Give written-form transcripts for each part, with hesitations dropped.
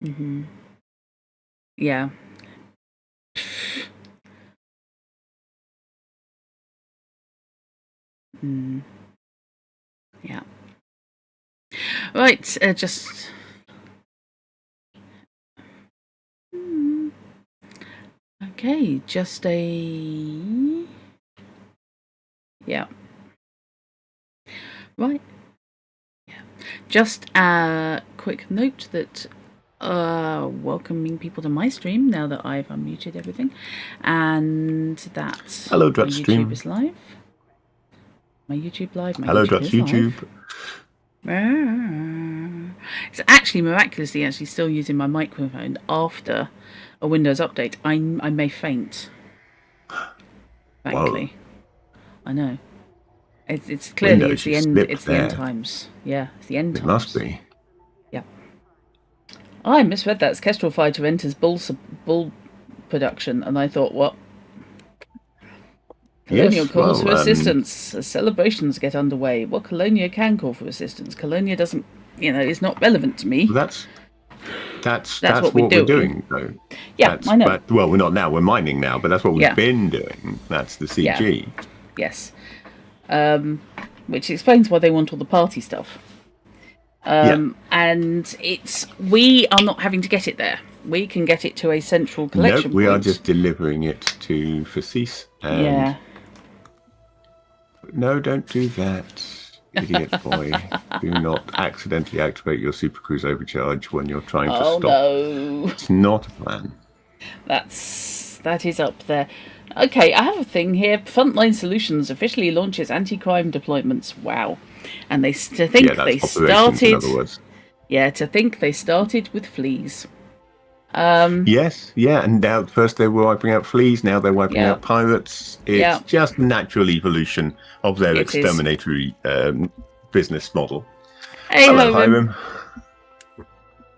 Mm-hmm. Yeah. Mm. Yeah. Right. Just. Okay. Just a. Yeah. Right. Yeah. Just a quick note that welcoming people to my stream now that I've unmuted everything, and that hello, my Drutt YouTube stream. is live. My YouTube live. My Hello, YouTube Drutt's is YouTube. Live. It's actually miraculously actually still using my microphone after a Windows update. I may faint. Frankly, I know. It's clearly Windows, it's the you end. slipped It's the end there. times. Yeah, it's the end It times. must be. Yeah. Oh, I misread that. It's Kestrel Fighter enters bull production, and I thought, what? Colonia calls for assistance as celebrations get underway. Well, Colonia can call for assistance. Colonia doesn't, is not relevant to me. That's what what we're doing, though. Yeah, I know. But, well, we're not now. We're mining now, but that's what we've been doing. That's the CG. Yeah. Yes. Which explains why they want all the party stuff. And we are not having to get it there. We can get it to a central collection point. We are just point. delivering it to Facece. And no, don't do that, idiot boy. Do not accidentally activate your supercruise overcharge when you're trying to stop. No. It's not a plan. That is up there. Okay, I have a thing here. Frontline Solutions officially launches anti-crime deployments. Wow. And they started. In other words. Yeah, to think they started with fleas. Yes, yeah, and now first they were wiping out fleas, now they're wiping out pirates. It's just natural evolution of their exterminatory business model. Hey, hello, Hiram.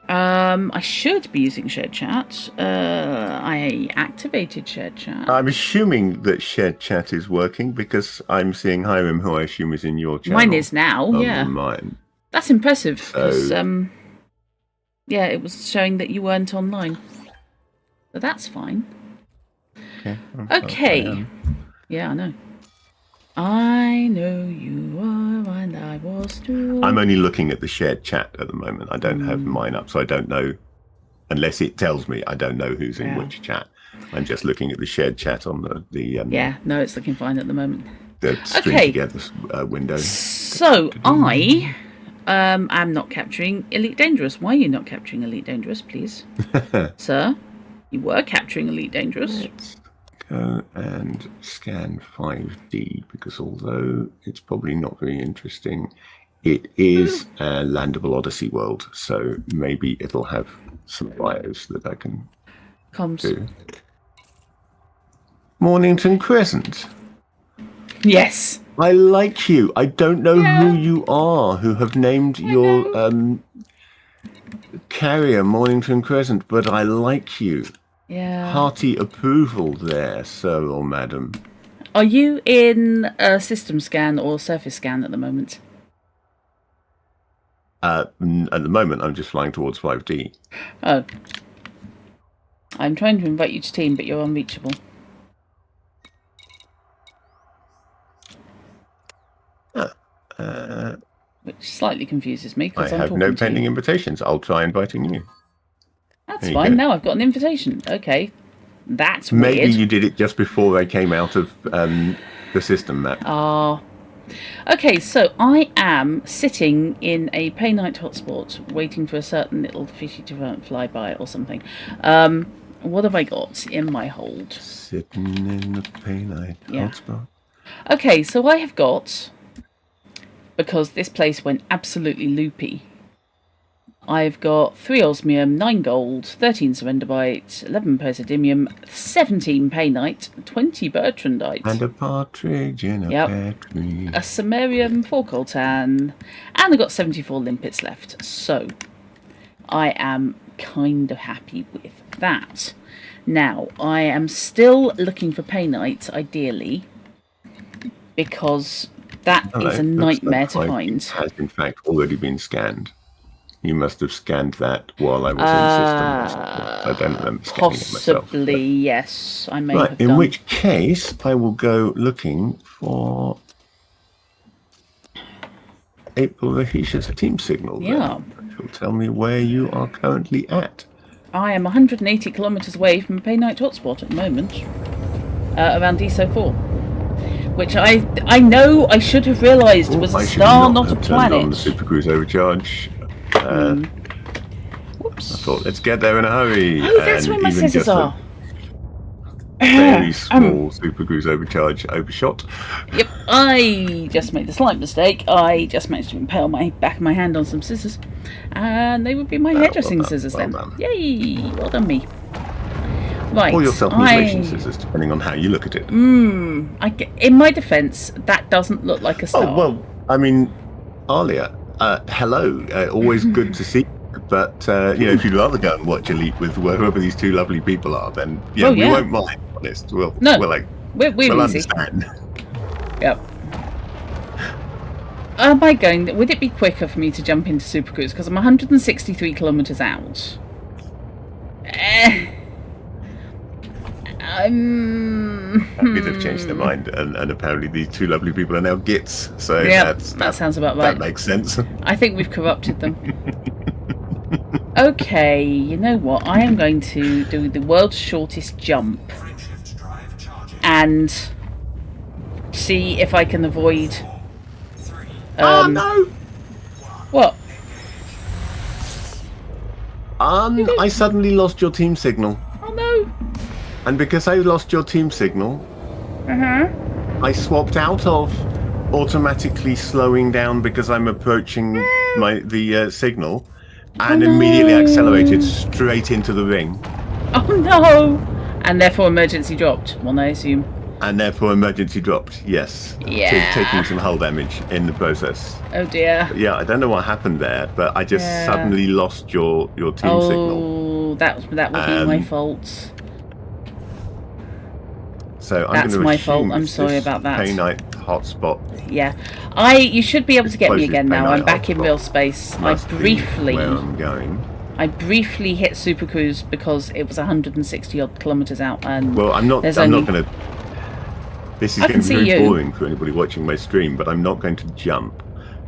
I should be using shared chat. I activated shared chat. I'm assuming that shared chat is working because I'm seeing Hiram, who I assume is in your channel. Mine is now, yeah. Mine. That's impressive because, yeah, it was showing that you weren't online. So that's fine. Okay. Yeah, I know. I know you are, and I was too. I'm only looking at the shared chat at the moment. I don't have mine up, so I don't know. Unless it tells me, I don't know who's in which chat. I'm just looking at the shared chat on the yeah, no, it's looking fine at the moment. The string together window. So I am not capturing Elite Dangerous. Why are you not capturing Elite Dangerous, please? Sir, you were capturing Elite Dangerous. Let's go and scan 5D, because although it's probably not very interesting, it is a landable Odyssey world, so maybe it'll have some bios that I can do. Mornington Crescent. Yes. I like you. I don't know who you are, who have named your carrier Mornington Crescent, but I like you. Yeah. Hearty approval there, sir or madam. Are you in a system scan or surface scan at the moment? At the moment, I'm just flying towards 5D. Oh. I'm trying to invite you to team, but you're unreachable. Which slightly confuses me because I have no pending invitations. I'll try inviting you. That's fine. Now I've got an invitation. Okay. That's weird. Maybe you did it just before they came out of the system map. Okay, so I am sitting in a pay night hotspot waiting for a certain little fishy to fly by or something. What have I got in my hold? Sitting in the pay night hotspot. Okay, so I have got, because this place went absolutely loopy, I've got 3 osmium, 9 gold, 13 surrenderbite, 11 praseodymium, 17 paynite, 20 bertrandite. And a partridge in a pear tree. A samarium, 4 coltan, and I've got 74 limpets left. So, I am kind of happy with that. Now, I am still looking for paynite, ideally, because that is a nightmare to find. It has, in fact, already been scanned. You must have scanned that while I was in system or something. I don't remember scanning it myself. Possibly, yes. I may Right, have in done. which case I will go looking for April Rahish's team signal. Yeah. Which will tell me where you are currently at. I am 180 kilometres away from a Paynite hotspot at the moment. Around DSO 4. Which I know I should have realised was a star, not a planet. On the Super Cruise overcharge. Whoops. I thought, let's get there in a hurry. Oh, that's where my scissors are. Very small Super Cruise overcharge overshot. Yep, I just made a slight mistake. I just managed to impale my back of my hand on some scissors, and they would be my hairdressing scissors then. Done. Yay! Well done, me. Right, or your self-mutilation scissors, depending on how you look at it. In my defence, that doesn't look like a star. Oh well, I mean, Alia, hello. Always good to see. But if you'd rather go and watch Elite with whoever these two lovely people are, then we won't mind. Honest, we're easy. Understand. Yep. Am I going? Would it be quicker for me to jump into Super Cruise because I'm 163 kilometres out? Maybe they've changed their mind, and apparently these two lovely people are now gits. So that sounds about right. That makes sense. I think we've corrupted them. Okay, you know what? I am going to do the world's shortest jump and see if I can avoid. Oh no! What? I suddenly lost your team signal. Oh no! And because I lost your team signal, I swapped out of automatically slowing down because I'm approaching the signal, and immediately accelerated straight into the ring. Oh no! And therefore emergency dropped, one I assume. And therefore emergency dropped, yes. Yeah. Taking some hull damage in the process. Oh dear. Yeah, I don't know what happened there, but I just suddenly lost your team signal. Oh, that would be my fault. So I'm That's going to my assume fault. I'm sorry about that. Paynite hotspot. Yeah, you should be able to get me again now. I'm back in real space. Where I'm going. I briefly hit Super Cruise because it was 160 odd kilometres out, and I'm not going to. This is going to be very boring for anybody watching my stream, but I'm not going to jump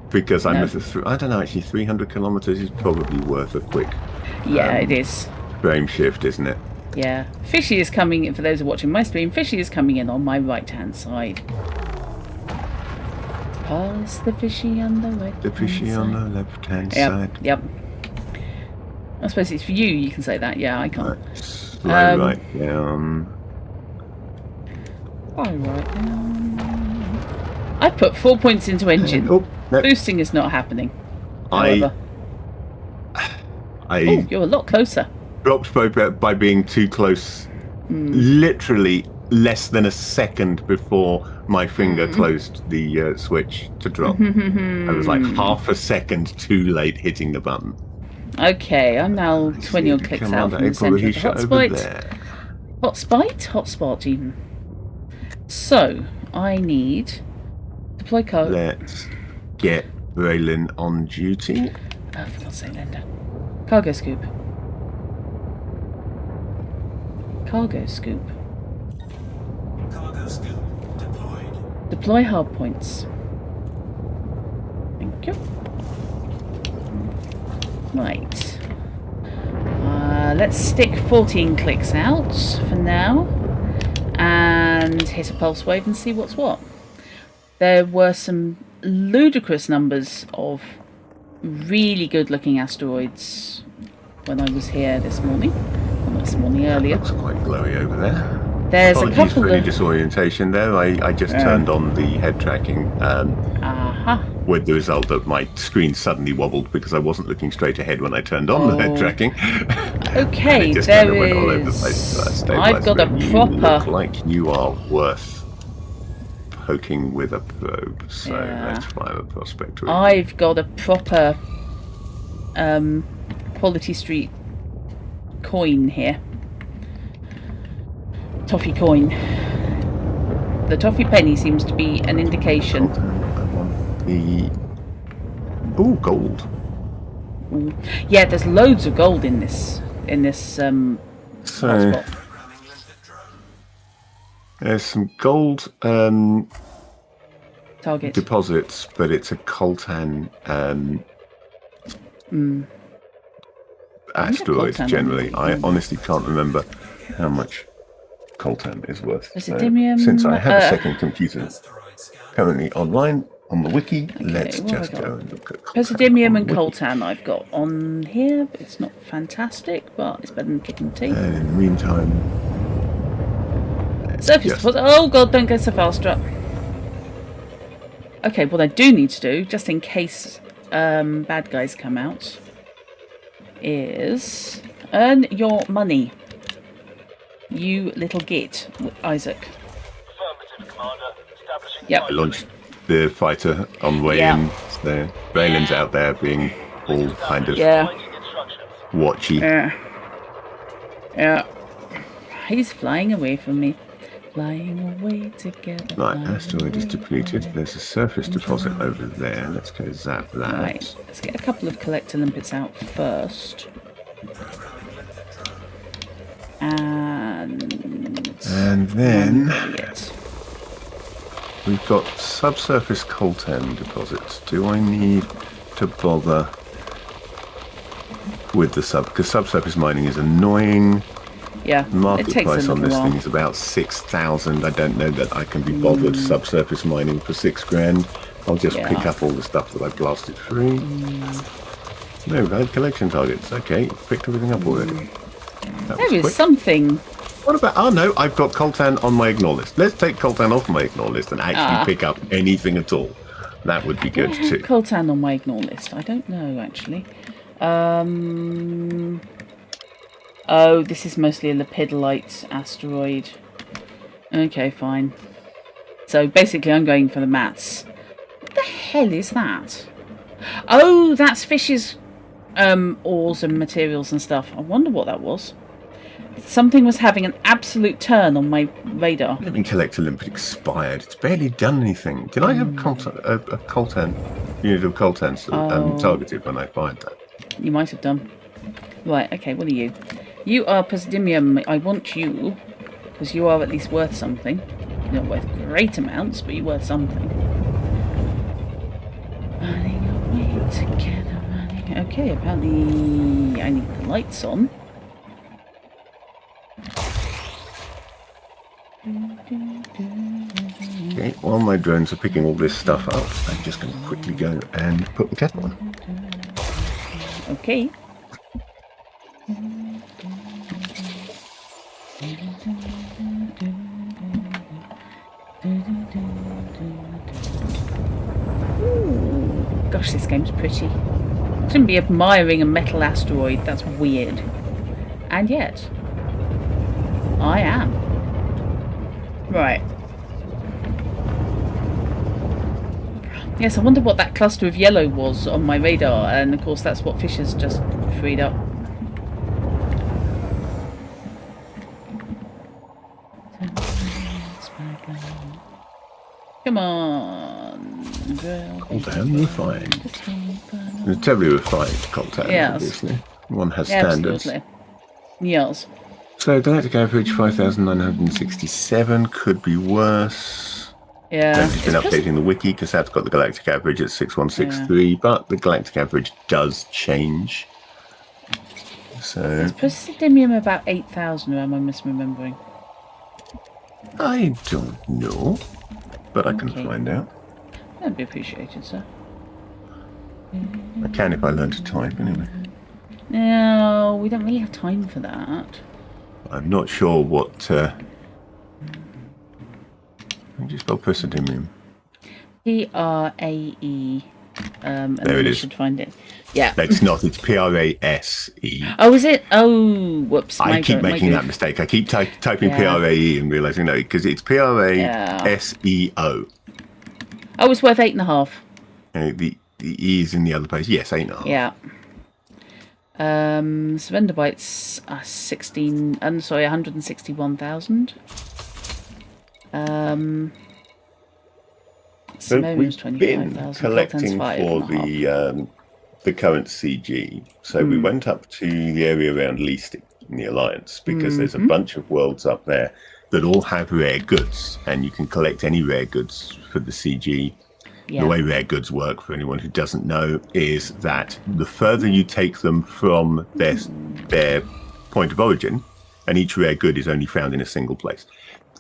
because I'm I don't know. Actually, 300 kilometres is probably worth a quick. Yeah, it is. Frame shift, isn't it? Yeah, Fishy is coming in. For those who are watching my stream, Fishy is coming in on my right-hand side. Pass the Fishy on the right. The Fishy on the left-hand side. Yep. I suppose it's for you. You can say that. Yeah, I can't. Slow right down. Right down. I put 4 points into engine. No. Boosting is not happening. However. Oh, you're a lot closer. Dropped by being too close. Literally less than a second before my finger closed the switch to drop. I was like half a second too late hitting the button. Okay, I'm now 20 odd clicks out from the centre of the hotspot. Hotspot even. So, I need deploy code. Let's get Braylon on duty. Oh, for God's sake, Linda. Cargo scoop. Cargo scoop. Cargo scoop deployed. Deploy hard points. Thank you. Right. Let's stick 14 clicks out for now and hit a pulse wave and see what's what. There were some ludicrous numbers of really good looking asteroids when I was here this morning. Well, this morning earlier. Looks quite glowy over there. There's Apologies a couple for any of disorientation there. I just turned on the head tracking with the result that my screen suddenly wobbled because I wasn't looking straight ahead when I turned on the head tracking. Okay, it just there kind of went all over the is. place, so I've got a proper. You look like you are worth poking with a probe. So let's fire a prospector. I've got a proper Quality Street coin here. Toffee coin. The toffee penny seems to be an indication. Gold. Ooh. Yeah, there's loads of gold in this So hotspot. there's some gold Target. deposits, but it's a coltan asteroid coltan generally. on I honestly can't remember how much coltan is worth. So, Praseodymium, since I have a second computer currently online on the wiki, let's what have just I got? go and look at coltan. Praseodymium on and the wiki. coltan I've got on here, but it's not fantastic, but it's better than kicking tea. And in the meantime, Surface deposit. Oh god, don't go so fast, Drutt. Okay, what I do need to do, just in case bad guys come out, is earn your money. You little git, Isaac. Yep. I launched the fighter on the way in. So Valen's out there being all kind of watchy. Yeah. He's flying away from me. Flying away together. Right, asteroid is depleted. There's a surface deposit over there. Let's go zap that. Right, let's get a couple of collector limpets out first. And then it. we've got subsurface coltan deposits. Do I need to bother with the because subsurface mining is annoying. Yeah, Market it takes price a on little this while. thing is about 6,000. I don't know that I can be bothered subsurface mining for 6 grand. I'll just pick up all the stuff that I blasted through. No, I had collection targets. Okay, picked everything up already. That was There is quick. something. What about? Oh no, I've got coltan on my ignore list. Let's take coltan off my ignore list and actually pick up anything at all. That would be good too. Coltan on my ignore list. I don't know actually. Oh, this is mostly a lepidolite asteroid. Okay, fine. So basically, I'm going for the mats. What the hell is that? Oh, that's fish's ores and materials and stuff. I wonder what that was. Something was having an absolute turn on my radar. Living collector limpet expired. It's barely done anything. Did I have a coltan unit of coltan targeted when I fired that? You might have done. Right, okay, what are you? You are Praseodymium. I want you, because you are at least worth something. You're not worth great amounts, but you're worth something. Running away together, running. Okay, apparently I need the lights on. Okay, while my drones are picking all this stuff up, I'm just going to quickly go and put the kettle on. Okay. Ooh, gosh, this game's pretty. Shouldn't be admiring a metal asteroid. That's weird. And yet, I am. Right. Yes, I wonder what that cluster of yellow was on my radar, and of course that's what Fisher's just freed up. Come on. Coltan refined. It's terribly refined coltan, Yes. obviously. One has standards. Absolutely. Yes. So galactic average 5,967 could be worse. Yeah. I've just been updating the wiki because that's got the galactic average at 6163, but the galactic average does change. So Is Praseodymium about 8,000, or am I misremembering? I don't know, but I can Okay. find out. That'd be appreciated, sir. I can if I learn to type anyway. No, we don't really have time for that. I'm not sure what. I just spell Praseodymium. Prae. And There then it you is. should find it. Yeah. It's not. It's Prase. Oh, is it? Oh, whoops. I keep making that mistake. I keep typing Prae and realizing no, because it's Praseo. Oh, it's worth 8.5. The E is in the other place. Yes, 8.5. Yeah. Surrender bytes are 161,000. So Samarium's we've been 25,000. collecting Coltan's for 5.5. the the current CG. So we went up to the area around Leasting in the Alliance because there's a bunch of worlds up there that all have rare goods, and you can collect any rare goods for the CG. Yeah. The way rare goods work, for anyone who doesn't know, is that the further you take them from their point of origin, and each rare good is only found in a single place.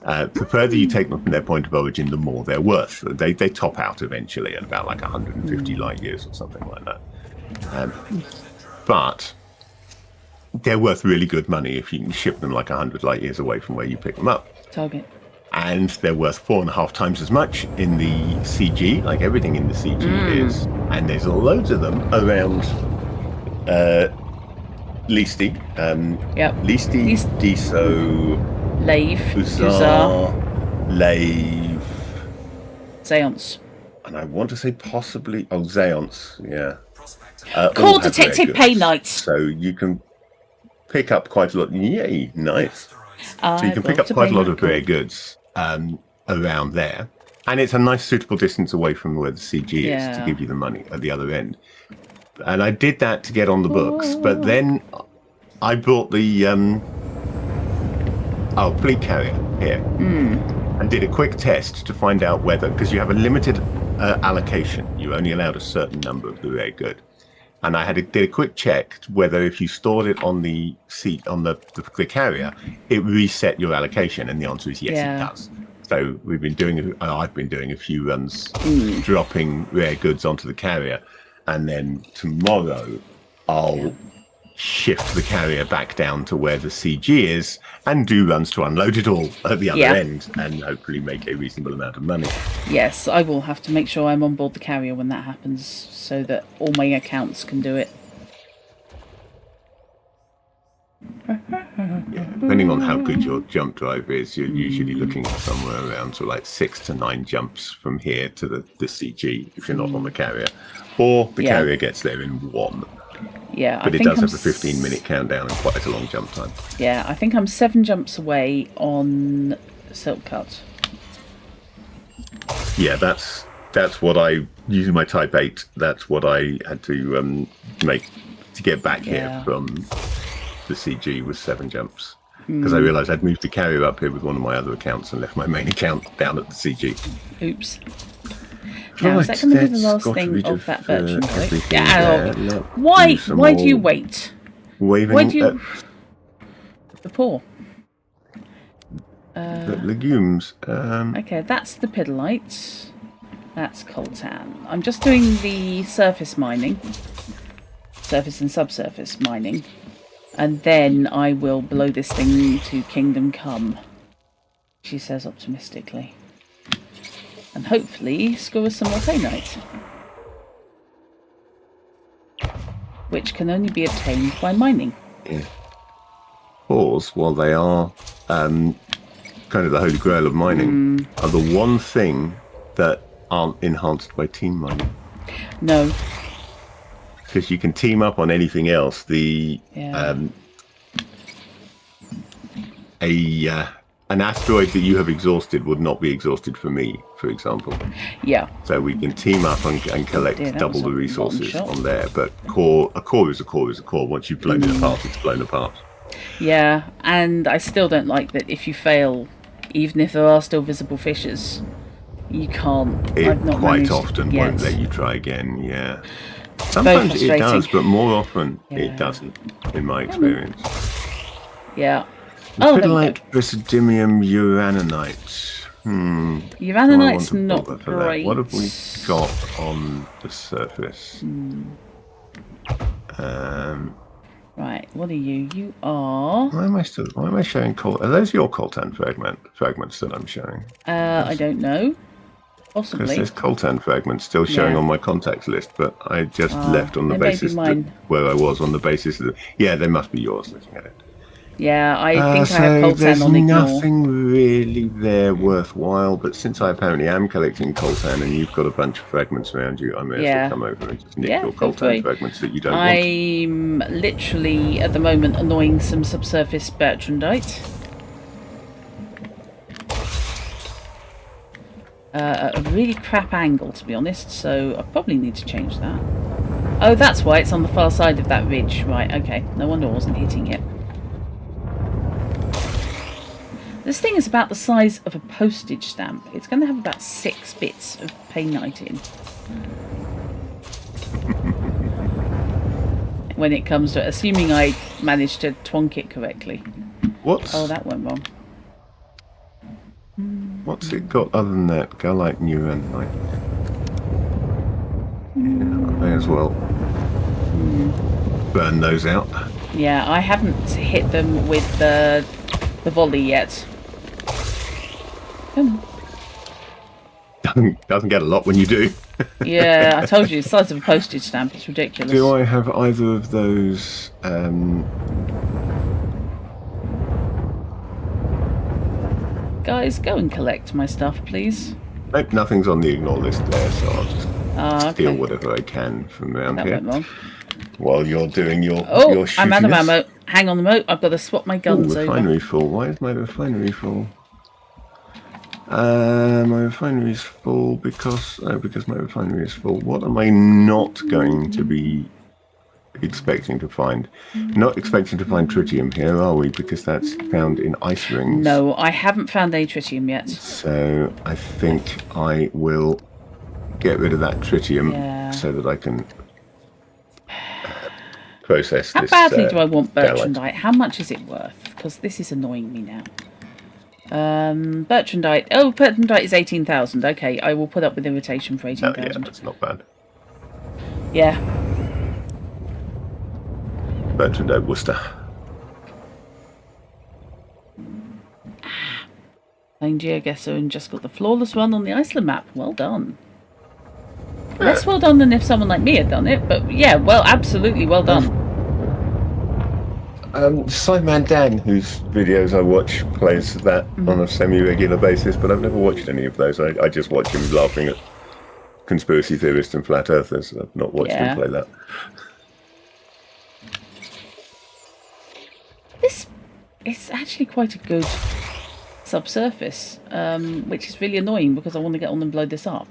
The further you take them from their point of origin, the more they're worth. They top out eventually at about like 150 light years or something like that. But they're worth really good money if you can ship them like 100 light years away from where you pick them up. Target. And they're worth 4.5 times as much in the CG, like everything in the CG is. And there's loads of them around Leasty. Leasty, Deso, Lave, Uzar, Lave, Seance. And I want to say possibly Seance, yeah. Call Detective Pay Night. So you can pick up quite a lot. Yay, nice. So you can pick up quite a lot of rare goods around there. And it's a nice suitable distance away from where the CG is to give you the money at the other end. And I did that to get on the books, but then I bought the fleet carrier here and did a quick test to find out whether, because you have a limited allocation, you're only allowed a certain number of the rare good. And I did a quick check whether if you stored it on the seat on the carrier, it reset your allocation, and the answer is yes, it does. So I've been doing a few runs, dropping rare goods onto the carrier, and then tomorrow I'll shift the carrier back down to where the CG is and do runs to unload it all at the other end and hopefully make a reasonable amount of money. Yes, I will have to make sure I'm on board the carrier when that happens so that all my accounts can do it. Depending on how good your jump drive is, you're usually looking at somewhere around to like 6 to 9 jumps from here to the CG if you're not on the carrier. Or the carrier gets there in 1. Yeah, but it does have a 15-minute countdown and quite a long jump time. Yeah, I think I'm 7 jumps away on Silk Cut. Yeah, that's what I, using my Type 8, that's what I had to make to get back here from the CG was 7 jumps. Because I realised I'd moved the carrier up here with one of my other accounts and left my main account down at the CG. Oops. Now, is that going to be the last thing of that merchant? Why do you wait? Why do you... The poor. The legumes. Okay, that's the Pidolite. That's coltan. I'm just doing the surface mining. Surface and subsurface mining. And then I will blow this thing to Kingdom Come. She says optimistically. And hopefully score us some more Paynite. Which can only be obtained by mining. Yeah. Ores, while they are kind of the holy grail of mining, are the one thing that aren't enhanced by team mining. No. Because you can team up on anything else. An asteroid that you have exhausted would not be exhausted for me, for example. Yeah. So we can team up and collect double the resources on there. But a core is a core is a core. Once you've blown it apart, it's blown apart. Yeah, and I still don't like that if you fail, even if there are still visible fissures, you can't. It quite often won't let you try again, yeah. It's sometimes it does, but more often it doesn't, in my experience. Yeah. Pidolite, Basidium, Uraninite. Uraninite's not great. What have we got on the surface? Right, what are you? You are... Why am I showing coltan? Are those your coltan fragments that I'm showing? I don't know. Possibly. Because there's coltan fragments still showing on my contacts list, but I just left on the basis where I was on the basis of... Yeah, they must be yours looking at it. Yeah, I think I have coltan on ignore. There's nothing really there worthwhile, but since I apparently am collecting coltan and you've got a bunch of fragments around you, I may as well come over and just nick your coltan fragments that you don't want. I'm literally, at the moment, annoying some subsurface Bertrandite. A really crap angle, to be honest, so I probably need to change that. Oh, that's why it's on the far side of that ridge. Right, okay. No wonder I wasn't hitting it. This thing is about the size of a postage stamp. It's going to have about 6 bits of painite in. When it comes to it, assuming I managed to twonk it correctly. What's... Oh, that went wrong. What's it got other than that? Galite, neuronite. Yeah, I may as well burn those out. Yeah, I haven't hit them with the volley yet. Come on. Doesn't get a lot when you do. Yeah, I told you, the size of a postage stamp. It's ridiculous. Do I have either of those... Guys, go and collect my stuff, please. Nope, nothing's on the ignore list there, so I'll just steal whatever I can from around here. That went wrong. While you're doing your Oh, shooting. I'm out of ammo. Hang on a moment, I've got to swap my guns over. Refinery full. Why is my refinery full? My refinery is full because my refinery is full. What am I not going to be expecting to find? Not expecting to find tritium here, are we? Because that's found in ice rings. No, I haven't found any tritium yet. So I think I will get rid of that tritium so that I can process this. How badly do I want Bertrandite? How much is it worth? Because this is annoying me now. Bertrandite. Oh, Bertrandite is 18,000. Okay, I will put up with irritation for 18,000. Yeah, that's not bad. Yeah. Bertrandite Worcester. Playing GeoGuessr and just got the flawless run on the Iceland map. Well done. Less well done than if someone like me had done it, but yeah, well, absolutely well done. Simon Dan, whose videos I watch, plays that on a semi-regular basis, but I've never watched any of those. I just watch him laughing at conspiracy theorists and flat earthers. I've not watched him play that. This is actually quite a good subsurface, which is really annoying because I want to get on and blow this up.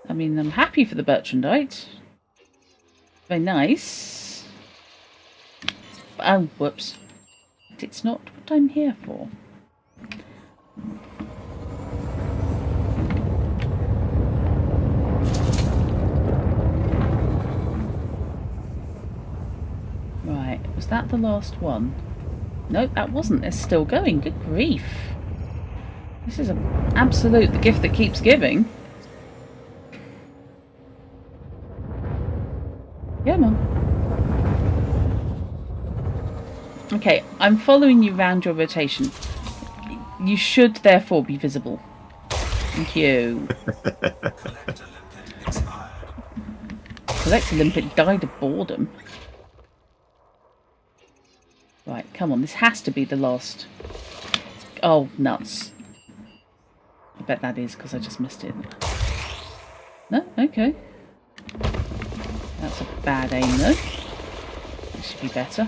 I mean, I'm happy for the Bertrandite. Very nice. Oh, whoops. But it's not what I'm here for. Right, was that the last one? Nope, that wasn't. It's still going. Good grief. This is an absolute the gift that keeps giving. Yeah, Mum. Okay, I'm following you round your rotation. You should therefore be visible. Thank you. Collect Olympic died of boredom. Right, come on, this has to be the last. Oh, nuts. I bet that is because I just missed it. No? Okay. That's a bad aim though. It should be better.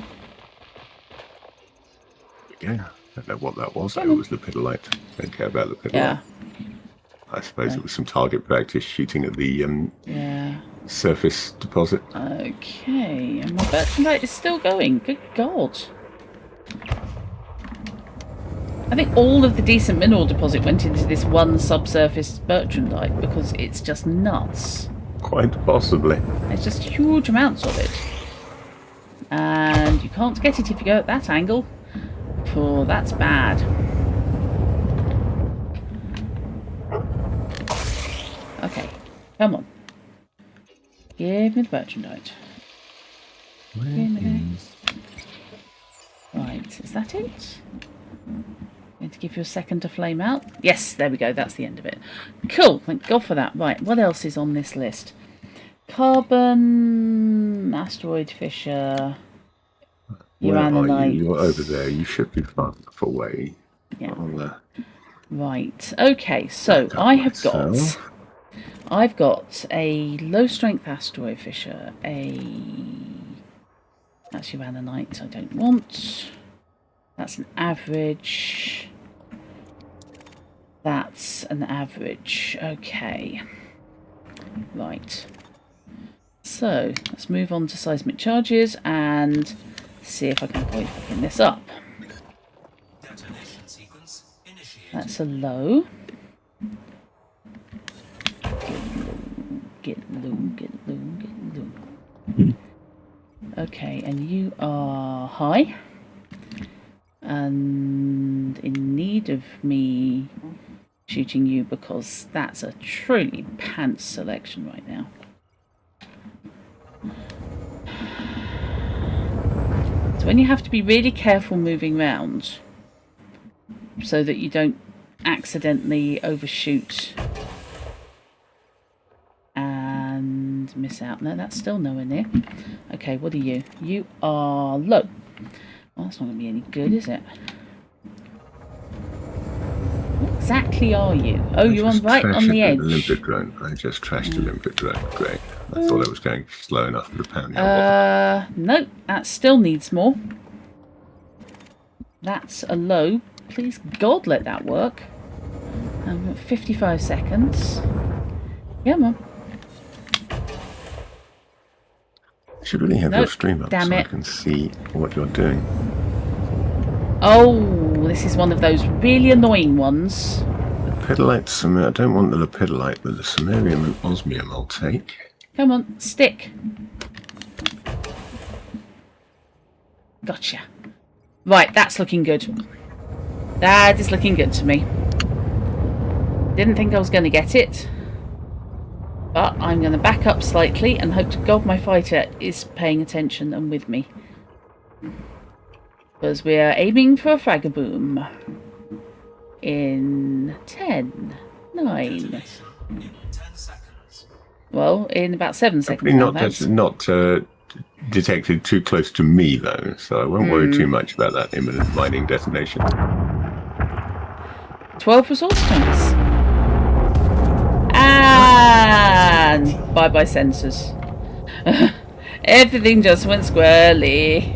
Yeah, I don't know what that was. It was the pedalite. Don't care about the pedalite. Yeah. I suppose it was some target practice shooting at the surface deposit. Okay, and my Bertrandite is still going. Good God. I think all of the decent mineral deposit went into this one subsurface Bertrandite because it's just nuts. Quite possibly. There's just huge amounts of it. And you can't get it if you go at that angle. Oh, that's bad. Okay, come on. Give me the Bertrandite. Right, is that it? Going to give you a second to flame out. Yes, there we go. That's the end of it. Cool. Thank God for that. Right, what else is on this list? Carbon, asteroid fisher, uranite. You're over there. You should be far enough away. Yeah. Right. Okay. So I've got a low strength asteroid fisher. That's uranite. I don't want. That's an average. That's an average. Okay. Right. So, let's move on to seismic charges and see if I can avoid fucking this up. That's a low. Get low, get low, get low. Okay, and you are high. And in need of me shooting you because that's a truly pants selection right now. So when you have to be really careful moving around so that you don't accidentally overshoot and miss out. No, that's still nowhere near. Okay, what are you? You are low. Well, that's not going to be any good, is it? What exactly are you? Oh, you're on right on the edge. Limpet drone. I just trashed a limpet drone. Great. I thought I was going slow enough for the pound. Nope, that still needs more. That's a low. Please God, let that work. 55 seconds. Come on. You should really have your stream up so I can see what you're doing. Oh, this is one of those really annoying ones. Lepidolite, I don't want the lepidolite, but the samarium and osmium I'll take. Come on, stick. Gotcha. Right, that's looking good. That is looking good to me. Didn't think I was going to get it. But I'm going to back up slightly and hope to God my fighter is paying attention and with me. Because we are aiming for a frag-a-boom. In 10, 9... Well, in about 7 seconds. Not detected too close to me, though, so I won't worry too much about that imminent mining detonation. 12 resource tanks. And bye-bye sensors. Everything just went squarely.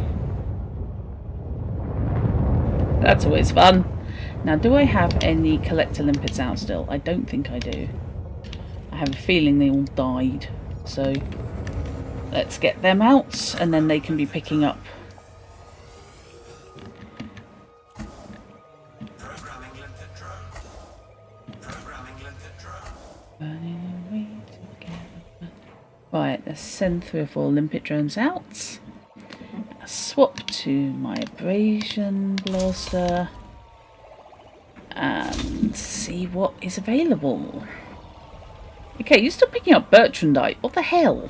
That's always fun. Now, do I have any collector limpets out still? I don't think I do. I have a feeling they all died. So, let's get them out, and then they can be picking up. Right, let's send 3 or 4 limpet drones out. Swap to my abrasion blaster. And see what is available. Okay, you're still picking up Bertrandite. What the hell?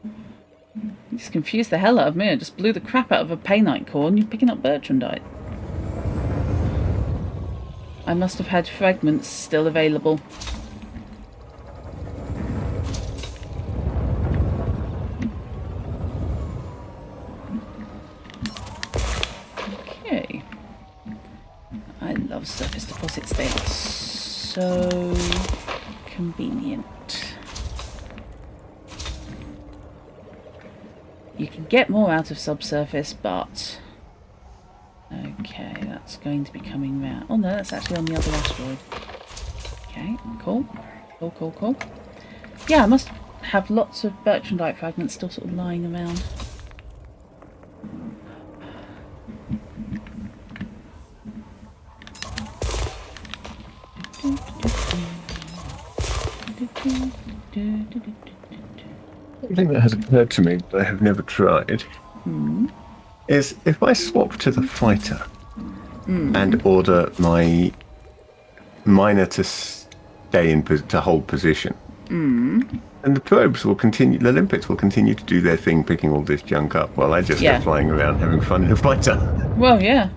You just confused the hell out of me. I just blew the crap out of a Painite core and you're picking up Bertrandite. I must have had fragments still available. Okay. I love surface deposits. They are so convenient. You can get more out of subsurface, but okay, that's going to be coming round. Oh no, that's actually on the other asteroid. Okay, cool. Cool. Yeah, I must have lots of Bertrandite fragments still sort of lying around. Something that has occurred to me that I have never tried is if I swap to the fighter and order my miner to stay in to hold position, and the probes will continue, the limpets will continue to do their thing, picking all this junk up while I just go flying around having fun in a fighter. Well, yeah.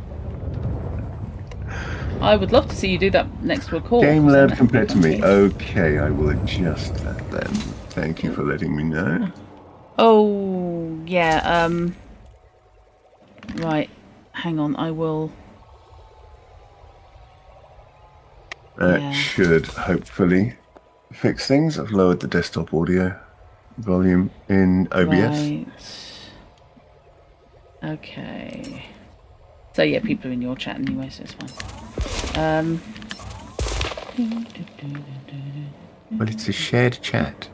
I would love to see you do that next to a core. Game loud compared to me. Okay, I will adjust that then. Thank you for letting me know. Oh, yeah, right. Hang on, I will... That should hopefully fix things. I've lowered the desktop audio volume in OBS. Right. Okay. So yeah, people are in your chat anyway, so it's fine. But it's a shared chat.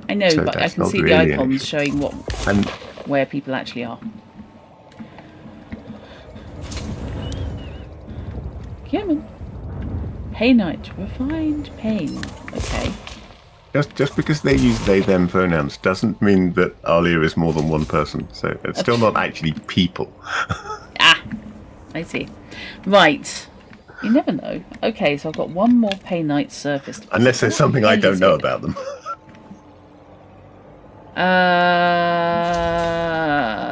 I know, So but I that's can not see the really an icons issue. showing And where people actually are. Human. Painite. Refined pain. Okay. just because they use they them pronouns doesn't mean that Alia is more than one person. So it's still not actually people. Ah! I see. Right. You never know. Okay, so I've got one more painite surface deposit. Unless there's What something the I hell don't is know it? about them.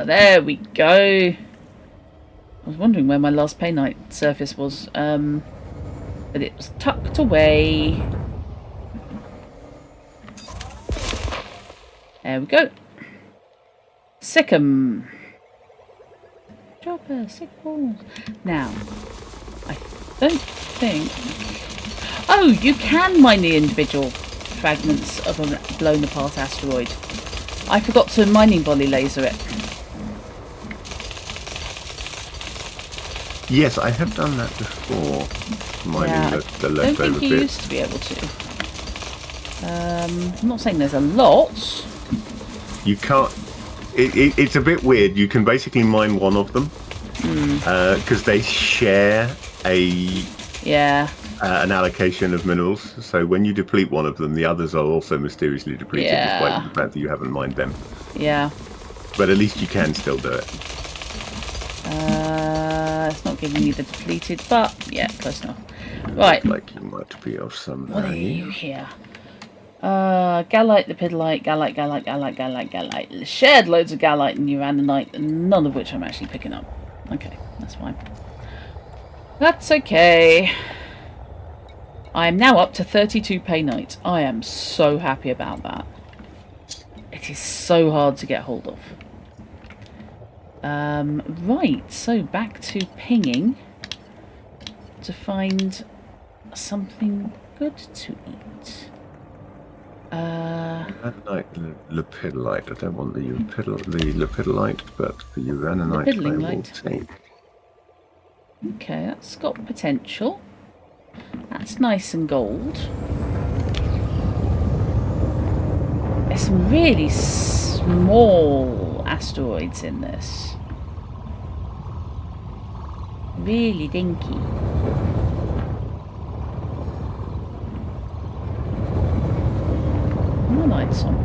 There we go. I was wondering where my last painite surface was, but it was tucked away. There we go. Sick'em. Chopper, sick balls. Now, I don't think... Oh, you can mine the individual fragments of a blown apart asteroid. I forgot to mining volley laser it. Yes, I have done that before. Mining the I don't leftover think you bits. used to be able to. I'm not saying there's a lot. You can't. It's a bit weird. You can basically mine one of them because they share an allocation of minerals. So when you deplete one of them, the others are also mysteriously depleted, despite the fact that you haven't mined them. Yeah. But at least you can still do it. It's not giving me the depleted, but yeah, close enough. Right. Like you might be of some What are value. you here? Gallite, lepidolite, gallite. Shared loads of gallite and uraninite, none of which I'm actually picking up. Okay, that's fine. That's okay. I am now up to 32 painite. I am so happy about that. It is so hard to get hold of. Right, so back to pinging to find something good to eat. Lepidolite. I don't want the lepidolite, but the uraninite I will take. Okay, that's got potential. That's nice and gold. There's some really small asteroids in this. Really dinky. My lights on.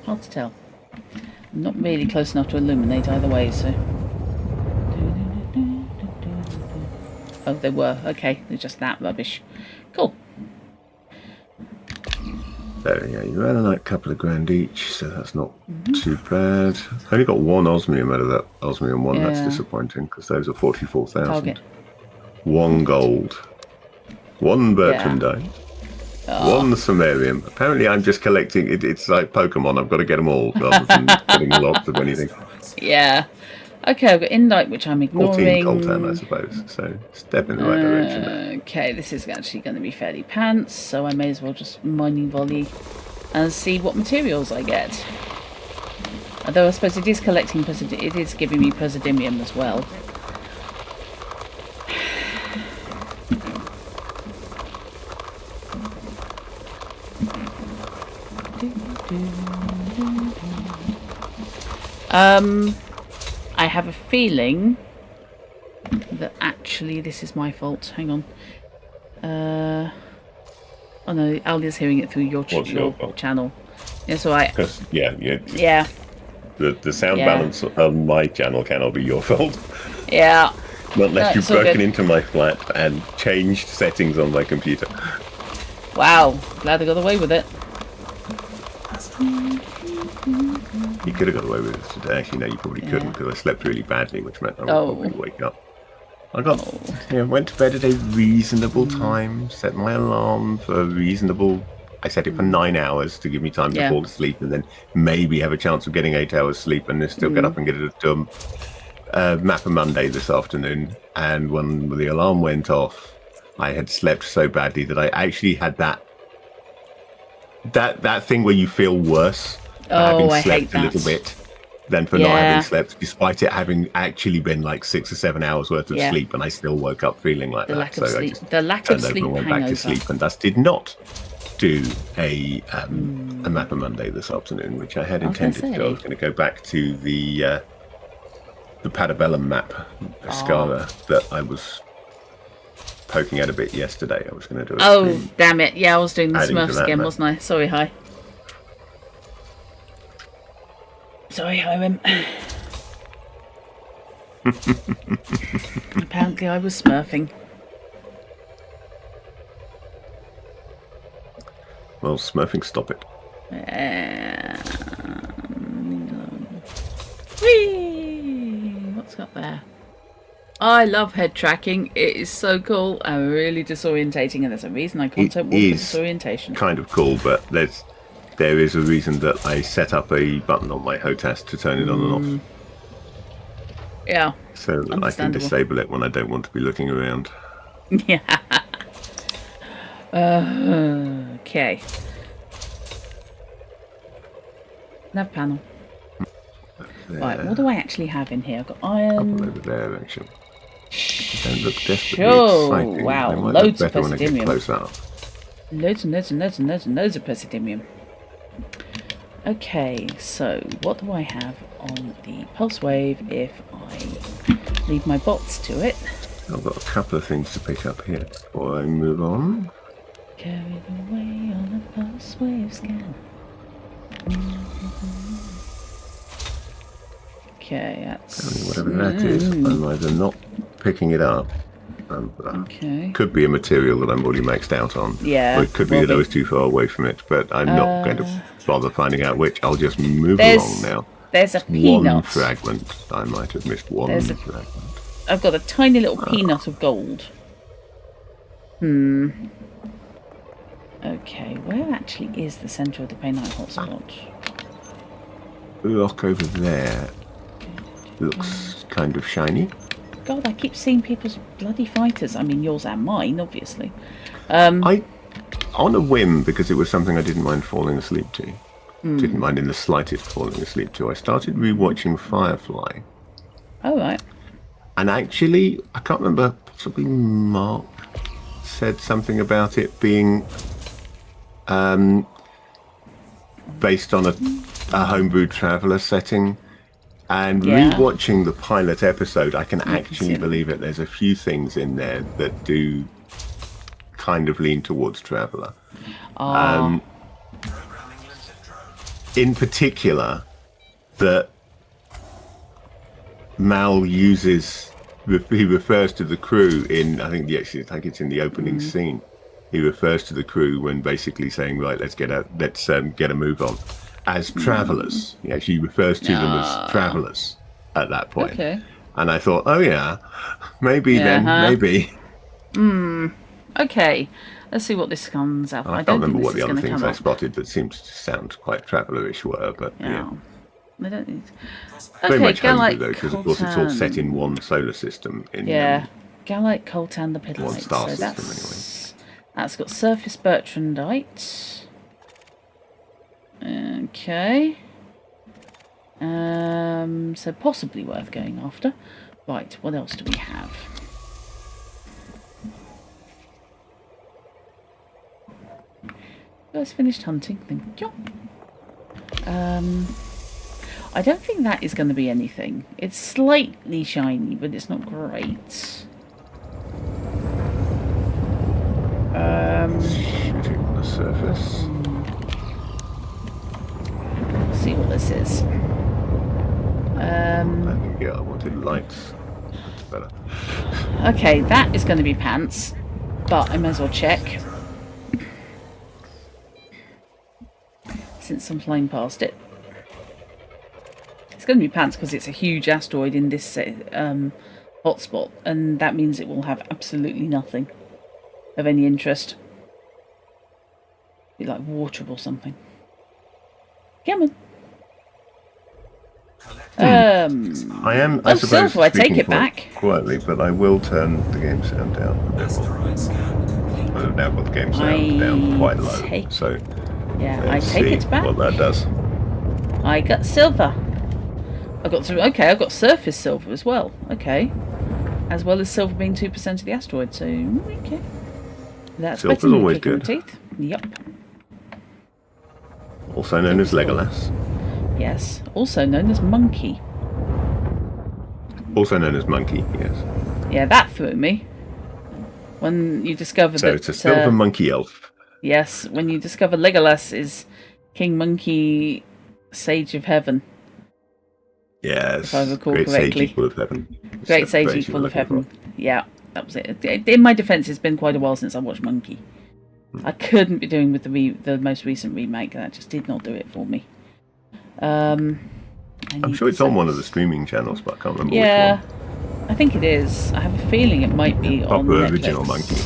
Hard to tell. I'm not really close enough to illuminate either way, so... Oh, they were. Okay, they're just that rubbish. Cool. There we go. You ran a couple of grand each, so that's not too bad. I only got one osmium out of that osmium one. That's disappointing because those are 44,000. Target. 1 gold. 1 bertrandite. One samarium. Apparently, I'm just collecting. It's like Pokemon. I've got to get them all rather than getting lots of anything. Yeah. Okay, I've got Indite, which I'm ignoring. 14 coltan, I suppose. So step in the right direction there. Okay, this is actually going to be fairly pants, so I may as well just mining volley and see what materials I get. Although I suppose it is collecting it is giving me Presidimium as well. I have a feeling that actually this is my fault. Hang on. Oh no, Alia's hearing it through your channel. Yeah, so yeah. The sound balance on my channel cannot be your fault. Yeah. Not unless you've broken into my flat and changed settings on my computer. Wow, glad I got away with it. You could have got away with it today. Actually, no, you probably couldn't because I slept really badly, which meant I would probably wake up. I went to bed at a reasonable time, set my alarm for a reasonable... I set it for 9 hours to give me time to fall asleep and then maybe have a chance of getting 8 hours sleep and then still get up and get it to Mapper Monday this afternoon. And when the alarm went off, I had slept so badly that I actually had that thing where you feel worse for having slept a little bit. than for not having slept, despite it having actually been like 6 or 7 hours worth of sleep, and I still woke up feeling like the that. lack So of sleep. I just The lack of turned over sleep and went hangover. back to sleep, and thus did not do a Mappa Monday this afternoon, which I had intended to do. I was going to go back to the Padabellum map, Escala, that I was poking at a bit yesterday. I was going to do Oh, damn it. Yeah, I was doing the adding to Smurfs that again, map. wasn't I? Sorry, hi. Sorry, Hiram. Apparently I was smurfing. Well, smurfing, stop it. Whee! What's up there? I love head tracking. It is so cool and really disorientating, and there's a reason I content warp for disorientation. Kind of cool, but there is a reason that I set up a button on my HOTAS to turn it on and off. Yeah. So that I can disable it when I don't want to be looking around. Yeah. Okay. Nav panel. There. Right, what do I actually have in here? I've got iron. Over there, actually. Don't look desperately exciting. Wow, they might loads look better of when I get close up. Loads and loads and loads and loads and loads of Presidimium. Okay, so what do I have on the pulse wave if I leave my bots to it? I've got a couple of things to pick up here before I move on. Carried away on a pulse wave scan. Okay, that's... Whatever that is, I'm either not picking it up. Could be a material that I'm already maxed out on. Yeah. Or it could be that I was too far away from it, but I'm not going to bother finding out which. I'll just move along now. There's a peanut. One fragment. I might have missed one fragment. I've got a tiny little peanut of gold. Okay, where actually is the centre of the Painite hotspot? Lock over there. Looks kind of shiny. God, I keep seeing people's bloody fighters. I mean, yours and mine, obviously. On a whim, because it was something I didn't mind falling asleep to. Didn't mind in the slightest falling asleep to. I started rewatching Firefly. Oh, right. And actually, I can't remember, possibly Mark said something about it being based on a homebrew traveller setting. And rewatching the pilot episode, I can actually believe it. There's a few things in there that do kind of lean towards Traveller. In particular, that Mal uses, he refers to the crew in, I think it's in the opening scene. He refers to the crew when basically saying, right, let's get a move on. As travellers. He actually refers to them as travellers at that point. Okay. And I thought, oh yeah, maybe maybe. Okay, let's see what this comes up. I can't remember what the other things I spotted that seemed to sound quite travellerish were, but yeah. I don't need... Very much homebrew though, because of course it's all set in one solar system. Galite, coltan, the Pidlite. One star so system anyway. That's got surface bertrandite. Okay. So possibly worth going after. Right, what else do we have? First finished hunting, thank you. I don't think that is going to be anything. It's slightly shiny, but it's not great. Shooting on the surface. See what this is. I wanted lights. That's better. Okay, that is going to be pants, but I may as well check. Since I'm flying past it. It's going to be pants because it's a huge asteroid in this hotspot, and that means it will have absolutely nothing of any interest. Be like water or something. Come on. I am. I suppose. Silver, I take it back. Quietly, but I will turn the game sound down a bit more. I've now got the game sound down quite low. So yeah, I take it back. What that does. I got silver. I've got some. Okay, I've got surface silver as well. Okay, as well as silver being 2% of the asteroid. So okay, that's Silver's better than a always kick in the good. teeth. Yep. Also known as Legolas. Yes. Also known as monkey. Also known as monkey. Yes. Yeah, that threw me. When you discover So that. it's a silver monkey elf. Yes, when you discover Legolas is King Monkey, Sage of Heaven. Yes. If I recall Great correctly. Sage Equal of Heaven. Great Sage Equal of Heaven. Yeah, that was it. In my defence, it's been quite a while since I watched Monkey. I couldn't be doing with the most recent remake. That just did not do it for me. I'm sure it's on one of the streaming channels, but I can't remember which one. I think it is. I have a feeling it might be on Proper Netflix. original Monkey.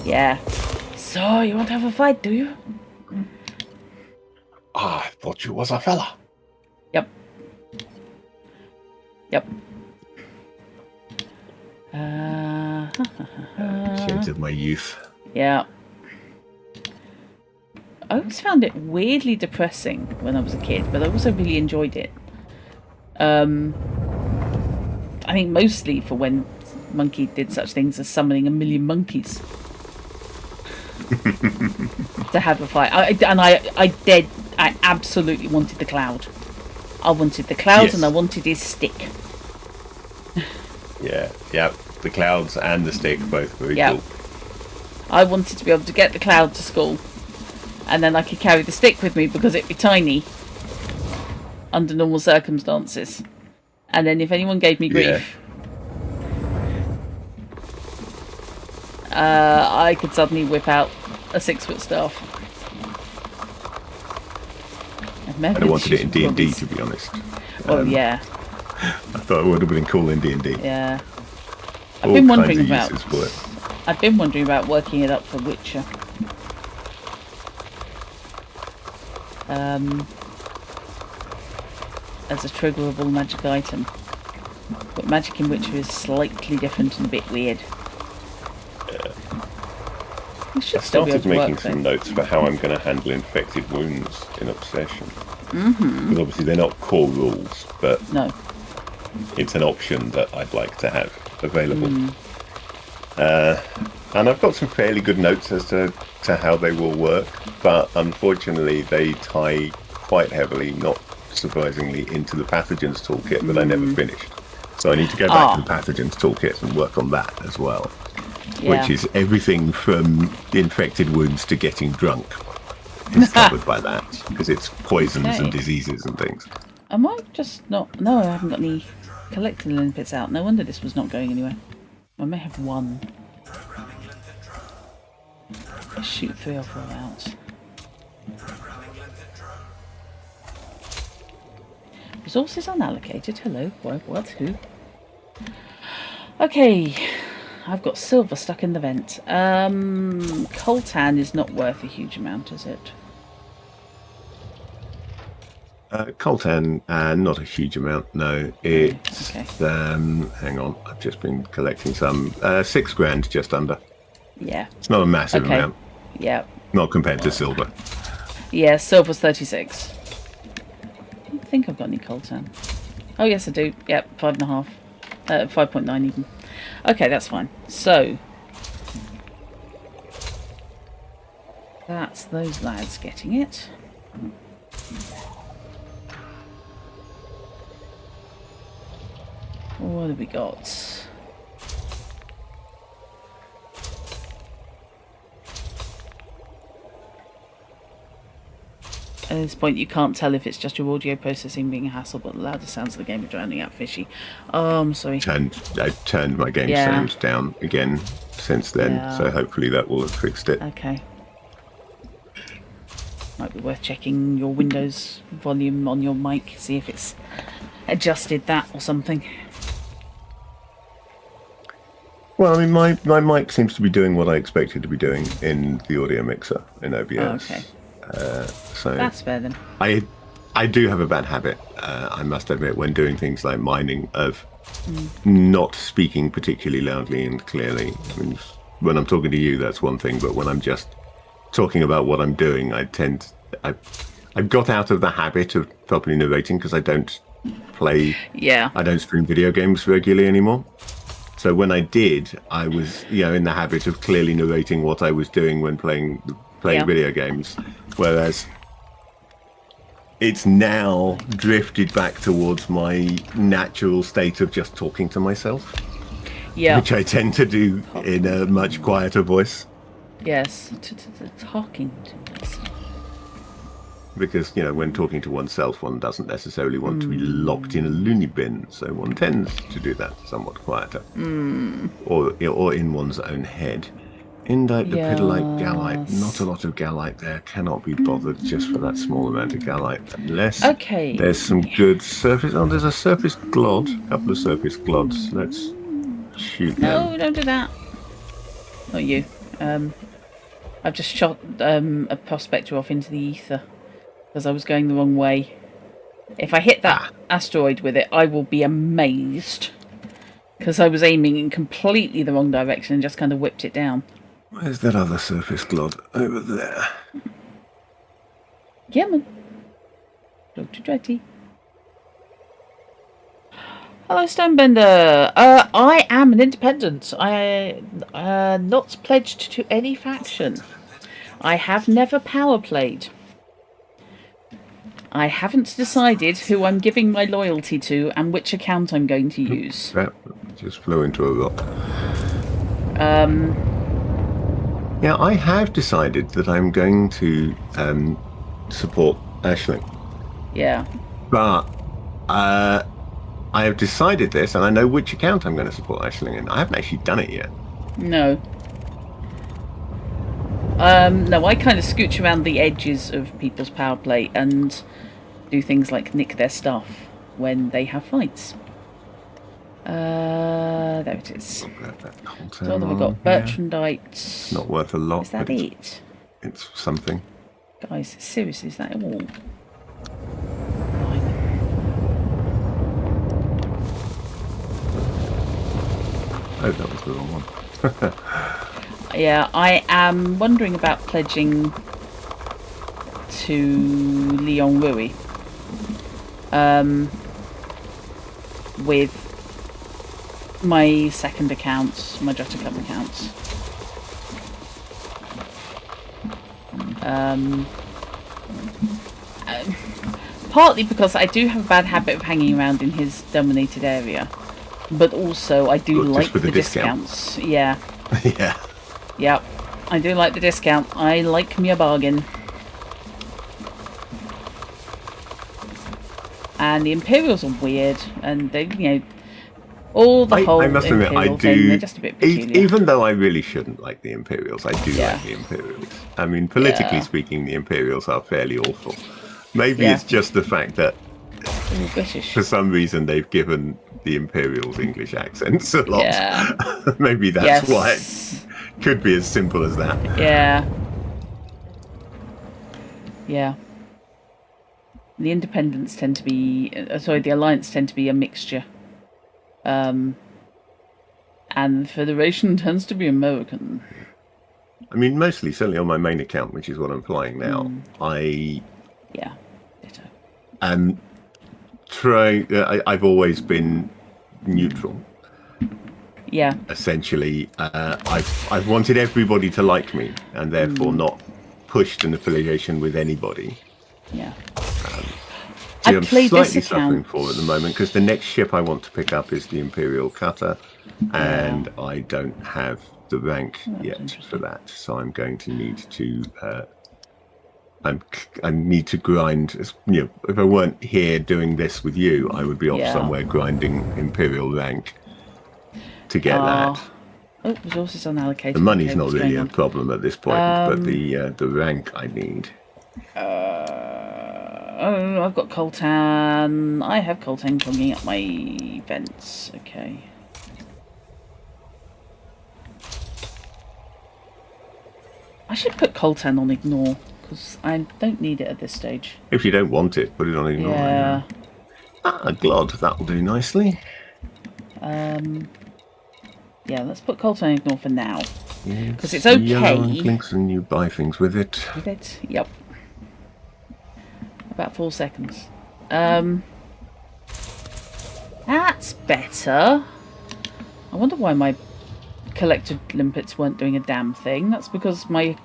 Yeah. So, you want to have a fight, do you? I thought you was a fella. Yep. Shades of my youth. Yeah. I always found it weirdly depressing when I was a kid, but I also really enjoyed it. I think mostly for when Monkey did such things as summoning a million monkeys to have a fight. I absolutely wanted the Cloud. I wanted the Cloud, yes. And I wanted his stick. Yeah. The Clouds and the stick, both very cool. I wanted to be able to get the Cloud to school, and then I could carry the stick with me because it'd be tiny under normal circumstances. And then if anyone gave me grief, I could suddenly whip out a 6-foot staff. I wanted it in D&D, to be honest. Oh yeah. I thought it would have been cool in D&D. Yeah. I've been wondering about working it up for Witcher. As a triggerable magic item. But magic in Witcher is slightly different and a bit weird. I started making some notes for how I'm going to handle infected wounds in Obsession. Because obviously they're not core rules, but it's an option that I'd like to have available. And I've got some fairly good notes as to how they will work, but unfortunately they tie quite heavily, not surprisingly, into the pathogens toolkit that I never finished. So I need to go back to the pathogens toolkit and work on that as well. Which is everything from infected wounds to getting drunk is covered by that, because it's poisons and diseases and things. I might just not... No, I haven't got any collecting limpets out. No wonder this was not going anywhere. I may have one. Let's shoot 3 or 4 out. Resources unallocated. Hello. What? Who? Okay. I've got silver stuck in the vent. Coltan is not worth a huge amount, is it? Coltan, not a huge amount, no. It's, hang on, I've just been collecting some. 6 grand, just under. Yeah. It's not a massive amount. Yeah. Not compared to silver. Yeah, silver's 36. I don't think I've got any coltan. Oh, yes, I do. Yep, 5.5. 5.9 even. Okay, that's fine. So, that's those lads getting it. What have we got? At this point you can't tell if it's just your audio processing being a hassle, but the louder sounds of the game are drowning out Fishy. Oh, I'm sorry. I turned my game sound down again since then, so hopefully that will have fixed it. Okay. Might be worth checking your Windows volume on your mic, see if it's adjusted that or something. Well, I mean, my mic seems to be doing what I expected to be doing in the audio mixer in OBS. Oh, okay. So that's fair then. I do have a bad habit, I must admit, when doing things like mining, of not speaking particularly loudly and clearly. I mean, when I'm talking to you, that's one thing, but when I'm just talking about what I'm doing, I've got out of the habit of properly narrating because I don't play. Yeah. I don't stream video games regularly anymore. So when I did, I was, in the habit of clearly narrating what I was doing when playing video games. Whereas it's now drifted back towards my natural state of just talking to myself. Yeah. Which I tend to do in a much quieter voice. Yes, talking to myself. Because, when talking to oneself, one doesn't necessarily want to be locked in a loony bin, so one tends to do that somewhat quieter. Or in one's own head. Indite the Pidolite Gallite. Not a lot of Gallite there. Cannot be bothered just for that small amount of Gallite. Unless there's some good surface... Oh, there's a surface glod. A couple of surface glods. Let's shoot them. No, don't do that. Not you. I've just shot a prospector off into the ether. Because I was going the wrong way. If I hit that asteroid with it, I will be amazed. Because I was aiming in completely the wrong direction and just kind of whipped it down. Where's that other surface glod? Over there. Yeah, man. Dr. Dretty. Hello, Stonebender. I am an independent. I not pledged to any faction. I have never power played. I haven't decided who I'm giving my loyalty to and which account I'm going to use. That just flew into a rock. Yeah, I have decided that I'm going to support Aisling. Yeah. But I have decided this, and I know which account I'm going to support Aisling in. I haven't actually done it yet. No. No, I kind of scooch around the edges of people's power play and do things like nick their stuff when they have fights. There it is. So what have we got? Bertrandite. Not worth a lot. Is that it? It's something. Guys, seriously, is that all? Oh, that was the wrong one. Yeah, I am wondering about pledging to Leon Rui. With my second account, my Drutt Club account. Partly because I do have a bad habit of hanging around in his dominated area, but also I do like the discounts. Yeah. Yeah. Yep. I do like the discount. I like me a bargain. And the Imperials are weird, and they, all the whole I must admit, Imperial I do. thing, they're just a bit peculiar. Even though I really shouldn't like the Imperials, I do like the Imperials. I mean, politically speaking, the Imperials are fairly awful. Maybe it's just the fact that British. For some reason, they've given the Imperials English accents a lot. Yeah. Maybe that's why it could be as simple as that. Yeah. Yeah. The independents tend to be... the Alliance tend to be a mixture. And the Federation tends to be American. I mean, mostly, certainly on my main account, which is what I'm flying now, Yeah, ditto. I've always been neutral. Yeah. Essentially, I've wanted everybody to like me, and therefore not pushed an affiliation with anybody. Yeah. I'm slightly suffering for at the moment because the next ship I want to pick up is the Imperial Cutter, and I don't have the rank yet for that, so I'm going to need to. I need to grind. If I weren't here doing this with you, I would be off somewhere grinding Imperial rank to get that. Oh, resources unallocated. The money's not really a problem at this point, but the rank I need. I've got coltan. I have coltan clogging up my vents. Okay. I should put coltan on ignore, because I don't need it at this stage. If you don't want it, put it on ignore. Yeah. Glod, that'll do nicely. Yeah, let's put coltan on ignore for now. Because it's okay. Links and you buy things with it. With it? Yep. About 4 seconds. better. I wonder why my collected limpets weren't doing a damn thing. That's because my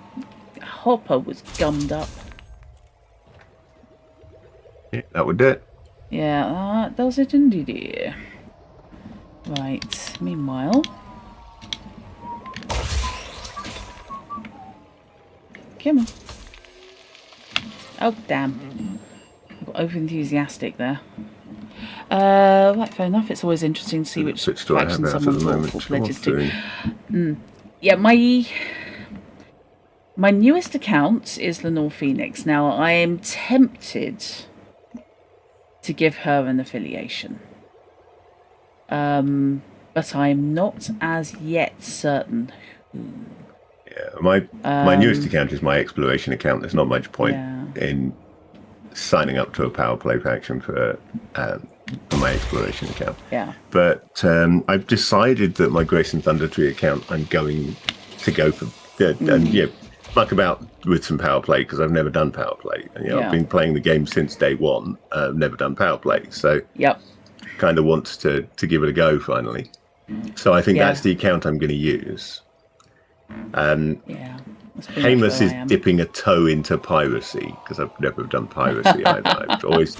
hopper was gummed up. Yeah, that would do it. Yeah, that does it indeed. Right, meanwhile... Come on. Oh, damn. I got over-enthusiastic there. Right, fair enough. It's always interesting to see which faction someone thoughtful pledges to. Yeah, my newest account is Lenore Phoenix. Now, I am tempted to give her an affiliation. But I'm not as yet certain. Yeah, my newest account is my exploration account. There's not much point in signing up to a power play faction for my exploration account. Yeah. But I've decided that my Grace and Thunder Tree account, I'm going to go for and muck about with some power play because I've never done power play. And, I've been playing the game since day one. Never done power play, so kind of want to give it a go finally. So I think that's the account I'm going to use. Hamus is dipping a toe into piracy because I've never done piracy either. I've always,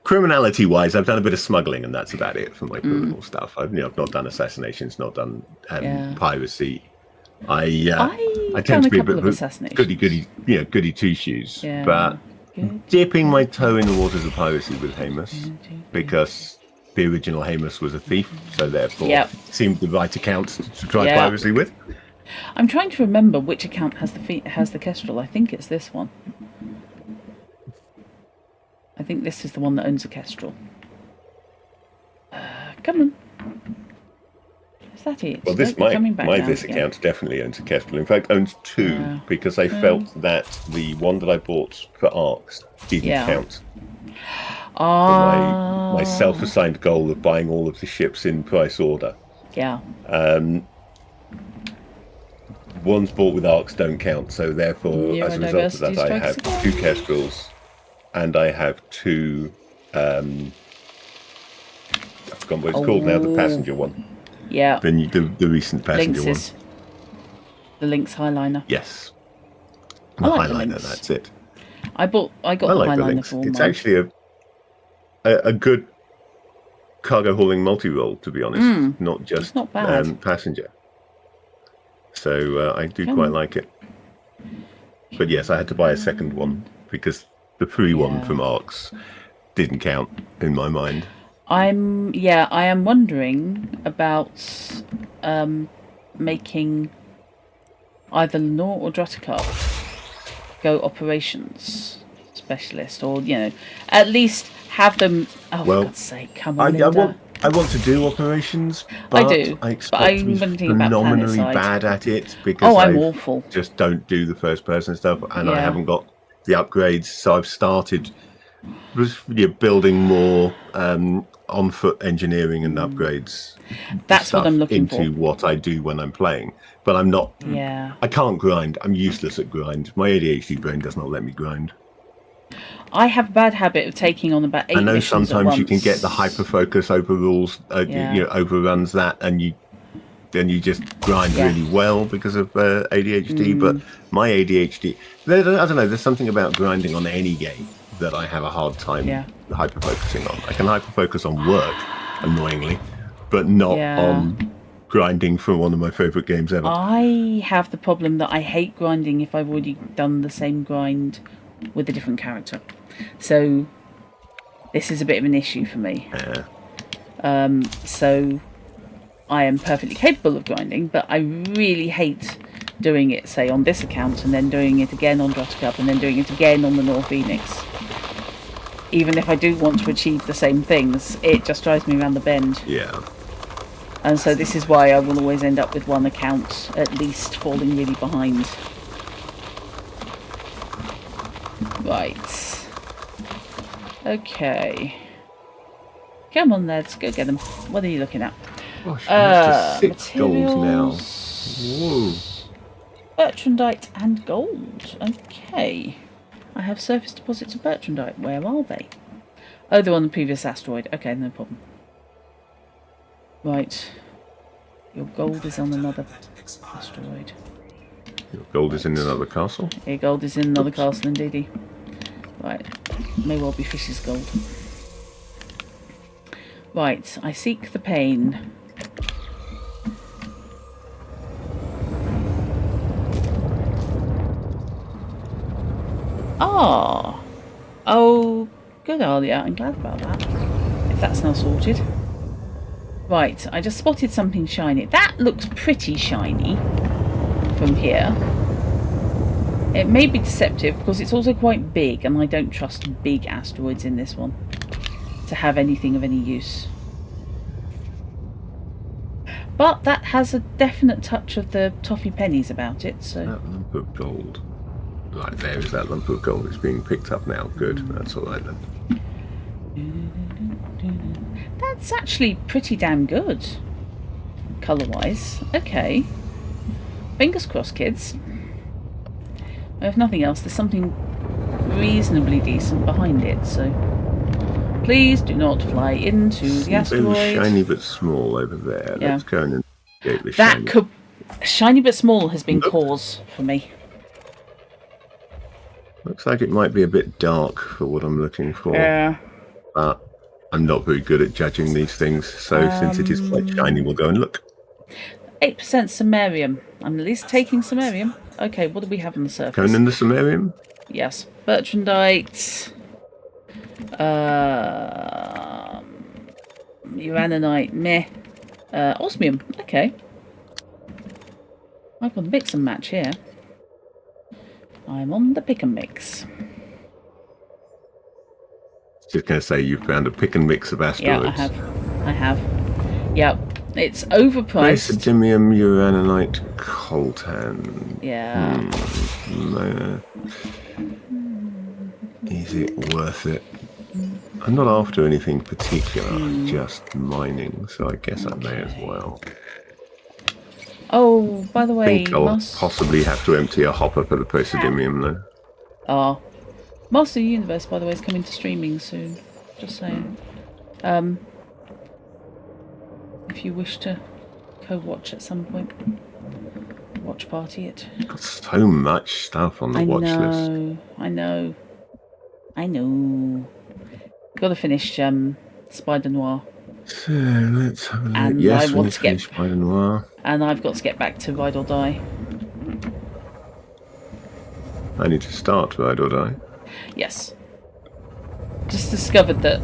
criminality-wise, I've done a bit of smuggling, and that's about it for my criminal stuff. I've not done assassinations, not done piracy. I tend to be a bit of a goody two shoes, but dipping my toe in the waters of piracy with Hamus because the original Hamus was a thief, so therefore seemed the right account to try piracy with. I'm trying to remember which account has the Kestrel. I think it's this one. I think this is the one that owns the Kestrel. Come on. Is that it? Well, this account definitely owns a Kestrel. In fact, owns two because I felt that the one that I bought for Arcs didn't count. For my self-assigned goal of buying all of the ships in price order. Yeah. Ones bought with Arcs don't count, so therefore, as a result of that, I have two Kestrels, and I have two. I've forgotten what it's called now. The passenger one. Yeah. The recent passenger one. The Lynx Highliner. Yes. The Highliner. That's it. I got the Highliner for It's actually a good cargo hauling multi-role, to be honest. Not just passenger. So I do quite like it. But yes, I had to buy a second one because the free one from Arcs didn't count in my mind. I am wondering about making either Lenore or Drutt go operations specialist, or at least have them. Oh, for God's sake, come on, Linda. I want to do operations, but I expect to be phenomenally bad at it because I'm awful. Just don't do the first person stuff, and I haven't got the upgrades. So I've started building more on foot engineering and upgrades. That's what I'm looking for into what I do when I'm playing. But I'm not. Yeah. I can't grind. I'm useless at grind. My ADHD brain does not let me grind. I have a bad habit of taking on about 8 missions at once. I know sometimes you can get the hyper-focus overrules, overruns that, and you just grind really well because of ADHD. But my ADHD, I don't know, there's something about grinding on any game that I have a hard time hyper-focusing on. I can hyper-focus on work, annoyingly, but not on grinding for one of my favourite games ever. I have the problem that I hate grinding if I've already done the same grind with a different character. So this is a bit of an issue for me. So I am perfectly capable of grinding, but I really hate doing it, say, on this account, and then doing it again on Drutt, and then doing it again on the Lenore Phoenix. Even if I do want to achieve the same things, it just drives me around the bend. Yeah. And so this is why I will always end up with one account at least falling really behind. Right. Okay. Come on, lads. Go get them. What are you looking at? Gosh, 6 gold now. Whoa. Bertrandite and gold. Okay. I have surface deposits of Bertrandite. Where are they? Oh, they're on the previous asteroid. Okay, no problem. Right. Your gold is on another asteroid. Your gold is in another castle. Your gold is in another castle, indeedy. Right. May well be Fish's gold. Right. I seek the pain. Ah. Oh, good, Alia. I'm glad about that. If that's now sorted. Right, I just spotted something shiny. That looks pretty shiny from here. It may be deceptive because it's also quite big, and I don't trust big asteroids in this one to have anything of any use. But that has a definite touch of the toffee pennies about it, so... That lump of gold. Right, there is that lump of gold. It's being picked up now. Good, that's all right then. That's actually pretty damn good, colour-wise. Okay. Fingers crossed, kids. If nothing else, there's something reasonably decent behind it, so... Please do not fly into the asteroid. Shiny but small over there. Yeah. Let's go and investigate the that shiny. Could... Shiny but small has been cause for me. Looks like it might be a bit dark for what I'm looking for. Yeah. But I'm not very good at judging these things, so since it is quite shiny, we'll go and look. 8% samarium. I'm at least taking samarium. Okay, what do we have on the surface? Conan the samarium? Yes. Bertrandite. Uraninite. Meh. Osmium. Okay. I've got a mix and match here. I'm on the pick and mix. Just going to say you found a pick and mix of asteroids. Yeah, I have. Yep. It's overpriced. Praseodymium, uraninite, coltan. Yeah. Is it worth it? I'm not after anything particular, just mining, so I guess I may as well. Oh, by the I way, think I'll possibly have to empty a hopper for the praseodymium though. Oh. Master Universe, by the way, is coming to streaming soon. Just saying. If you wish to co-watch at some point. Watch party it. Got so much stuff on the watch list. I know. Got to finish Spider Noir. So let's have a look. And Yes, I want to get Spider Noir. And I've got to get back to Ride or Die. I need to start Ride or Die. Yes. Just discovered that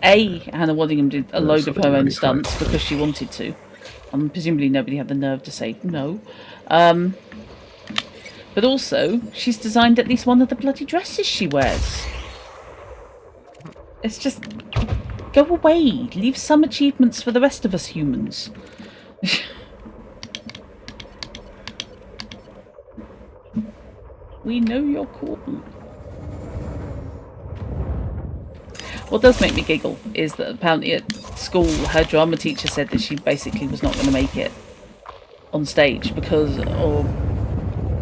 Hannah Waddingham did a load of her own stunts because she wanted to. And presumably nobody had the nerve to say no. But also, she's designed at least one of the bloody dresses she wears. It's just... Go away. Leave some achievements for the rest of us humans. We know you're cool. What does make me giggle is that apparently at school her drama teacher said that she basically was not going to make it on stage because, or,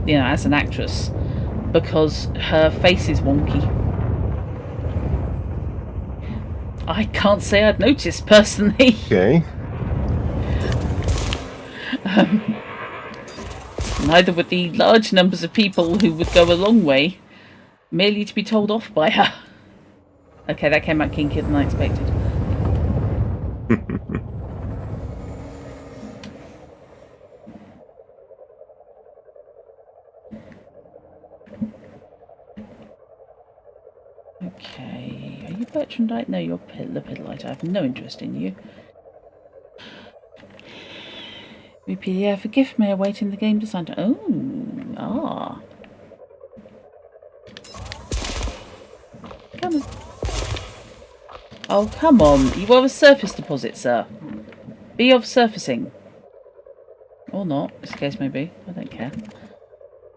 you know, as an actress, because her face is wonky. I can't say I'd noticed personally. Okay. Neither would the large numbers of people who would go a long way merely to be told off by her. Okay, that came out kinkier than I expected. Okay, are you Bertrandite? No, you're Lepidolite. I have no interest in you. PDF, a gift may await in the game design. Oh, Come on. Oh, come on. You are a surface deposit, sir. Be of surfacing. Or not, as the case may be. I don't care.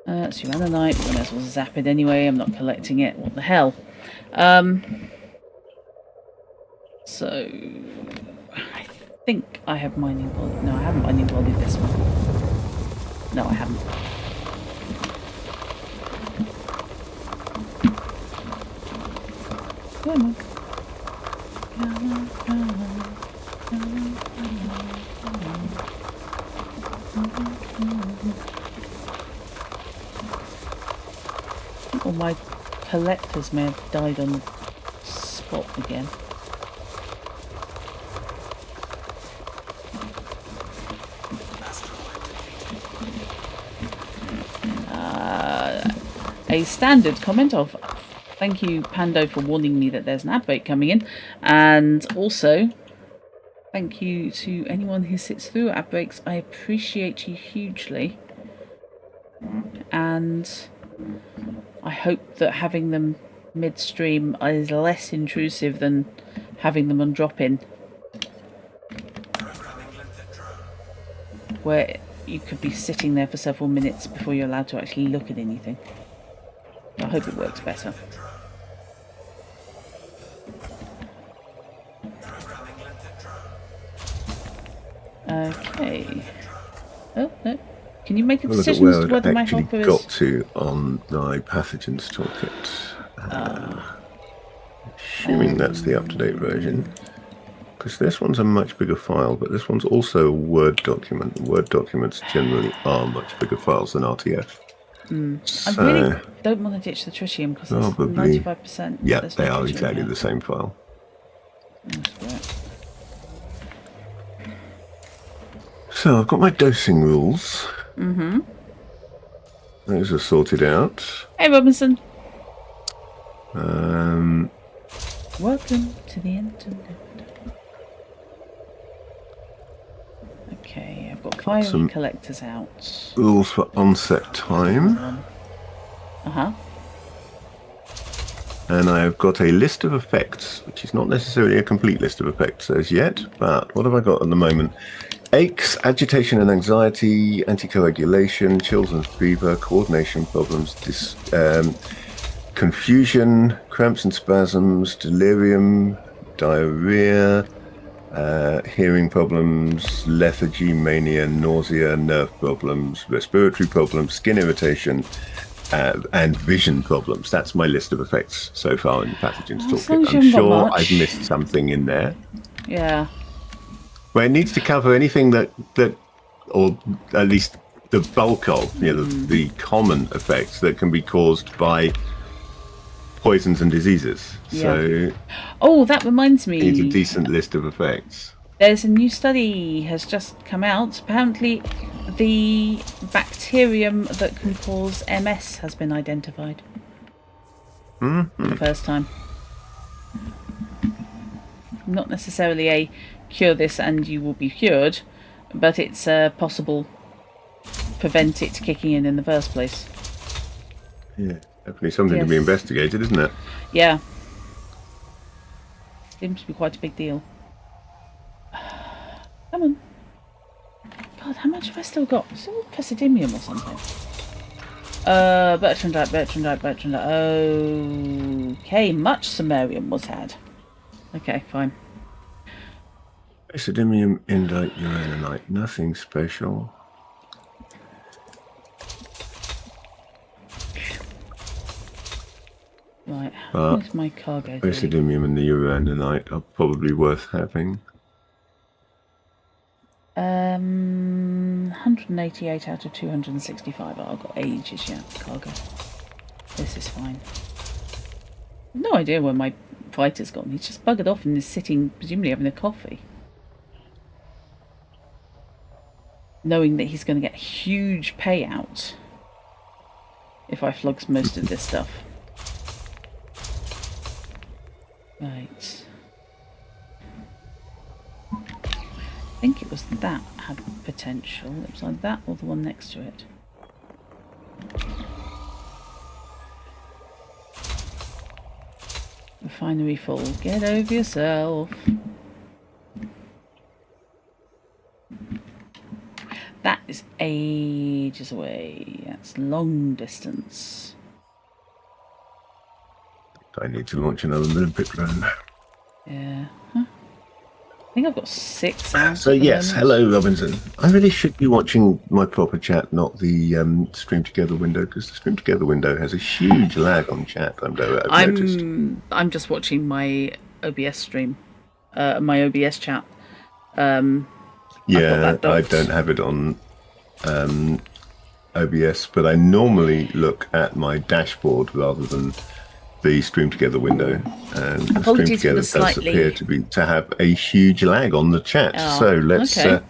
It's Uraninite. We may as well zap it anyway. I'm not collecting it. What the hell? So... I think I have mining volley. No, I haven't mining volleyed this one. No, I haven't. Come on. Come on, come on, come on. All my collectors may have died on the spot again. A standard comment of thank you, Pando, for warning me that there's an outbreak coming in, and also thank you to anyone who sits through outbreaks. I appreciate you hugely, and I hope that having them midstream is less intrusive than having them on drop-in, where you could be sitting there for several minutes before you're allowed to actually look at anything. I hope it works better. Okay. Oh, no. Can you make a decision as to whether my helper is... got to on my pathogens toolkit. Assuming that's the up-to-date version. Because this one's a much bigger file, but this one's also a Word document. Word documents generally are much bigger files than RTF. I really don't want to ditch the tritium because it's 95%. Yeah, they are exactly the same file. So I've got my dosing rules. Mm-hmm. Those are sorted out. Hey, Robinson. Welcome to the internet. Okay, I've got fiery collectors out. Rules for onset time. Uh-huh. And I've got a list of effects, which is not necessarily a complete list of effects as yet, but what have I got at the moment? Aches, agitation and anxiety, anticoagulation, chills and fever, coordination problems, confusion, cramps and spasms, delirium, diarrhea, hearing problems, lethargy, mania, nausea, nerve problems, respiratory problems, skin irritation, and vision problems. That's my list of effects so far in the pathogens toolkit. I'm sure I've missed something in there. Yeah. Well, it needs to cover anything that or at least the bulk of, the common effects that can be caused by poisons and diseases. Yeah. So, that reminds me. It's a decent list of effects. There's a new study has just come out. Apparently, the bacterium that can cause MS has been identified for the first time. Not necessarily a cure this and you will be cured, but it's possible prevent it kicking in the first place. Yeah, definitely something to be investigated, isn't it? Yeah. Seems to be quite a big deal. Come on. God, how much have I still got? Is it all Pesidium or something? Bertrandite. Okay, much Sumerian was had. Okay, fine. Pesidium, indite, uraninite. Nothing special. Right, where's my cargo? Pesidium and the uraninite are probably worth having. 188 out of 265. Oh, I've got ages yet. Cargo. This is fine. No idea where my fighter's gone. He's just buggered off and is sitting, presumably having a coffee. Knowing that he's going to get a huge payout if I flogs most of this stuff. Right. I think it was that had potential. It was like that or the one next to it. Refinery full. Get over yourself. That is ages away. That's long distance. I need to launch another Olympic run. Yeah. Huh? I think I've got 6 hours. So yes, hello Robinson. I really should be watching my proper chat, not the Stream Together window, because the Stream Together window has a huge lag on chat. I've noticed. I'm just watching my OBS stream, my OBS chat. Yeah, that I docked. don't have it on OBS, but I normally look at my dashboard rather than the Stream Together window, and the Stream Apologies for Together the does appear slightly... to have a huge lag on the chat. Oh, So okay.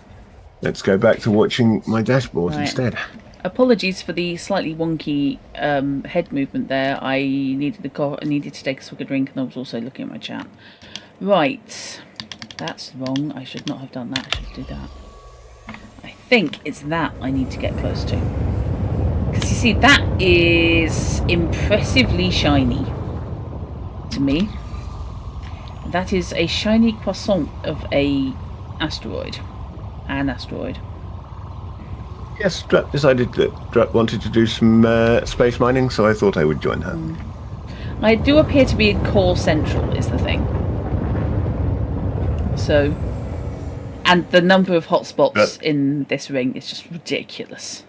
let's go back to watching my dashboard Right. instead. Apologies for the slightly wonky head movement there. I needed to take a swig of drink, and I was also looking at my chat. Right, that's wrong. I should not have done that. I should do that. I think it's that I need to get close to. Because you see, that is impressively shiny to me. That is a shiny croissant of an asteroid. Yes, Drutt decided that Drutt wanted to do some space mining, so I thought I would join her. I do appear to be in core central, is the thing. So, and the number of hotspots in this ring is just ridiculous.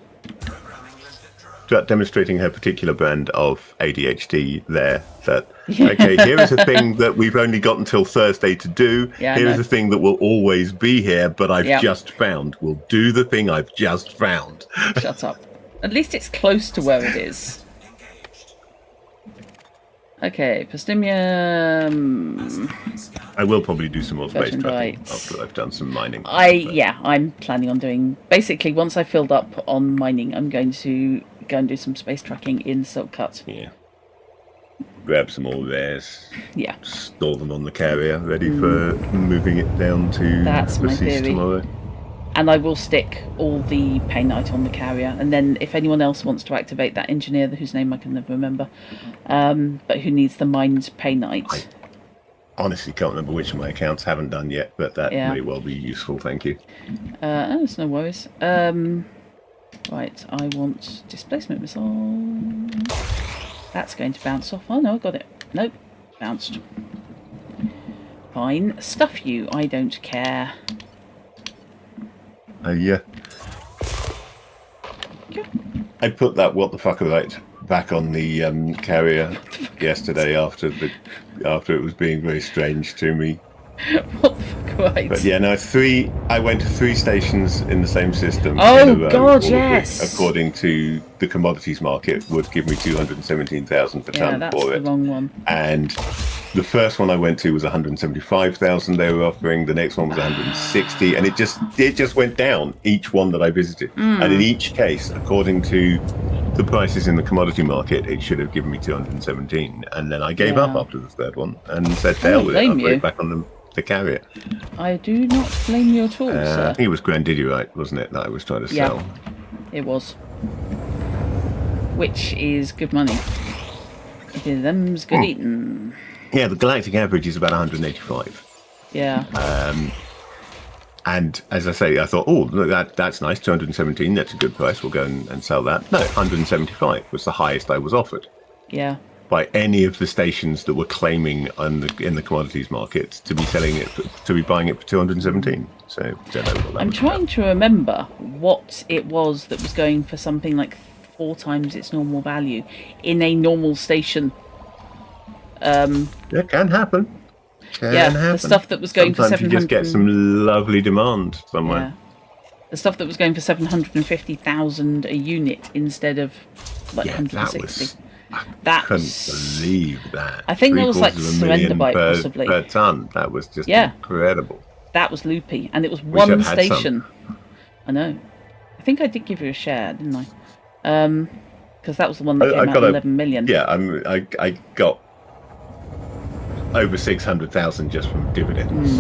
Drutt demonstrating her particular brand of ADHD there. That okay, here is a thing that we've only got until Thursday to do. Yeah, here is a thing that will always be here, but I've just found. We'll do the thing I've just found. Shut up. At least it's close to where it is. Okay, Postimium. I will probably do some more space tracking after I've done some mining. I'm planning on doing... Basically, once I've filled up on mining, I'm going to go and do some space tracking in Silk Cut. Yeah. Grab some more rares. Yeah. Store them on the carrier, ready for moving it down to Facece tomorrow. And I will stick all the painite on the carrier. And then if anyone else wants to activate that engineer, whose name I can never remember, but who needs the mined painite. I honestly can't remember which of my accounts haven't done yet, but that may well be useful, thank you. It's no worries. Right, I want displacement missile. That's going to bounce off. Oh no, I got it. Nope, bounced. Fine. Stuff you, I don't care. Yeah. I put that what the fuck right back on the carrier yesterday after it was being very strange to me. What the fuck right? But yeah, no, I went to 3 stations in the same system. Oh god, yes. Which, according to the commodities market, would give me 217,000 per ton that's for it. The wrong one. And the first one I went to was 175,000 they were offering. The next one was 160, and it just went down each one that I visited. And in each case, according to the prices in the commodity market, it should have given me 217. And then I gave up after the third one and said, hell with it, I'll put it back on the carrier. I do not blame you at all, sir. I think it was Grandidierite, wasn't it, that I was trying to sell? It was. Which is good money. Them's good eating. Yeah, the galactic average is about 185. Yeah. And as I say, I thought, that's nice, 217, that's a good price, we'll go and sell that. No, 175 was the highest I was offered. Yeah. By any of the stations that were claiming in the commodities market to be buying it for 217. So don't know what that I'm trying to remember what it was that was going for something like 4 times its normal value in a normal station. It can happen. The stuff that was going Sometimes for 700. you just get some lovely demand somewhere. Yeah. The stuff that was going for 750,000 a unit instead of like 160. I couldn't believe that. I think that was like surrender bite possibly per ton. That was just incredible. That was loopy, and it was one station. I know. I think I did give you a share, didn't I? Because that was the one that came out at 11 million. Yeah, I got over 600,000 just from dividends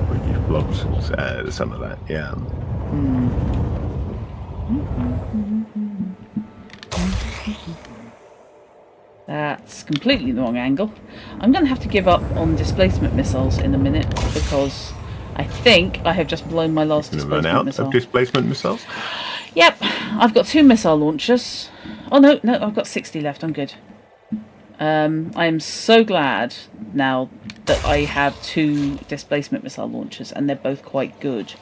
when you blocked some of that. Yeah. That's completely the wrong angle. I'm going to have to give up on displacement missiles in a minute because I think I have just blown my last displacement run out missile. Of displacement missiles? Yep, I've got 2 missile launchers. Oh no, I've got 60 left. I'm good. I am so glad now that I have 2 displacement missile launchers, and they're both quite good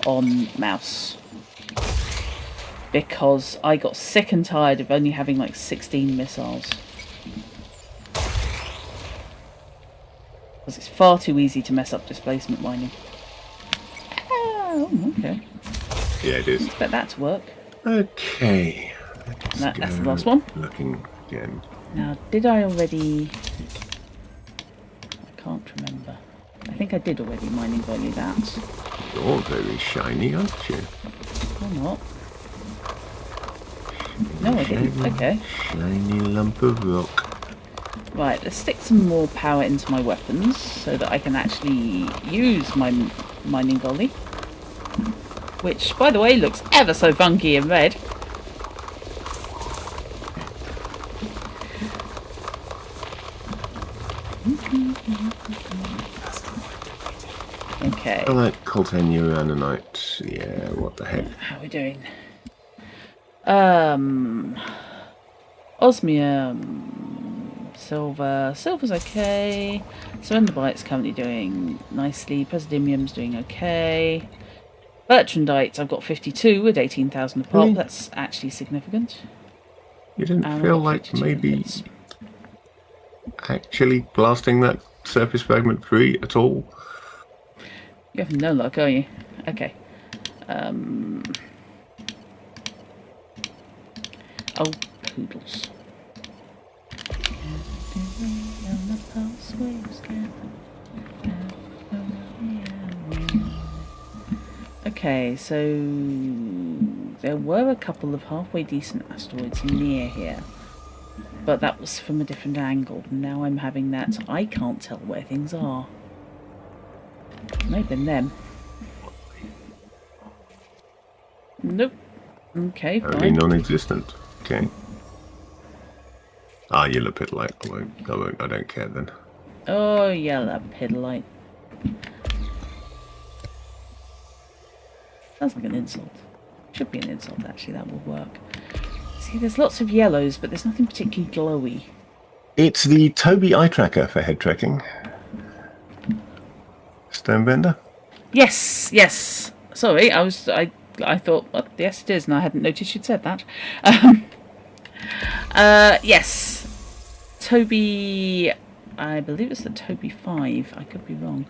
on mouse. Because I got sick and tired of only having like 16 missiles. Because it's far too easy to mess up displacement mining. Oh, okay. Yeah, it is. Expect that to work. Okay. That's the last one. Looking again. Now, did I already... I can't remember. I think I did already mining value that. You're very shiny, aren't you? Or not. No, I didn't. Okay. Shiny lump of rock. Right, let's stick some more power into my weapons so that I can actually use my mining volley. Which, by the way, looks ever so funky in red. Okay. I like Coltaneuranonite. Yeah, what the heck? How are we doing? Osmium, silver. Silver's okay. Surrenderbite's currently doing nicely. Presidimium's doing okay. Bertrandites, I've got 52 with 18,000 a pop. Really? That's actually significant. You didn't And feel I've got like 52 maybe ingots. actually blasting that surface fragment free at all? You have no luck, are you? Okay. Oh, poodles. Okay, so there were a couple of halfway decent asteroids near here, but that was from a different angle. Now I'm having that. I can't tell where things are. Maybe been them. Nope. Okay, Only fine. non-existent. Okay. Ah, yellow pitlight. I don't care then. Oh, yellow piddlite. Sounds like an insult. Should be an insult, actually. That would work. See, there's lots of yellows, but there's nothing particularly glowy. It's the Toby eye tracker for head tracking. Stonebender? Yes, yes. Sorry, I thought, well, yes, it is, and I hadn't noticed you'd said that. Yes. Toby, I believe it's the Toby 5. I could be wrong.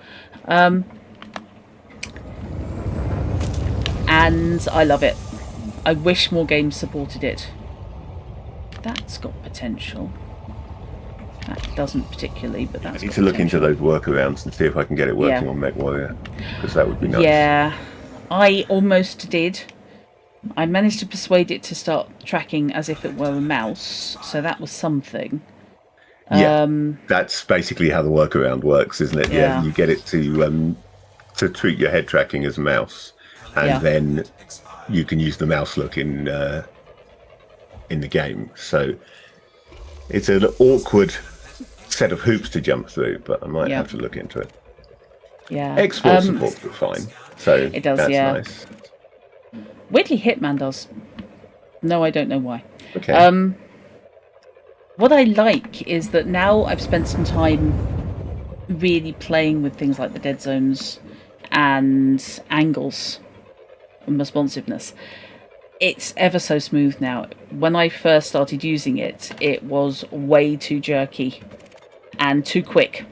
And I love it. I wish more games supported it. That's got potential. That doesn't particularly, but that's I need got to look into potential. those workarounds and see if I can get it working Yeah. on Mech Warrior, because that would be nice. Yeah, I almost did. I managed to persuade it to start tracking as if it were a mouse, so that was something. Yeah, that's basically how the workaround works, isn't it? Yeah. You get it to treat your head tracking as a mouse, and Yeah. then you can use the mouse look in the game. So it's an awkward set of hoops to jump through, but I might Yeah. have to look into it. Yeah. Export supports are fine, so It does, that's yeah. nice. Weirdly, Hitman does. No, I don't know why. Okay. What I like is that now I've spent some time really playing with things like the dead zones and angles and responsiveness. It's ever so smooth now. When I first started using it, it was way too jerky and too quick.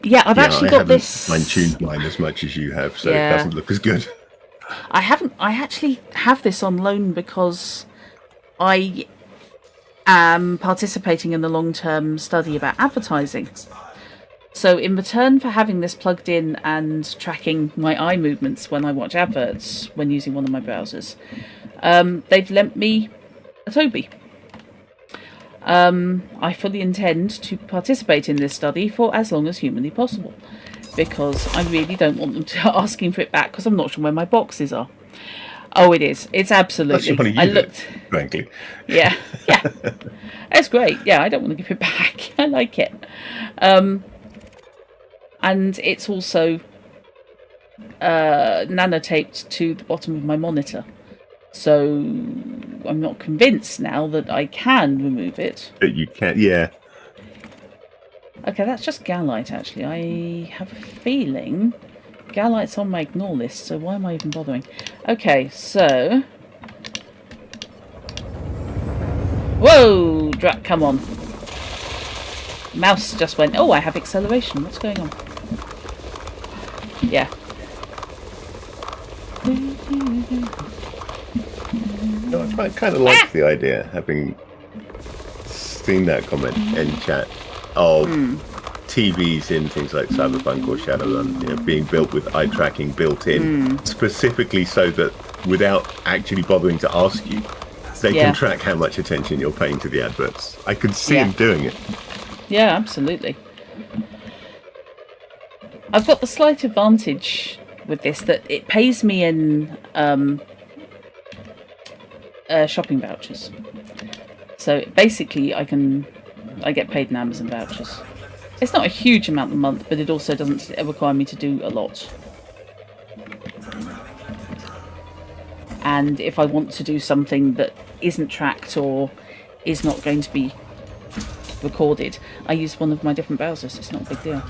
Yeah, I've actually got this. I haven't fine-tuned mine as much as you have, so Yeah. it doesn't look as good. I haven't. I actually have this on loan because I am participating in the long-term study about advertising. So in return for having this plugged in and tracking my eye movements when I watch adverts when using one of my browsers, they've lent me a Toby. I fully intend to participate in this study for as long as humanly possible, because I really don't want them to asking for it back, because I'm not sure where my boxes are. Oh, it is. It's absolutely. That's I looked. frankly. Yeah, yeah. It's great. Yeah, I don't want to give it back. I like it. And it's also nanotaped to the bottom of my monitor. So I'm not convinced now that I can remove it. But you can't, yeah. Okay, that's just Gallite, actually. I have a feeling Gallite's on my ignore list, so why am I even bothering? Okay, so... Whoa! Drutt, come on. Mouse just went, oh, I have acceleration. What's going on? Yeah. No, I kind of like the idea, having seen that comment in chat of TVs in things like Cyberpunk or Shadowrun, being built with eye tracking built in, specifically so that without actually bothering to ask you, they can track how much attention you're paying to the adverts. I could see them doing it. Yeah, absolutely. I've got the slight advantage with this that it pays me in shopping vouchers. So basically, I get paid in Amazon vouchers. It's not a huge amount a month, but it also doesn't require me to do a lot. And if I want to do something that isn't tracked or is not going to be recorded, I use one of my different browsers. It's not a big deal.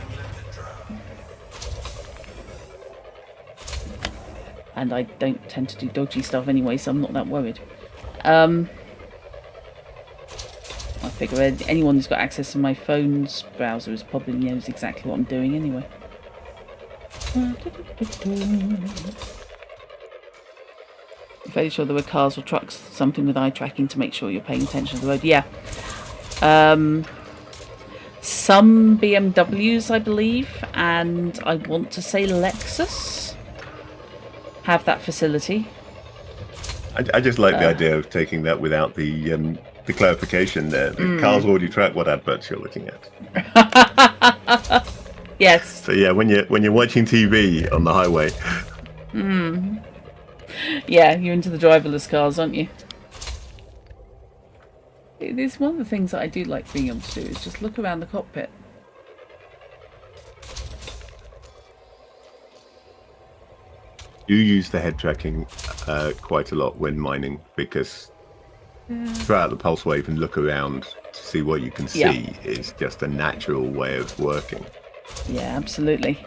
And I don't tend to do dodgy stuff anyway, so I'm not that worried. I figure anyone who's got access to my phone's browser is probably knows exactly what I'm doing anyway. I'm fairly sure there were cars or trucks, something with eye tracking to make sure you're paying attention to the road. Yeah. Some BMWs, I believe, and I want to say Lexus have that facility. I just like the idea of taking that without the clarification there. The cars already track what adverts you're looking at. Yes. So yeah, when you're watching TV on the highway. Yeah, you're into the driverless cars, aren't you? It's one of the things that I do like being able to do is just look around the cockpit. You use the head tracking quite a lot when mining because throw out the pulse wave and look around to see what you can see is just a natural way of working. Yeah, absolutely.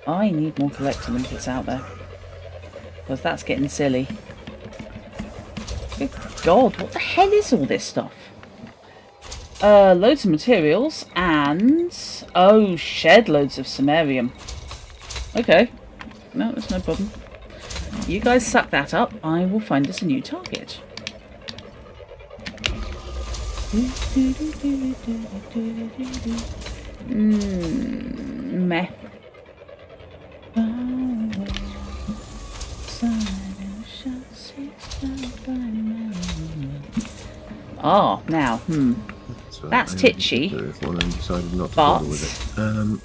I need more collector limpets out there because that's getting silly. Good God, what the hell is all this stuff? Loads of materials and shed loads of samarium. Okay. No, that's no problem. You guys suck that up. I will find us a new target. Meh. Now, that's titchy, but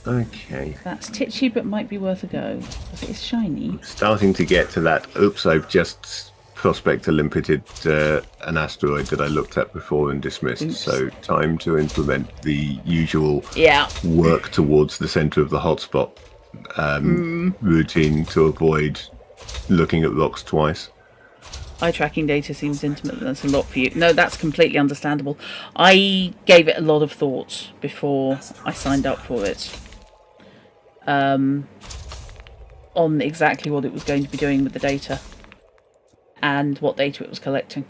okay. That's titchy, but might be worth a go because it is shiny. Starting to get to that. Oops, I've just prospector limpeted an asteroid that I looked at before and dismissed. Oops. So time to implement the usual work towards the center of the hotspot routine to avoid looking at rocks twice. Eye tracking data seems intimate. That's a lot for you. No, that's completely understandable. I gave it a lot of thought before I signed up for it. On exactly what it was going to be doing with the data and what data it was collecting.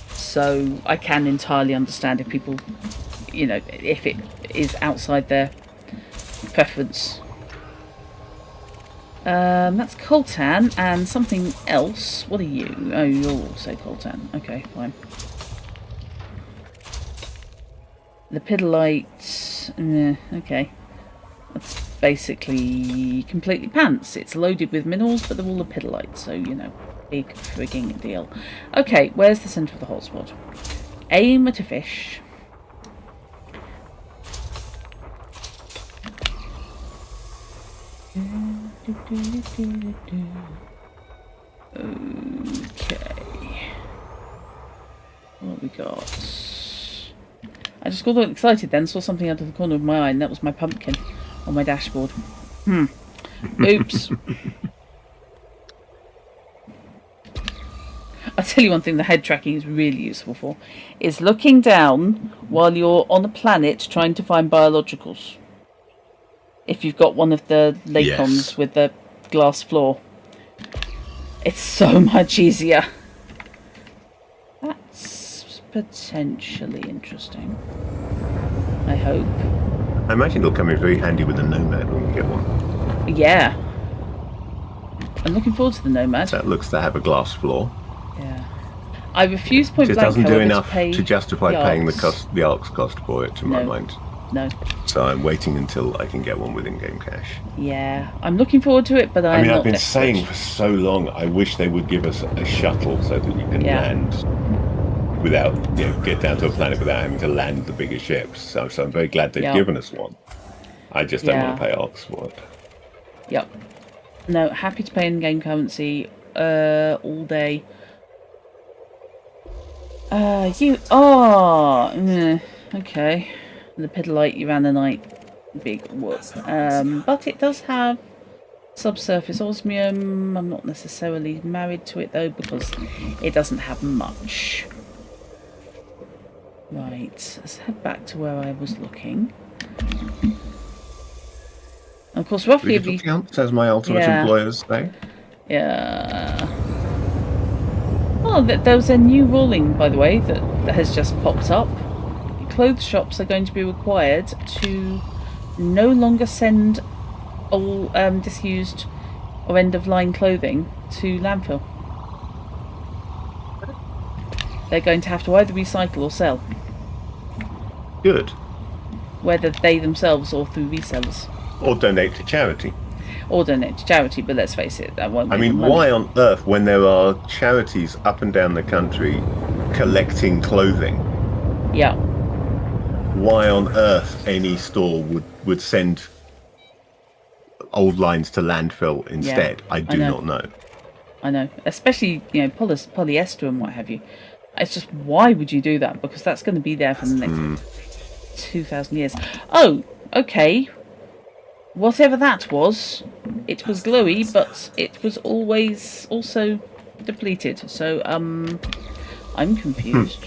So I can entirely understand if people, if it is outside their preference. That's coltan and something else. What are you? Oh, you're also coltan. Okay, fine. Lepidolite. Okay. That's basically completely pants. It's loaded with minerals, but they're all lepidolite, so, big frigging deal. Okay, where's the centre of the hotspot? Aim at a fish. Okay. What have we got? I just got all excited then, saw something out of the corner of my eye, and that was my pumpkin on my dashboard. Oops. I'll tell you one thing the head tracking is really useful for, is looking down while you're on a planet trying to find biologicals. If you've got one of the Lacons with the glass floor. It's so much easier. That's potentially interesting. I hope. I imagine it'll come in very handy with a Nomad when we get one. Yeah. I'm looking forward to the Nomad. That looks to have a glass floor. Yeah. I refuse point Just blank, doesn't do however, enough to pay to justify the paying arcs. the arcs cost for it, to my mind. No. So I'm waiting until I can get one with in-game cash. Yeah. I'm looking forward to it, but I'm not I've been desperate. saying for so long, I wish they would give us a shuttle so that you can land without, get down to a planet without having to land the bigger ships. So I'm very glad they've given us one. I just don't want to pay arcs for it. Yep. No, happy to pay in-game currency all day. Okay. The Pidolite Uranite, big whoop. But it does have subsurface osmium. I'm not necessarily married to it though, because it doesn't have much. Right, let's head back to where I was looking. Of course, roughly every... count, says my ultimate employers say. Yeah. Oh, there was a new ruling, by the way, that has just popped up. Clothes shops are going to be required to no longer send all disused or end-of-line clothing to landfill. They're going to have to either recycle or sell. Good. Whether they themselves or through resellers. Or donate to charity. Or donate to charity, but let's face it, that won't be the money. Why on earth, when there are charities up and down the country collecting clothing, why on earth any store would send old lines to landfill instead? I do not know. I know. Especially, polyester and what have you. It's just, why would you do that? Because that's going to be there for the next 2,000 years. Oh, okay. Whatever that was, it was glowy, but it was always also depleted. So, I'm confused.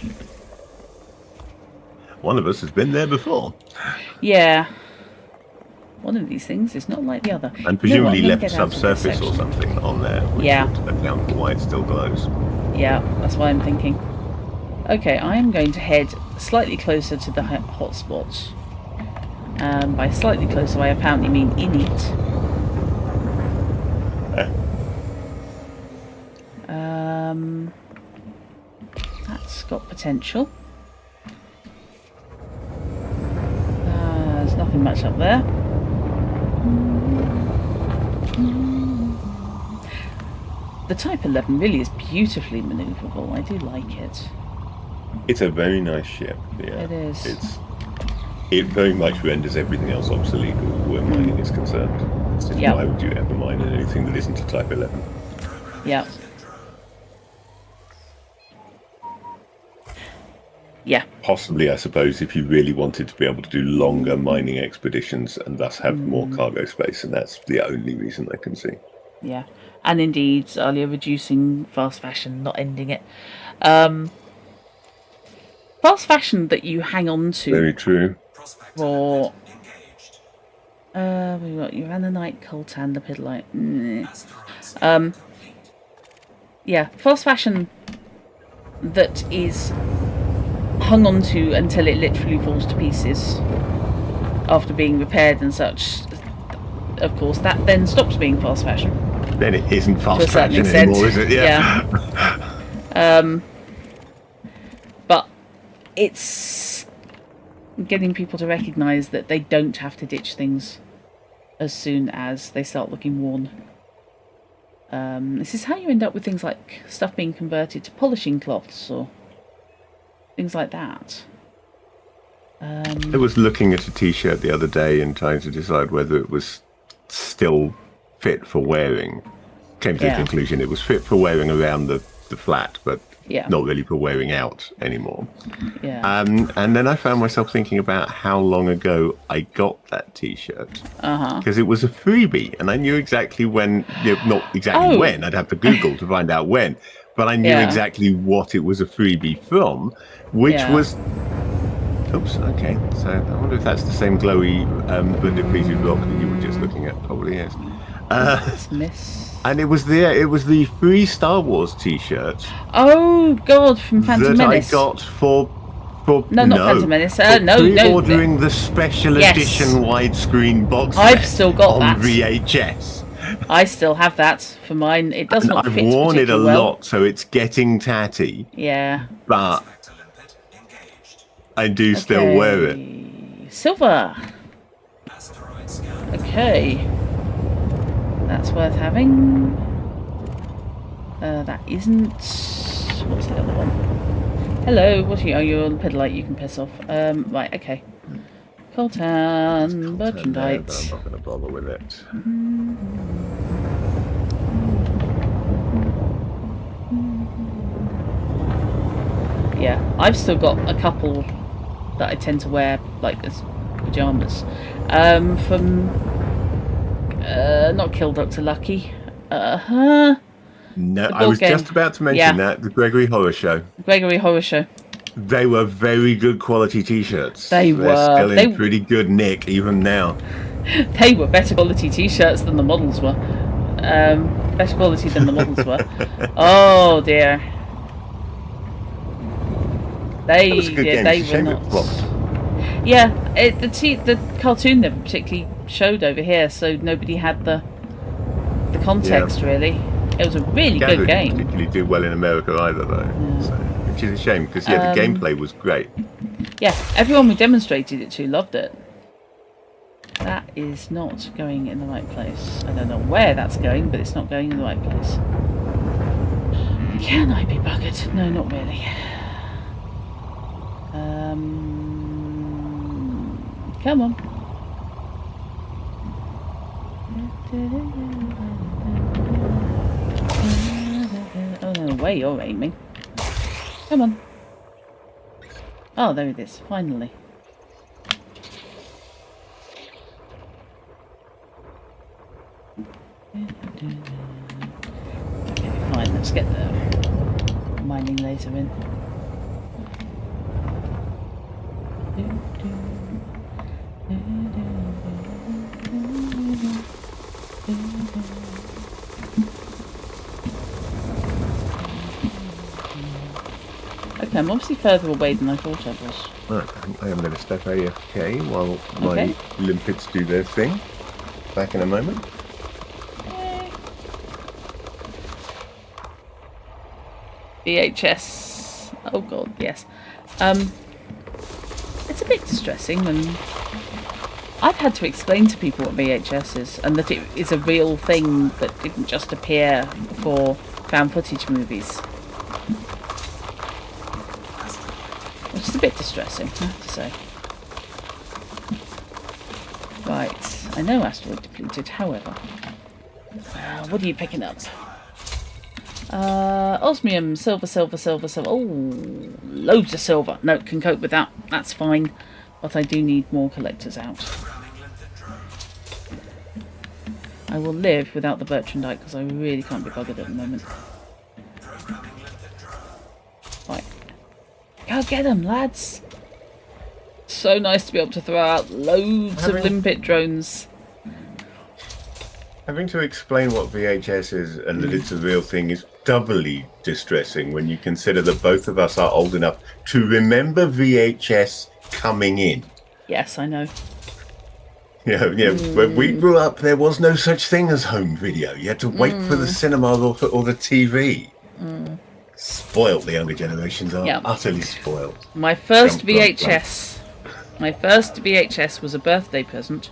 One of us has been there before. Yeah. One of these things is not like the other. And presumably left subsurface or something on there, which would account for why it still glows. Yeah, that's why I'm thinking. Okay, I'm going to head slightly closer to the hotspot. By slightly closer, I apparently mean in it. That's got potential. There's nothing much up there. The Type 11 really is beautifully manoeuvrable. I do like it. It's a very nice ship. Yeah, it is. It very much renders everything else obsolete where mining is concerned. Why would you ever mine anything that isn't a Type 11? Yeah. Yeah. Possibly, I suppose, if you really wanted to be able to do longer mining expeditions and thus have more cargo space, and that's the only reason I can see. Yeah. And indeed, earlier reducing fast fashion, not ending it. Fast fashion that you hang on to. Very true. For we've got Uranite, Coltan, Lepidolite. Yeah, fast fashion that is hung on to until it literally falls to pieces after being repaired and such. Of course, that then stops being fast fashion. Then it isn't fast fashion anymore, is it? Yeah. But it's getting people to recognise that they don't have to ditch things as soon as they start looking worn. This is how you end up with things like stuff being converted to polishing cloths or things like that. I was looking at a t-shirt the other day and trying to decide whether it was still fit for wearing. Came to the conclusion it was fit for wearing around the flat, but not really for wearing out anymore. Yeah. And then I found myself thinking about how long ago I got that t-shirt. Because it was a freebie, and I knew exactly when, not exactly when, I'd have to Google to find out when, but I knew exactly what it was a freebie from, which was... Oops, okay. So I wonder if that's the same glowy but depleted rock that you were just looking at. Probably is. And it was the free Star Wars t-shirt. Oh God, from Phantom Menace. That I got for not Phantom Menace. Ordering the special edition widescreen box. I've still got that on VHS. I still have that for mine. It does And not I've fit worn it a particularly well. lot, so it's getting tatty. Yeah. But I do still wear it. Okay. Silver. Okay. That's worth having. That isn't. What's the other one? Hello, what are you? Oh, you're on the pedalite, you can piss off. Right, okay. Coltan, Bertrandite. I'm not going to bother with it. Yeah, I've still got a couple that I tend to wear, like as pyjamas. From not Kill Dr. Lucky. No, The I board was game. just about to mention that, the Gregory Horror Show. Gregory Horror Show. They were very good quality t-shirts. They They're were. still in pretty good nick even now. They were better quality t-shirts than the models were. Better quality than the models were. Oh dear. That was a good game. They It's a were shame it not. flopped. Yeah, the cartoon never particularly showed over here, so nobody had the context really. It was a really good Didn't game. particularly do well in America either, though, so, which is a shame because the gameplay was great. Yeah, everyone we demonstrated it to loved it. That is not going in the right place. I don't know where that's going, but it's not going in the right place. Can I be buggered? No, not really. Come on. Oh no, way you're aiming. Come on. Oh, there it is, finally. Okay, fine, let's get the mining laser in. Okay, I'm obviously further away than I thought I was. Right, I am going to step AFK while my limpets do their thing. Back in a moment. VHS. Oh god, yes. It's a bit distressing when I've had to explain to people what VHS is and that it is a real thing that didn't just appear for found footage movies. Which is a bit distressing, I have to say. Right, I know asteroid depleted, however. What are you picking up? Osmium, silver. Oh, loads of silver. No, can cope with that. That's fine. But I do need more collectors out. I will live without the Bertrandite because I really can't be buggered at the moment. Right. Go get them, lads! So nice to be able to throw out loads of limpet drones. Having to explain what VHS is and that it's a real thing is doubly distressing when you consider that both of us are old enough to remember VHS coming in. Yes, I know. When we grew up, there was no such thing as home video. You had to wait for the cinema or the TV. Spoiled, the younger generations are utterly spoiled. My first VHS was a birthday present.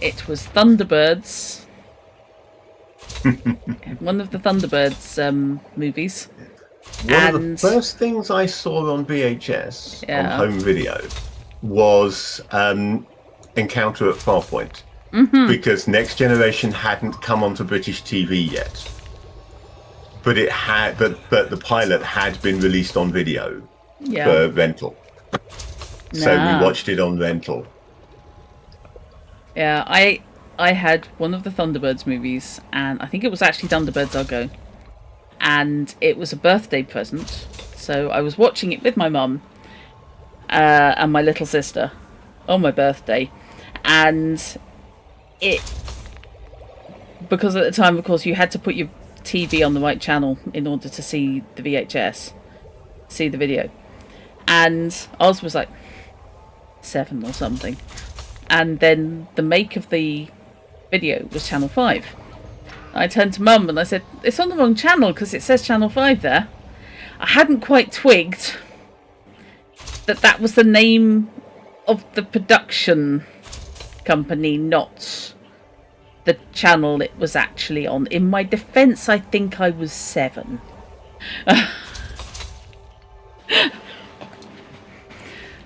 It was Thunderbirds. One of the Thunderbirds movies. One of the first things I saw on VHS on home video was Encounter at Farpoint, because Next Generation hadn't come onto British TV yet, but it had. But the pilot had been released on video for rental, so we watched it on rental. Yeah, I had one of the Thunderbirds movies, and I think it was actually Thunderbirds Are Go, and it was a birthday present. So I was watching it with my mum and my little sister on my birthday, and because at the time, of course, you had to put your TV on the right channel in order to see the VHS, see the video, and Oz was like 7 or something. And then the make of the video was Channel 5. I turned to Mum and I said, it's on the wrong channel because it says Channel 5 there. I hadn't quite twigged that was the name of the production company, not the channel it was actually on. In my defence, I think I was 7.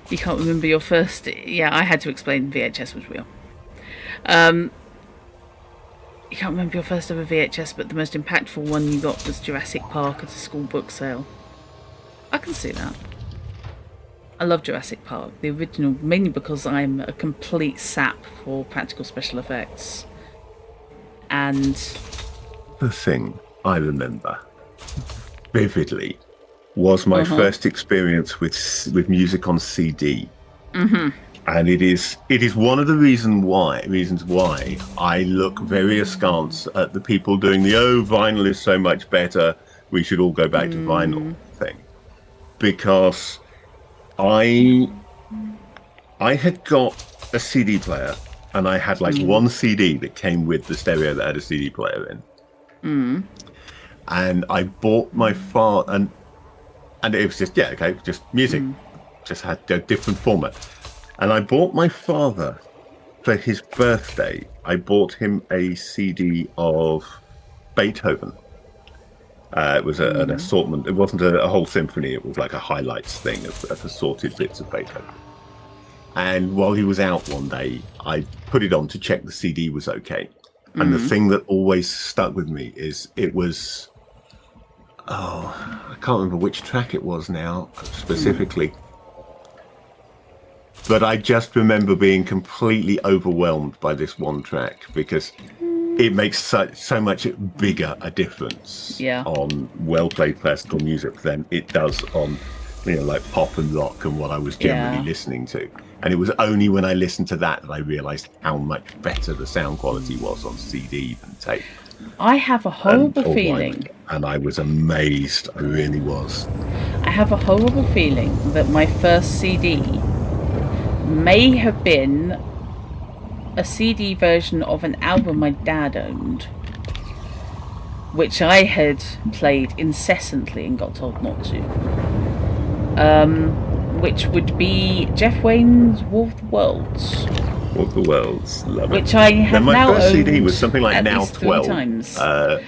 You can't remember your first... Yeah, I had to explain VHS was real. You can't remember your first ever VHS, but the most impactful one you got was Jurassic Park at a school book sale. I can see that. I love Jurassic Park, the original, mainly because I'm a complete sap for practical special effects. And... the thing I remember vividly was my first experience with music on CD. And it is one of the reasons why I look very askance at the people doing the vinyl is so much better, we should all go back to vinyl thing. Because I had got a CD player, and I had like one CD that came with the stereo that had a CD player in. And I bought my and it was just just music, just had a different format. And I bought my father, for his birthday, I bought him a CD of Beethoven. It was an assortment. It wasn't a whole symphony. It was like a highlights thing of assorted bits of Beethoven. And while he was out one day, I put it on to check the CD was okay. And the thing that always stuck with me is it was... I can't remember which track it was now, specifically. But I just remember being completely overwhelmed by this one track because it makes so much bigger a difference on well-played classical music than it does on, like pop and rock and what I was generally listening to. And it was only when I listened to that I realised how much better the sound quality was on CD than tape. I have a horrible feeling. And I was amazed. I really was. I have a horrible feeling that my first CD may have been a CD version of an album my dad owned, which I had played incessantly and got told not to. Which would be Jeff Wayne's War of the Worlds. War of the Worlds, love it. Which I have now owned. My first CD was something like Now 12. Times.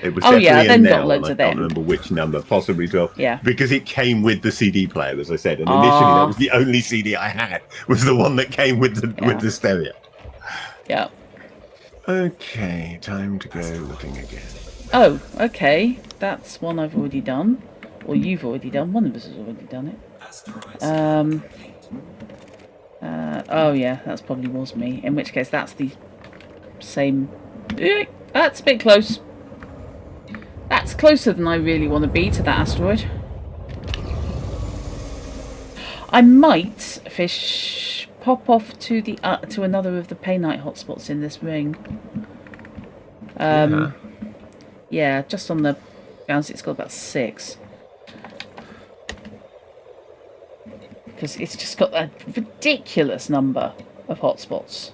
It was definitely then Now, got loads of them. I can't remember which number, possibly 12. Yeah. Because it came with the CD player, as I said, and initially that was the only CD I had, was the one that came with the stereo. Yeah. Okay, time to go looking again. Oh, okay. That's one I've already done. Or you've already done. One of us has already done it. Oh yeah, that's probably was me. In which case, that's the same. That's a bit close. That's closer than I really want to be to that asteroid. I might pop off to the to another of the Paynite hotspots in this ring. Yeah, just on the bounce. It's got about 6. Because it's just got a ridiculous number of hotspots.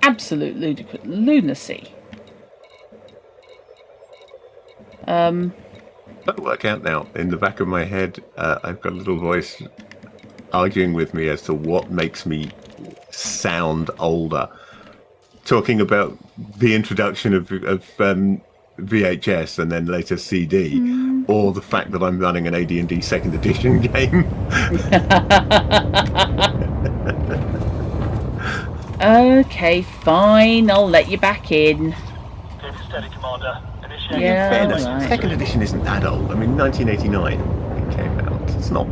Absolute lunacy. That'll work out now. In the back of my head, I've got a little voice arguing with me as to what makes me sound older. Talking about the introduction of VHS and then later CD, or the fact that I'm running an AD&D 2nd edition game. Okay, fine. I'll let you back in. Steady, Commander. Yeah, fairness, right. 2nd edition isn't that old. I mean, 1989 it came out. It's not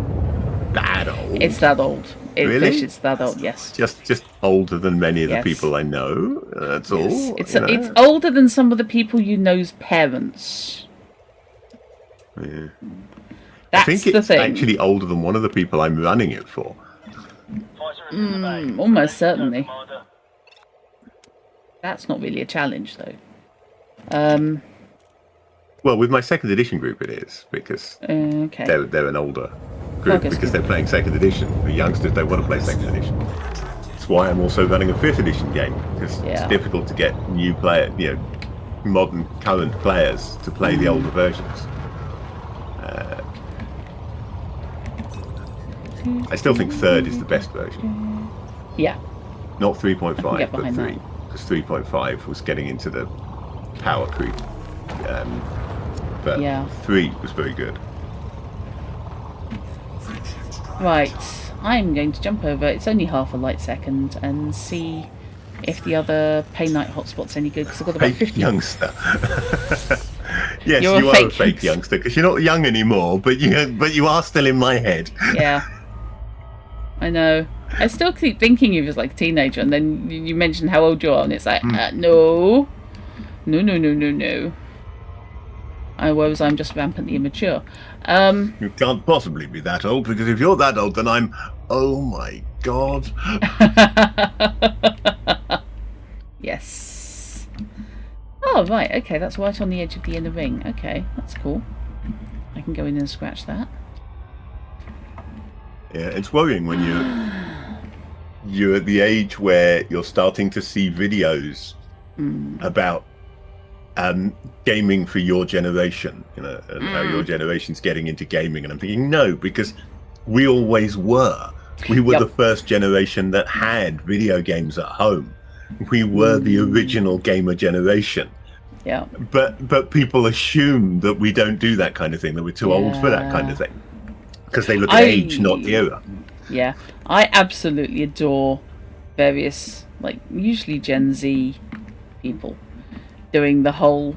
that old. It's that old. Really? It's that old, yes. Just older than many of the Yes. people I know. That's all. It's you know? older than some of the people you know's parents. Yeah. That's I think the it's thing. actually older than one of the people I'm running it for. Almost certainly. That's not really a challenge, though. Well, with my 2nd edition group, it is because Okay. they're an older group Focus because they're playing 2nd edition. The youngsters don't want to play 2nd edition, That's why I'm also running a 5th edition game, because it's difficult to get new modern current players to play the older versions. I still think 3rd is the best version. Yeah. Not 3.5, but 3. that. Because 3.5 was getting into the power creep. But 3 was very good. Right. I'm going to jump over. It's only half a light second and see if the other Pay Night hotspot's any good, because I've got about 50. Youngster. Yes, You're you are a fake youngster, because you're not young anymore, but you are still in my head. Yeah. I know. I still keep thinking of you as like a teenager, and then you mention how old you are, and it's like, no. Whereas I'm just rampantly immature. You can't possibly be that old, because if you're that old, then I'm... Oh my god. Yes. Oh, right. Okay, that's right on the edge of the inner ring. Okay, that's cool. I can go in and scratch that. Yeah, it's worrying when you're at the age where you're starting to see videos about gaming for your generation, and how your generation's getting into gaming, and I'm thinking, no, because we always were. We were the first generation that had video games at home. We were the original gamer generation. Yeah. But people assume that we don't do that kind of thing, that we're too old for that kind of thing. Because they look at age, not the era. Yeah. I absolutely adore various, usually Gen Z people doing the whole,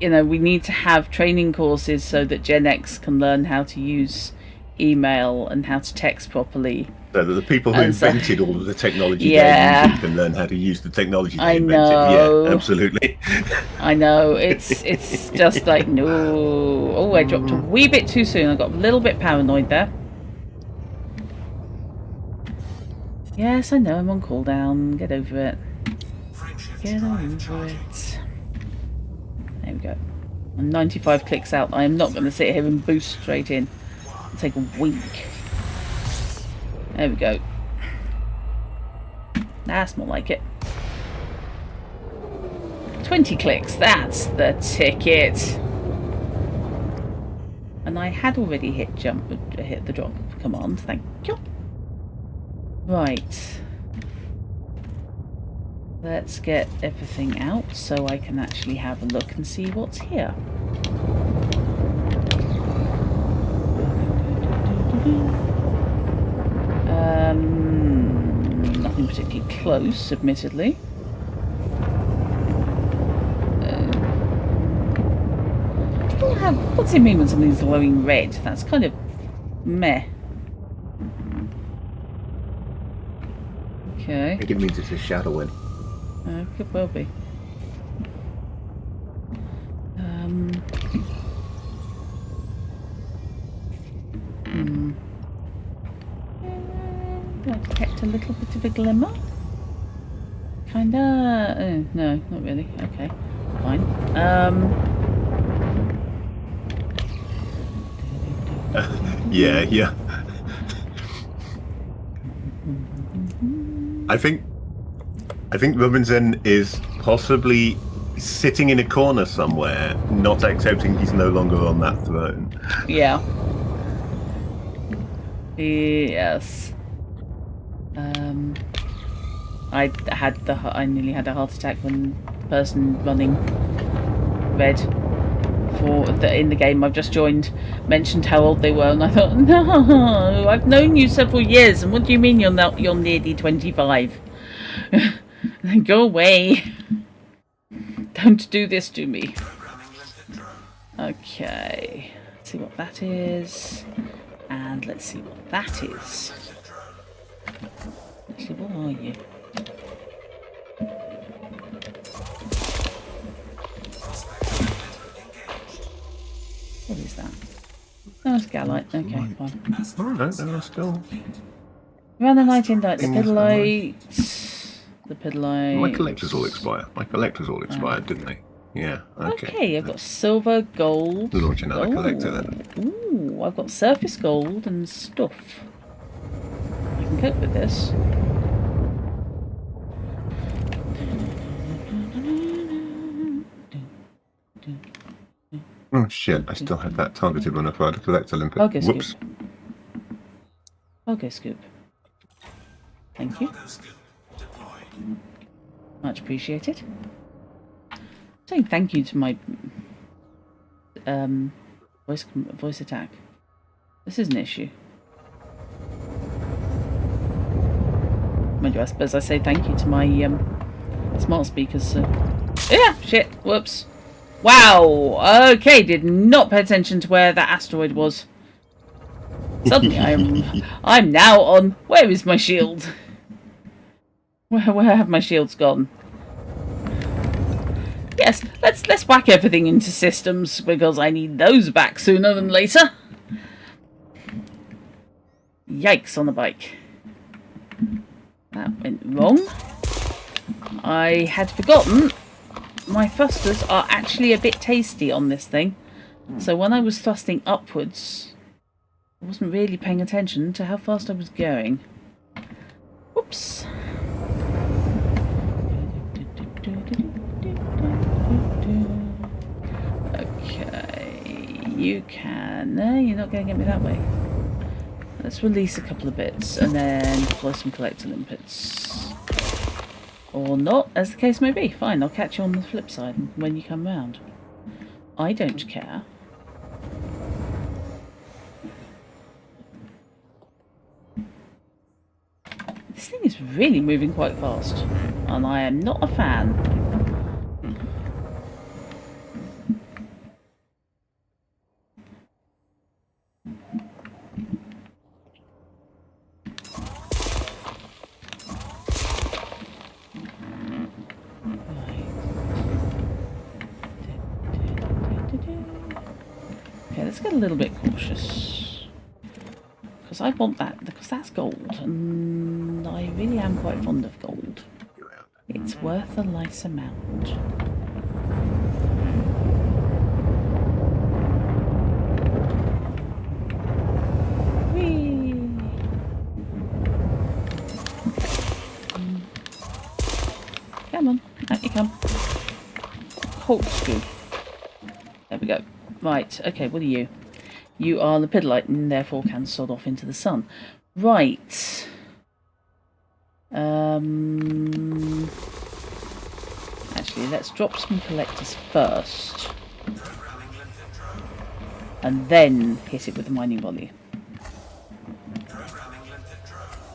we need to have training courses so that Gen X can learn how to use email and how to text properly. So that the people who invented all of the technology they're using can learn how to use the technology they invented. Know. Yeah, absolutely. I know. It's just like, no. Oh, I dropped a wee bit too soon. I got a little bit paranoid there. Yes, I know. I'm on cooldown. Get over it. Get over it. There we go. I'm 95 clicks out. I am not going to sit here and boost straight in. I'll take a wink. There we go. That's more like it. 20 clicks. That's the ticket. And I had already hit the drop command. Thank you. Right. Let's get everything out so I can actually have a look and see what's here. Nothing particularly close, admittedly. What's it mean when something's glowing red? That's kind of meh. Okay. I think it means it's a shadow in. Could well be. I detect a little bit of a glimmer. Kinda. No, not really. Okay, fine. Yeah. I think Robinson is possibly sitting in a corner somewhere, not accepting he's no longer on that throne. Yeah. Yes. I nearly had a heart attack when the person running red in the game I've just joined mentioned how old they were, and I thought, no, I've known you several years, and what do you mean you're nearly 25? Go away. Don't do this to me. Okay, let's see what that is, and let's see what that is. Actually, what are you? What is that? Oh, it's Galite. Okay, fine. Alright, no, still. Run a night in light. The pedalite. My collectors all expired, didn't they? Yeah, okay. Okay, I've got silver, gold. Launch another collector then. Ooh, I've got surface gold and stuff. I can cope with this. Oh shit, I still had that targeted when I fired a collector limpet. Cargo Whoops. scoop. Cargo scoop. Thank you. Much appreciated. Saying thank you to my voice attack. This is an issue. Mind you, I suppose I say thank you to my smart speakers. Yeah, shit. Whoops. Wow. Okay, did not pay attention to where that asteroid was. Suddenly, I'm now on. Where is my shield? Where have my shields gone? Yes, let's whack everything into systems because I need those back sooner than later. Yikes on the bike. That went wrong. I had forgotten my thrusters are actually a bit tasty on this thing. So when I was thrusting upwards, I wasn't really paying attention to how fast I was going. Whoops. Okay, you can. No, you're not going to get me that way. Let's release a couple of bits and then deploy some collector limpets. Or not, as the case may be. Fine, I'll catch you on the flip side when you come round. I don't care. This thing is really moving quite fast, and I am not a fan. Okay, let's get a little bit cautious. Because I want that, because that's gold, and I really am quite fond of gold. It's worth a nice amount. Whee! Come on, out you come. Corkscrew. There we go. Right, okay, what are you? You are lepidolite and therefore can sod off into the sun. Right. Actually, let's drop some collectors first. And then hit it with the mining volley.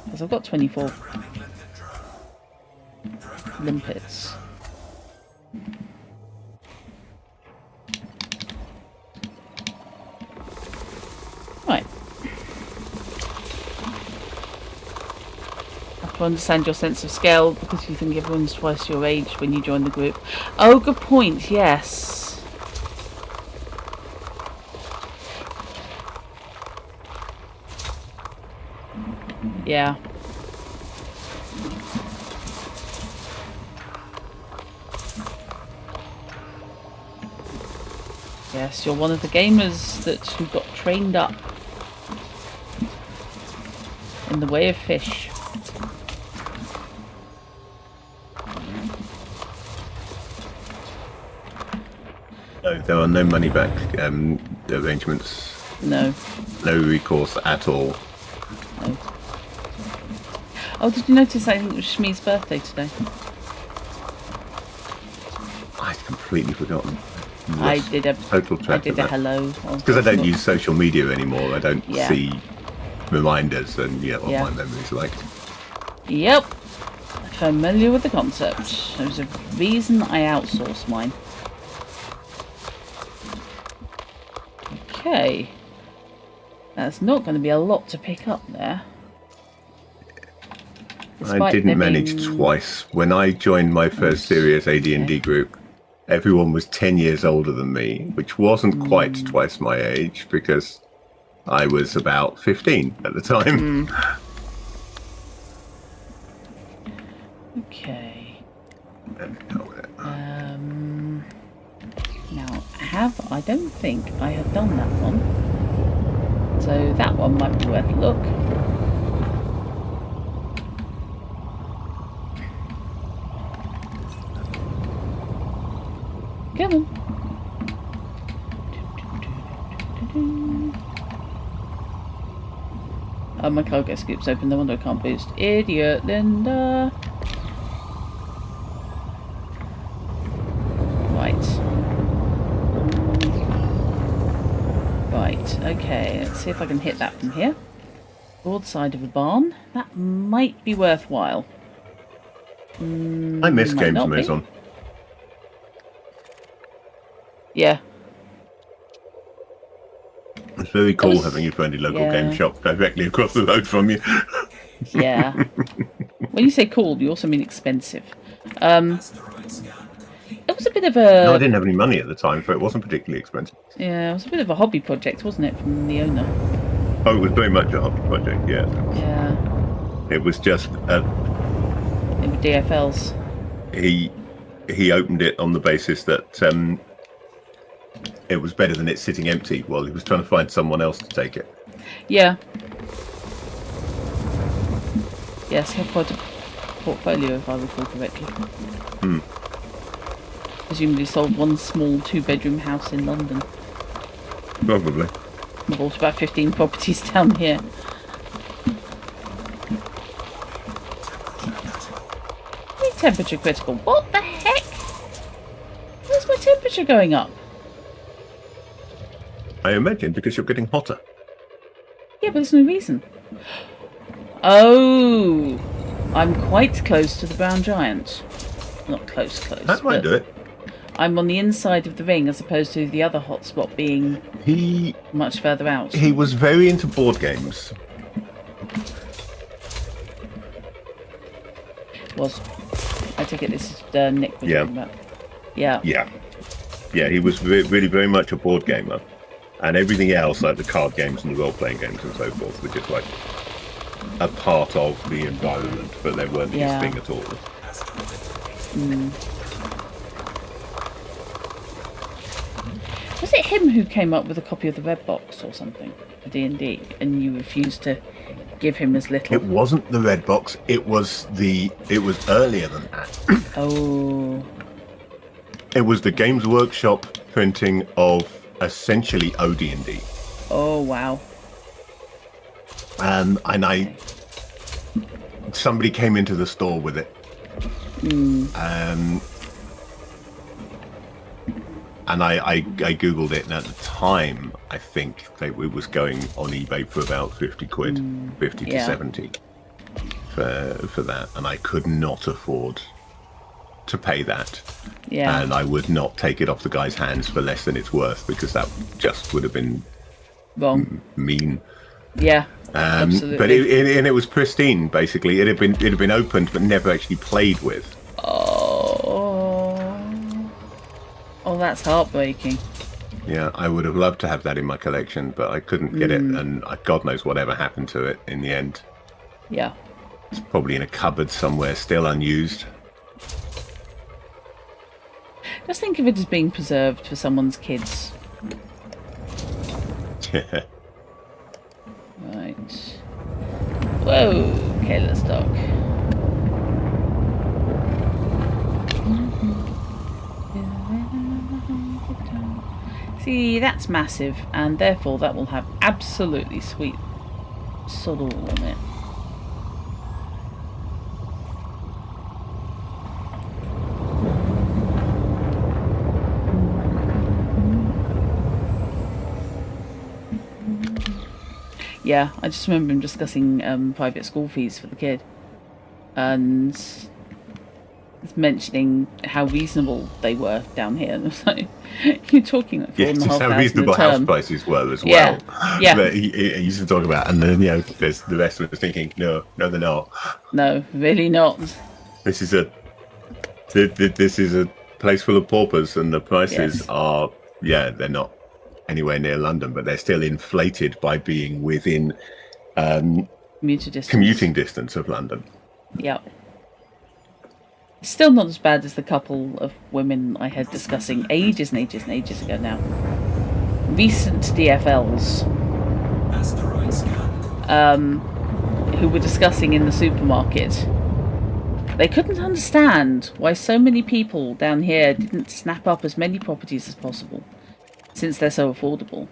Because I've got 24 limpets. Right. I have to understand your sense of scale because you think everyone's twice your age when you join the group. Oh, good point, yes. Yeah. Yes, you're one of the gamers who got trained up in the way of fish. No, there are no money back arrangements. No. No recourse at all. No. Oh, did you notice I think it was Shmi's birthday today? I'd completely forgotten. I did a total track of that. Hello. Because I don't use social media anymore. I don't Yeah. see reminders and what Yeah. my memory's like. Yep. Familiar with the concept. There's a reason I outsourced mine. Okay. That's not going to be a lot to pick up there. I Despite didn't there manage being- twice. When I joined my first serious AD&D group, everyone was 10 years older than me, which wasn't quite twice my age because I was about 15 at the time. Okay. Oh, Now, I don't think I have done that one. So that one might be worth a look. Come on. Oh, my cargo scoop's open. No wonder I can't boost. Idiot, Linda. Right. Right, okay. Let's see if I can hit that from here. Broadside of a barn. That might be worthwhile. I miss games from Amazon. Yeah. It's very cool having your friendly local game shop directly across the road from you. Yeah. When you say cool, you also mean expensive. It was a bit of a... No, I didn't have any money at the time, so it wasn't particularly expensive. Yeah, it was a bit of a hobby project, wasn't it, from the owner? Oh, it was very much a hobby project, yeah. Yeah. It was just... It was DFLs. He opened it on the basis that it was better than it sitting empty while he was trying to find someone else to take it. Yeah. Yes, he had quite a portfolio, if I recall correctly. Presumably sold one small 2-bedroom house in London. Probably. I bought about 15 properties down here. Temperature critical. What the heck? Where's my temperature going up? I imagine because you're getting hotter. Yeah, but there's no reason. Oh, I'm quite close to the brown giant. Not close. That might do it. I'm on the inside of the ring as opposed to the other hotspot being much further out. He was very into board games. I take it this is Nick we're talking about. Yeah. Yeah, he was really very much a board gamer. And everything else, like the card games and the role-playing games and so forth, were just like a part of the environment, but they weren't his thing at all. Was it him who came up with a copy of the Red Box or something for D&D, and you refused to give him as little? It wasn't the Red Box. It was earlier than that. Oh. It was the Games Workshop printing of essentially OD&D. Oh wow. And somebody came into the store with it. And I googled it, and at the time I think it was going on eBay for about 50 quid, 50 to 70 for that, and I could not afford to pay that. Yeah. And I would not take it off the guy's hands for less than it's worth, because that just would have been wrong. Mean. Yeah. Absolutely. But it was pristine. Basically, it had been opened but never actually played with. Oh, that's heartbreaking. Yeah, I would have loved to have that in my collection, but I couldn't get it, and God knows whatever happened to it in the end. Yeah. It's probably in a cupboard somewhere, still unused. Just think of it as being preserved for someone's kids. Yeah. Right. Whoa. Okay, let's dock. See, that's massive, and therefore that will have absolutely sweet sod all on it. Yeah, I just remember him discussing private school fees for the kid, and mentioning how reasonable they were down here. And I was like, you're talking like just how reasonable house prices were as well. Yeah. But he used to talk about, and then there's the rest of us thinking, no, they're not. No, really not. This is a place full of paupers, and the prices are they're not anywhere near London, but they're still inflated by being within commuting distance of London. Yeah. Still not as bad as the couple of women I had discussing ages and ages and ages ago now. Recent DFLs. Who were discussing in the supermarket. They couldn't understand why so many people down here didn't snap up as many properties as possible, since they're so affordable.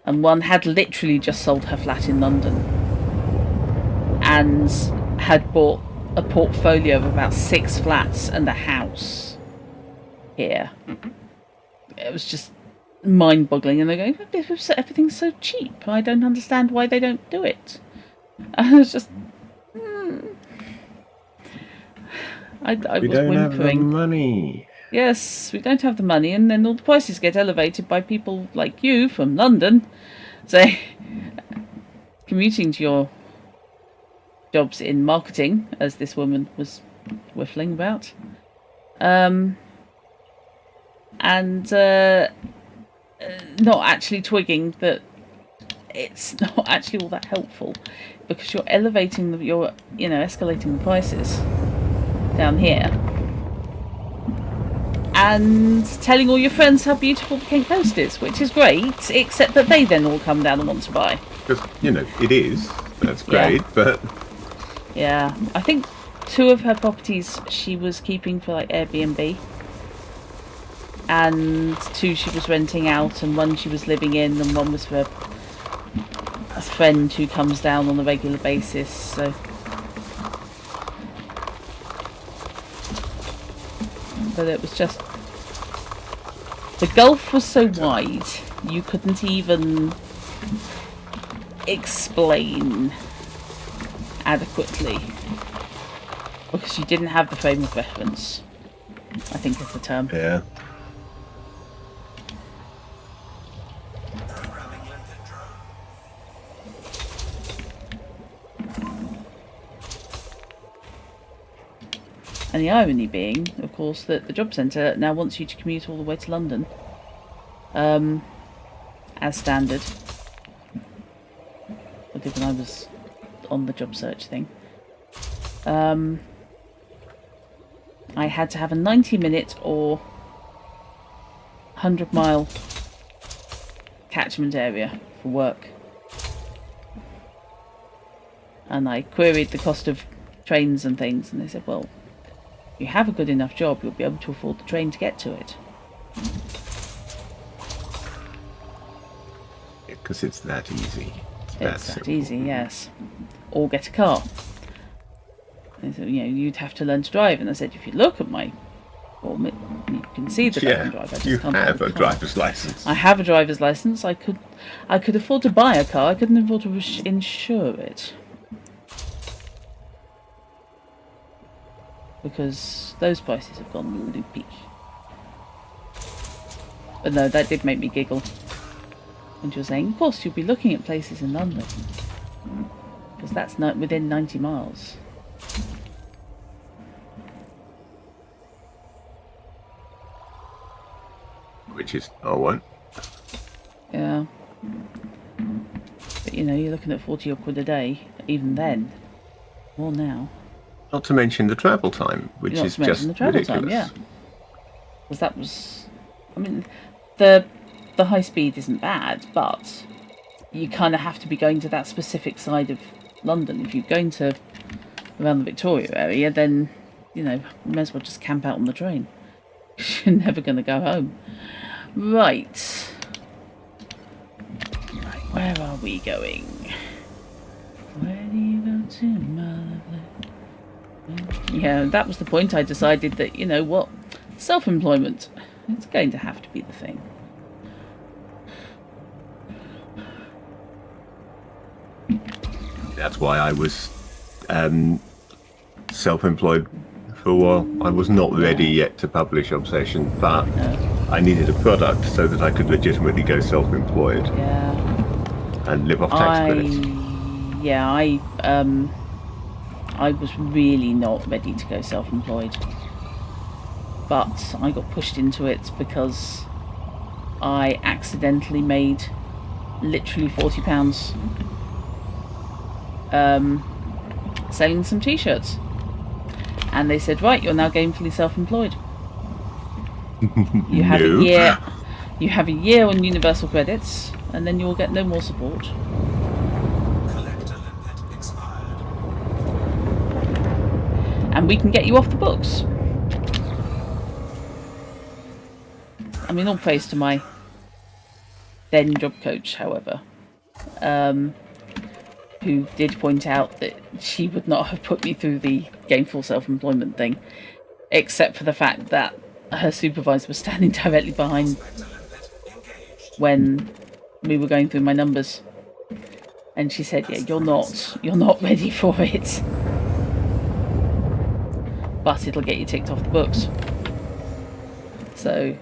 and one had literally just sold her flat in London and had bought a portfolio of about 6 flats and a house here. It was just mind-boggling, and they're going, everything's so cheap. I don't understand why they don't do it. And I was just, I we was don't have the whimpering. money. Yes, we don't have the money, and then all the prices get elevated by people like you from London, say, commuting to your jobs in marketing, as this woman was whiffling about, and not actually twigging that it's not actually all that helpful, because you're elevating you're escalating the prices down here, and telling all your friends how beautiful the Kent coast is, which is great, except that they then all come down and want to buy. Because, it is. That's great, but... Yeah, I think 2 of her properties she was keeping for like Airbnb, and 2 she was renting out, and 1 she was living in, and 1 was for a friend who comes down on a regular basis. So, but it was just, the gulf was so wide you couldn't even explain adequately, because you didn't have the frame of reference, I think is the term. Yeah. And the irony being, of course, that the job centre now wants you to commute all the way to London, as standard. I did when I was on the job search thing. I had to have a 90-minute or 100-mile catchment area for work. And I queried the cost of trains and things, and they said, well, if you have a good enough job, you'll be able to afford the train to get to it. Because it's that easy. It's that easy, yes. Or get a car. They said, you'd have to learn to drive. And I said, if you look at my form, you can see that I can drive. I just you can't have drive a driver's license. I have a driver's license. I could afford to buy a car. I couldn't afford to insure it, because those prices have gone loopy. But no, that did make me giggle. And she was saying, of course, you'll be looking at places in London, because that's not within 90 miles. Which is R1. Yeah. But you're looking at 40 odd quid a day, even then. More now. Not to mention the travel time, which Not is to mention just the travel ridiculous. time, yeah. Because that was, the high speed isn't bad, but you kind of have to be going to that specific side of London. If you're going to around the Victoria area, then you may as well just camp out on the train. You're never going to go home. Right, where are we going? Where do you go to, my lovely? Yeah, that was the point. I decided that, self-employment, it's going to have to be the thing. That's why I was self-employed for a while. I was not ready yet to publish Obsession, but I needed a product so that I could legitimately go self-employed. Yeah. And live off tax credits. Yeah, I was really not ready to go self-employed, but I got pushed into it because I accidentally made literally £40 selling some t-shirts, and they said, right, you're now gainfully self-employed. You have a year. You have a year on universal credits, and then you will get no more support. And we can get you off the books. All praise to my then job coach, however, who did point out that she would not have put me through the gainful self-employment thing, except for the fact that her supervisor was standing directly behind when we were going through my numbers, and she said, "Yeah, you're not ready for it, but it'll get you ticked off the books." So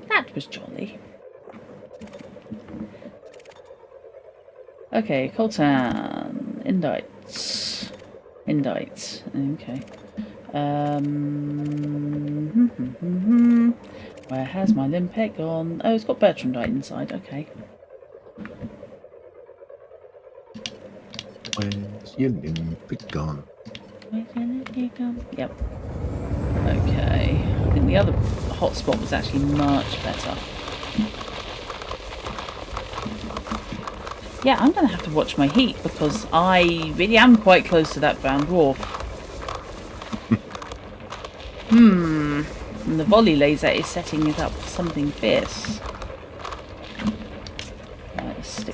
that was jolly. Okay, Coltan. Indites. Okay. Where has my limpet gone? Oh, it's got Bertrandite inside. Okay. Where's your limpet gone? Where's your limpet gone? Yep. Okay. I think the other hotspot was actually much better. Yeah, I'm going to have to watch my heat because I really am quite close to that brown dwarf. And the volley laser is setting it up for something fierce.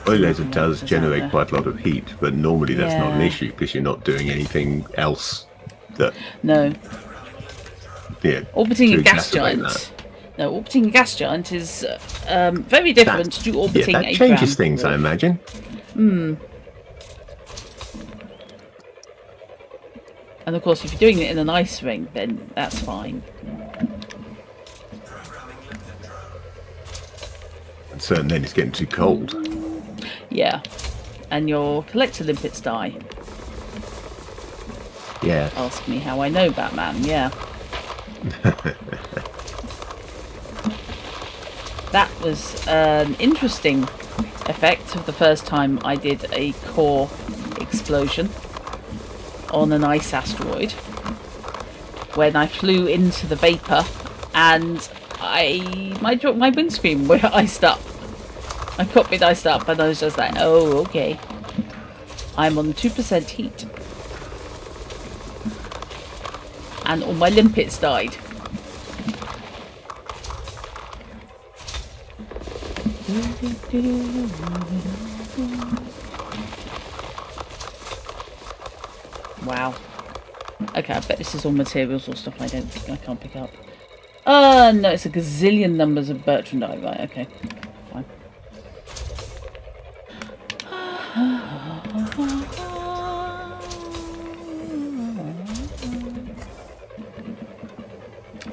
Volley laser does generate quite a lot of heat, but normally that's not an issue because you're not doing anything else that... No. Yeah, orbiting a gas giant. That. No, orbiting a gas giant is very different to orbiting a that changes things, dwarf. I imagine. And of course, if you're doing it in an ice ring, then that's fine. And so then it's getting too cold. Yeah. And your collector limpets die. Yeah. Ask me how I know, Batman. Yeah. That was an interesting effect of the first time I did a core explosion on an ice asteroid, when I flew into the vapor and my windscreen were iced up. My cockpit iced up, and I was just like, oh, okay. I'm on 2% heat. And all my limpets died. Wow. Okay, I bet this is all materials or stuff I can't pick up. No, it's a gazillion numbers of Bertrandite. Right, okay. Fine.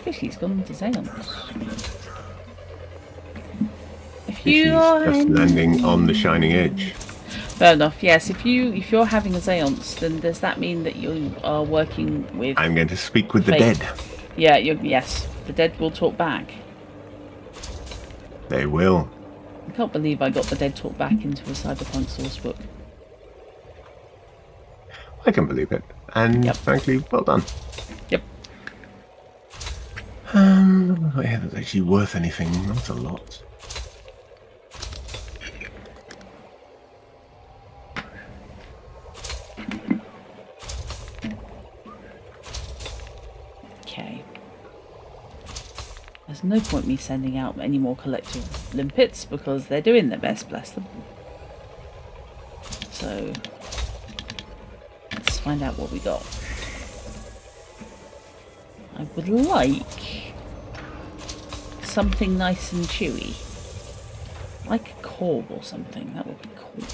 Fishy's gone to Xeons. She's just landing on the shining edge. Fair enough. Yes, if you're having a séance, then does that mean that you are working with? I'm going to speak with the dead. Yeah. Yes, the dead will talk back. They will. I can't believe I got the dead talk back into a cyberpunk sourcebook. I can believe it, and frankly, well done. Yep. Yeah, that's actually worth anything. Not a lot. Okay. There's no point me sending out any more collective limpets because they're doing their best, bless them. So let's find out what we got. I would like something nice and chewy. Like a core or something, that would be cool.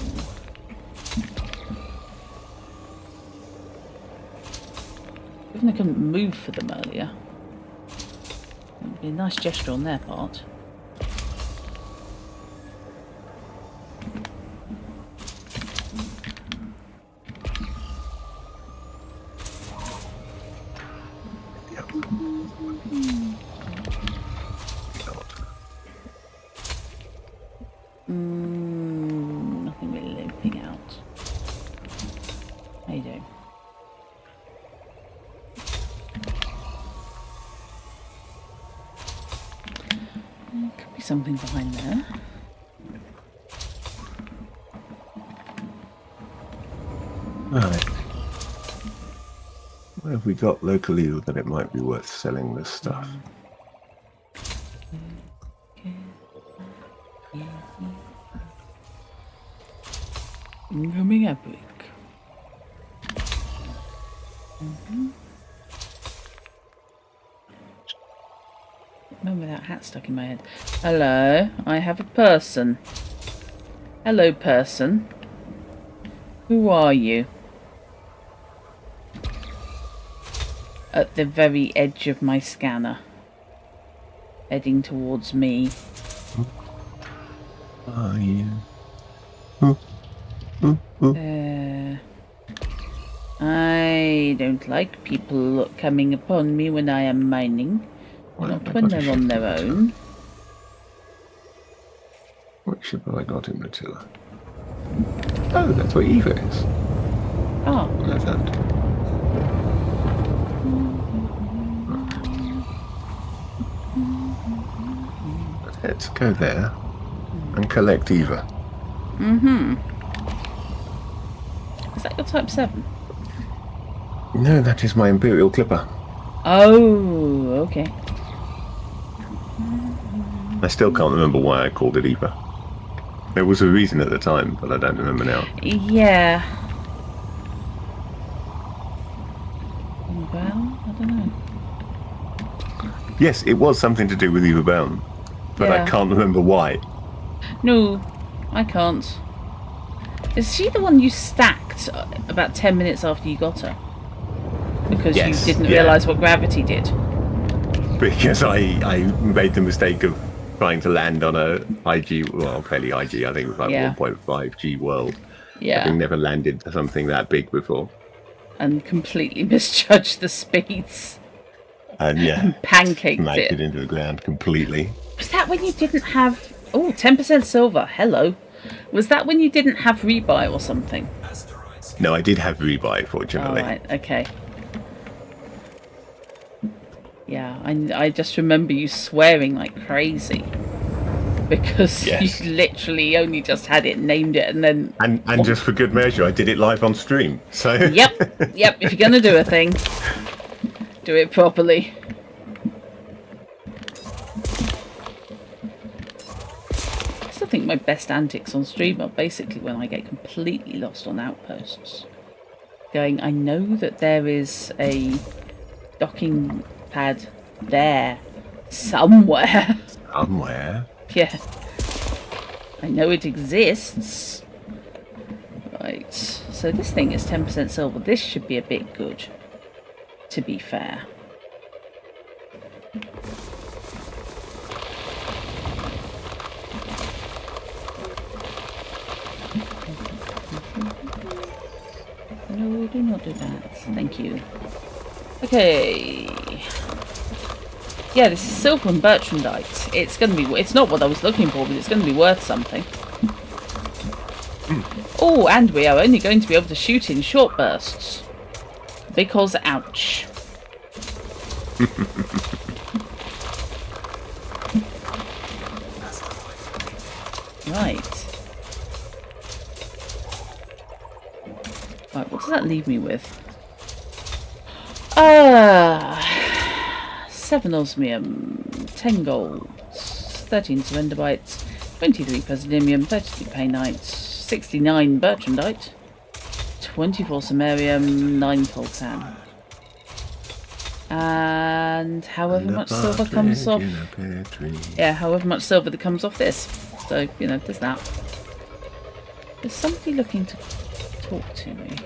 Even I couldn't move for them earlier. It would be a nice gesture on their part. Nothing really limping out. How you doing? Could be something behind there. Right. What have we got locally that it might be worth selling this stuff? Yeah. Incoming epic. Remember that hat stuck in my head. Hello, I have a person. Hello, person. Who are you? At the very edge of my scanner. Heading towards me. Who are you? I don't like people coming upon me when I am mining. Why have Not I when got a they're on ship their in own. What ship have I got in Attila? Oh, that's where Eva is. Ah, That's that. Let's go there and collect Eva. is that your Type 7? No, that is my Imperial Clipper. Oh, okay. I still can't remember why I called it Eva. There was a reason at the time, but I don't remember now. Yeah. Well, I don't know. Yes, it was something to do with Eva Brown, but Yeah. I can't remember why. No, I can't. Is she the one you stacked about 10 minutes after you got her? Because Yes, you didn't yeah. realise what gravity did. Because I made the mistake of trying to land on a IG, well, fairly IG, I think it was like Yeah. 1.5G world. Yeah. Having never landed something that big before. And completely misjudged the speeds. And yeah, Pancaked smacked it. it into the ground completely. Was that when you didn't have... Oh, 10% silver. Hello. Was that when you didn't have rebuy or something? No, I did have rebuy, fortunately. Alright, okay. Yeah, I just remember you swearing like crazy. Because Yes. you literally only just had it, named it, and then... And just for good measure, I did it live on stream. So Yep, if you're going to do a thing, do it properly. I still think my best antics on stream are basically when I get completely lost on outposts. Going, I know that there is a docking pad there somewhere. somewhere. Yeah. I know it exists. Right. So this thing is 10% silver. This should be a bit good, to be fair. No, do not do that. Thank you. Okay. Yeah, this is silver and bertrandite. It's gonna be. It's not what I was looking for, but it's gonna be worth something. Oh, and we are only going to be able to shoot in short bursts. Because, ouch. Right. Right, what does that leave me with? 7 osmium, 10 gold, 13 surrender bites, 23 presidimium, 32 painite, 69 bertrandite, 24 samarium, 9 coltan. And however much silver comes off... Yeah, however much silver that comes off this. So, you know, there's that. There's somebody looking to talk to me.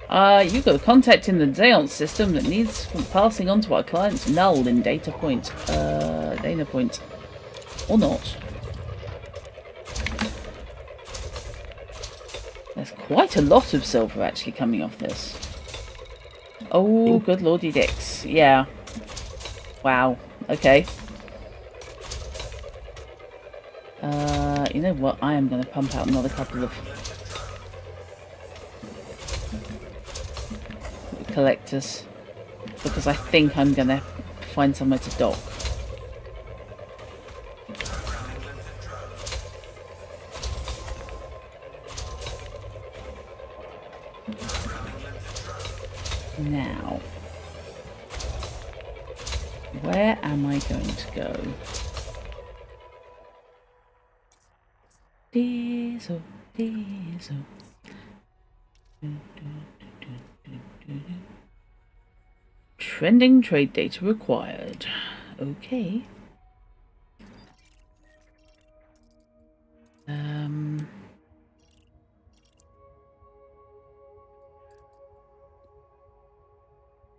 You've got a contact in the Deon system that needs passing on to our client's null in data point. Data point. Or not. There's quite a lot of silver actually coming off this. Oh, good lordy dicks. Yeah. Wow. Okay. You know what? I am going to pump out another couple of collectors because I think I'm going to find somewhere to dock. Now, where am I going to go? Diesel, diesel. Trending trade data required. Okay.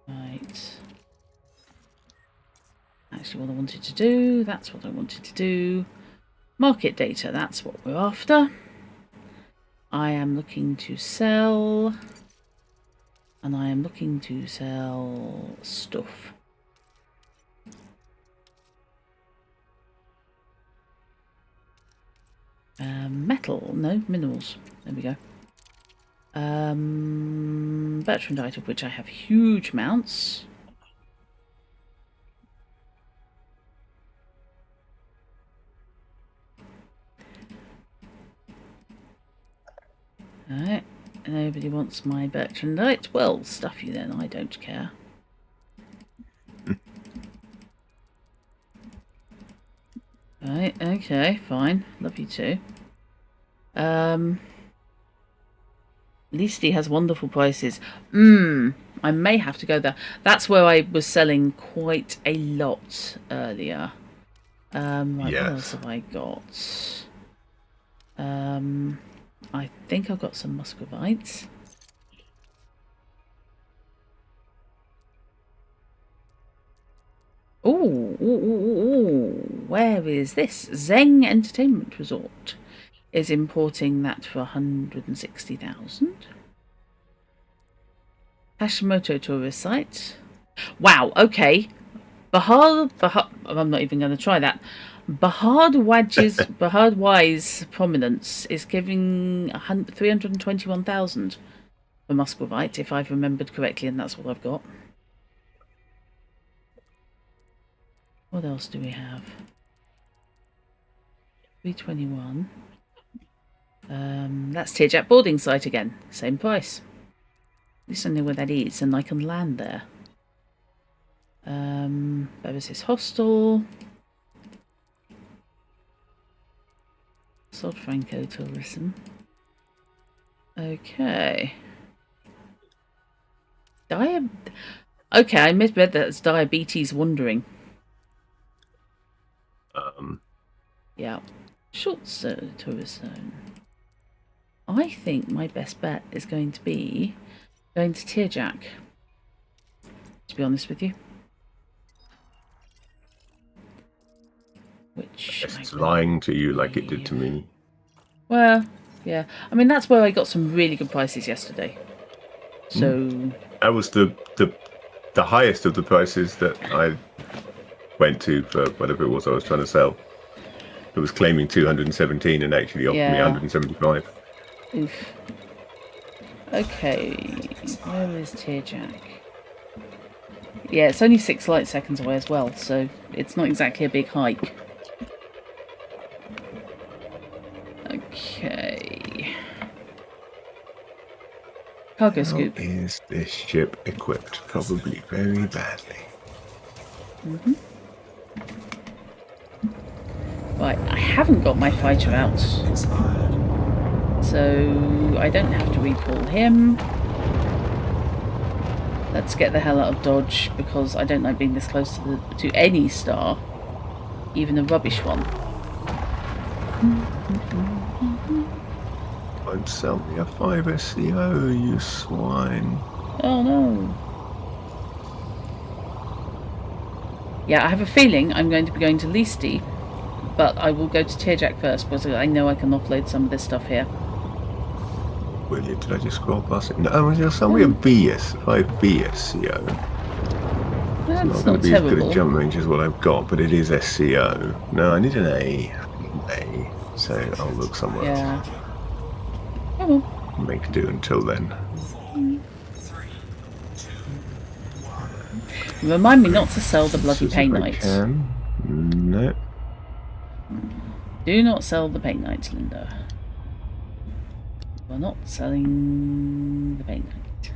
Right. Actually, what I wanted to do, that's what I wanted to do. Market data, that's what we're after. I am looking to sell, and I am looking to sell stuff. Metal, no, minerals. There we go. Bertrandite, of which I have huge amounts. Alright, nobody wants my Bertrandite. Well, stuff you then, I don't care. Right, okay, fine. Love you too. Leasty has wonderful prices. I may have to go there. That's where I was selling quite a lot earlier. Right, Yes. what else have I got? I think I've got some muscovites. Ooh, where is this? Zeng Entertainment Resort is importing that for 160,000. Hashimoto tourist site. Wow, okay. Bahad, I'm not even going to try that. Bahad Wise Prominence is giving 321,000 for muscovite, if I've remembered correctly, and that's what I've got. What else do we have? 321. That's Tearjack boarding site again. Same price. At least I know where that is, and I can land there. Facece Hostel. Sold Franco Tourism. Okay. Okay, I misread that as Diabetes Wandering. Yeah. Short tourist zone. I think my best bet is going to be going to Tearjack, to be honest with you. Which It's lying to you like it did to me. Well, yeah. I mean, that's where I got some really good prices yesterday. So that was the highest of the prices that I went to for whatever it was I was trying to sell. It was claiming 217 and actually offered me 175. Oof. Okay, where is Tearjack? Yeah, it's only 6 light seconds away as well, so it's not exactly a big hike. Okay. Cargo scoop. How is this ship equipped? Probably very badly. Right, I haven't got my fighter out, so I don't have to recall him. Let's get the hell out of Dodge, because I don't like being this close to any star, even a rubbish one. Don't sell me a 5 SCO, you swine. Oh no. Yeah, I have a feeling I'm going to be going to Leasty, but I will go to Tearjack first because I know I can offload some of this stuff here. Will you? Did I just scroll past it? No, you'll sell me a 5B SCO. That's It's not going to be terrible. as good a jump range as what I've got, but it is SCO. No, I need an A. So I'll look somewhere Yeah. Oh well. else. Make do until then. Remind me not to sell the bloody This is if I Painite. can. No. Do not sell the Painite, Linda. We're not selling the Painite.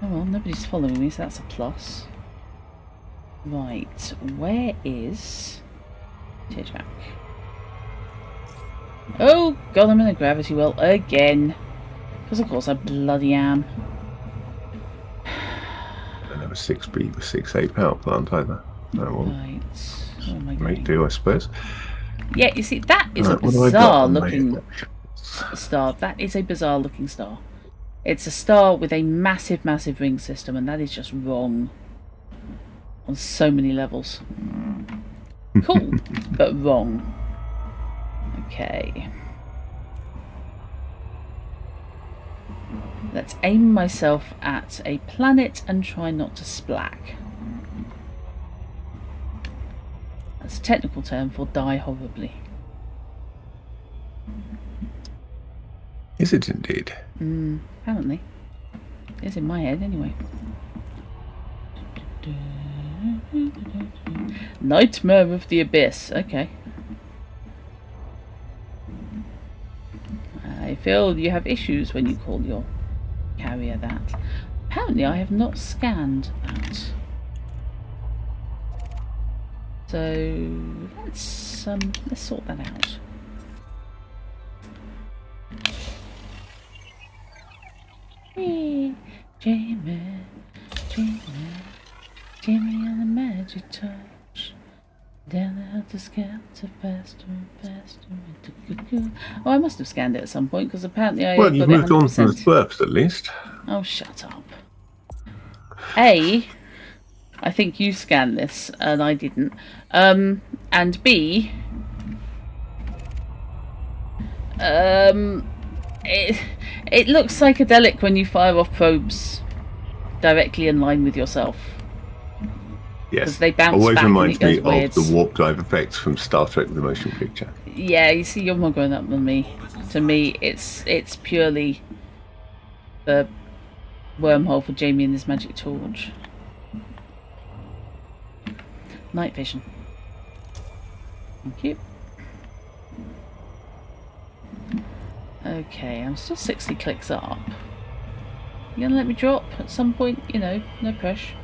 Oh well, nobody's following me, so that's a plus. Right, where is Tearjack? Oh god, I'm in a gravity well again. Because of course I bloody am. I don't have a 6B with 6A power plant either. No one. Right. Where am I Make going? do, I suppose. Yeah, you see, that is a Right, what have I got bizarre on my looking elections? star. That is a bizarre looking star. It's a star with a massive, massive ring system, and that is just wrong. On so many levels. Cool, but wrong. Okay. Let's aim myself at a planet and try not to splack. That's a technical term for die horribly. Is it indeed? Apparently. It's in my head anyway. Nightmare of the Abyss. Okay. I feel you have issues when you call your carrier that. Apparently I have not scanned that. So let's sort that out. Hey, Jamie, Jamie and the magic touch. Down the helter skelter, faster and faster. Oh, I must have scanned it at some point because apparently I Well, you've got it moved on from the 100%. dwarfs at least. Oh, shut up. A, I think you scanned this and I didn't. And B, it looks psychedelic when you fire off probes directly in line with yourself. Yes, They bounce always back reminds and it me goes weird. of the warp drive effects from Star Trek: The Motion Picture. Yeah, you see, you're more grown up than me. To me, it's purely the wormhole for Jamie and his magic torch. Night vision. Thank you. Okay, I'm still 60 clicks up. You gonna let me drop at some point? You know, no pressure.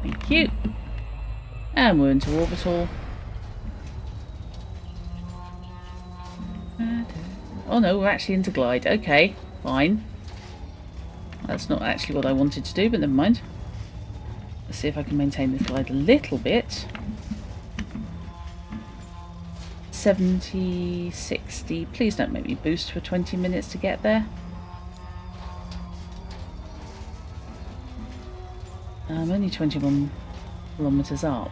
Thank you. And we're into orbital. Oh no, we're actually into glide. Okay, fine. That's not actually what I wanted to do, but never mind. Let's see if I can maintain this glide a little bit. 70, 60. Please don't make me boost for 20 minutes to get there. I'm only 21 kilometers up.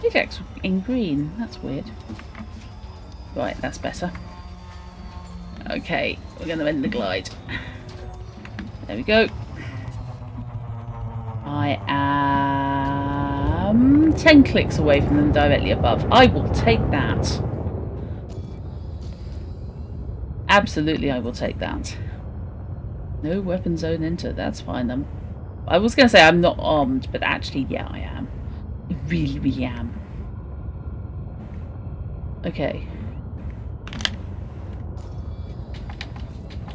Ajax in green. That's weird. Right, that's better. Okay, we're going to end the glide. There we go. I am 10 clicks away from them directly above. I will take that. Absolutely, I will take that. No weapon zone entered. That's fine. I was going to say I'm not armed, but actually, yeah, I am. I really, really am. Okay.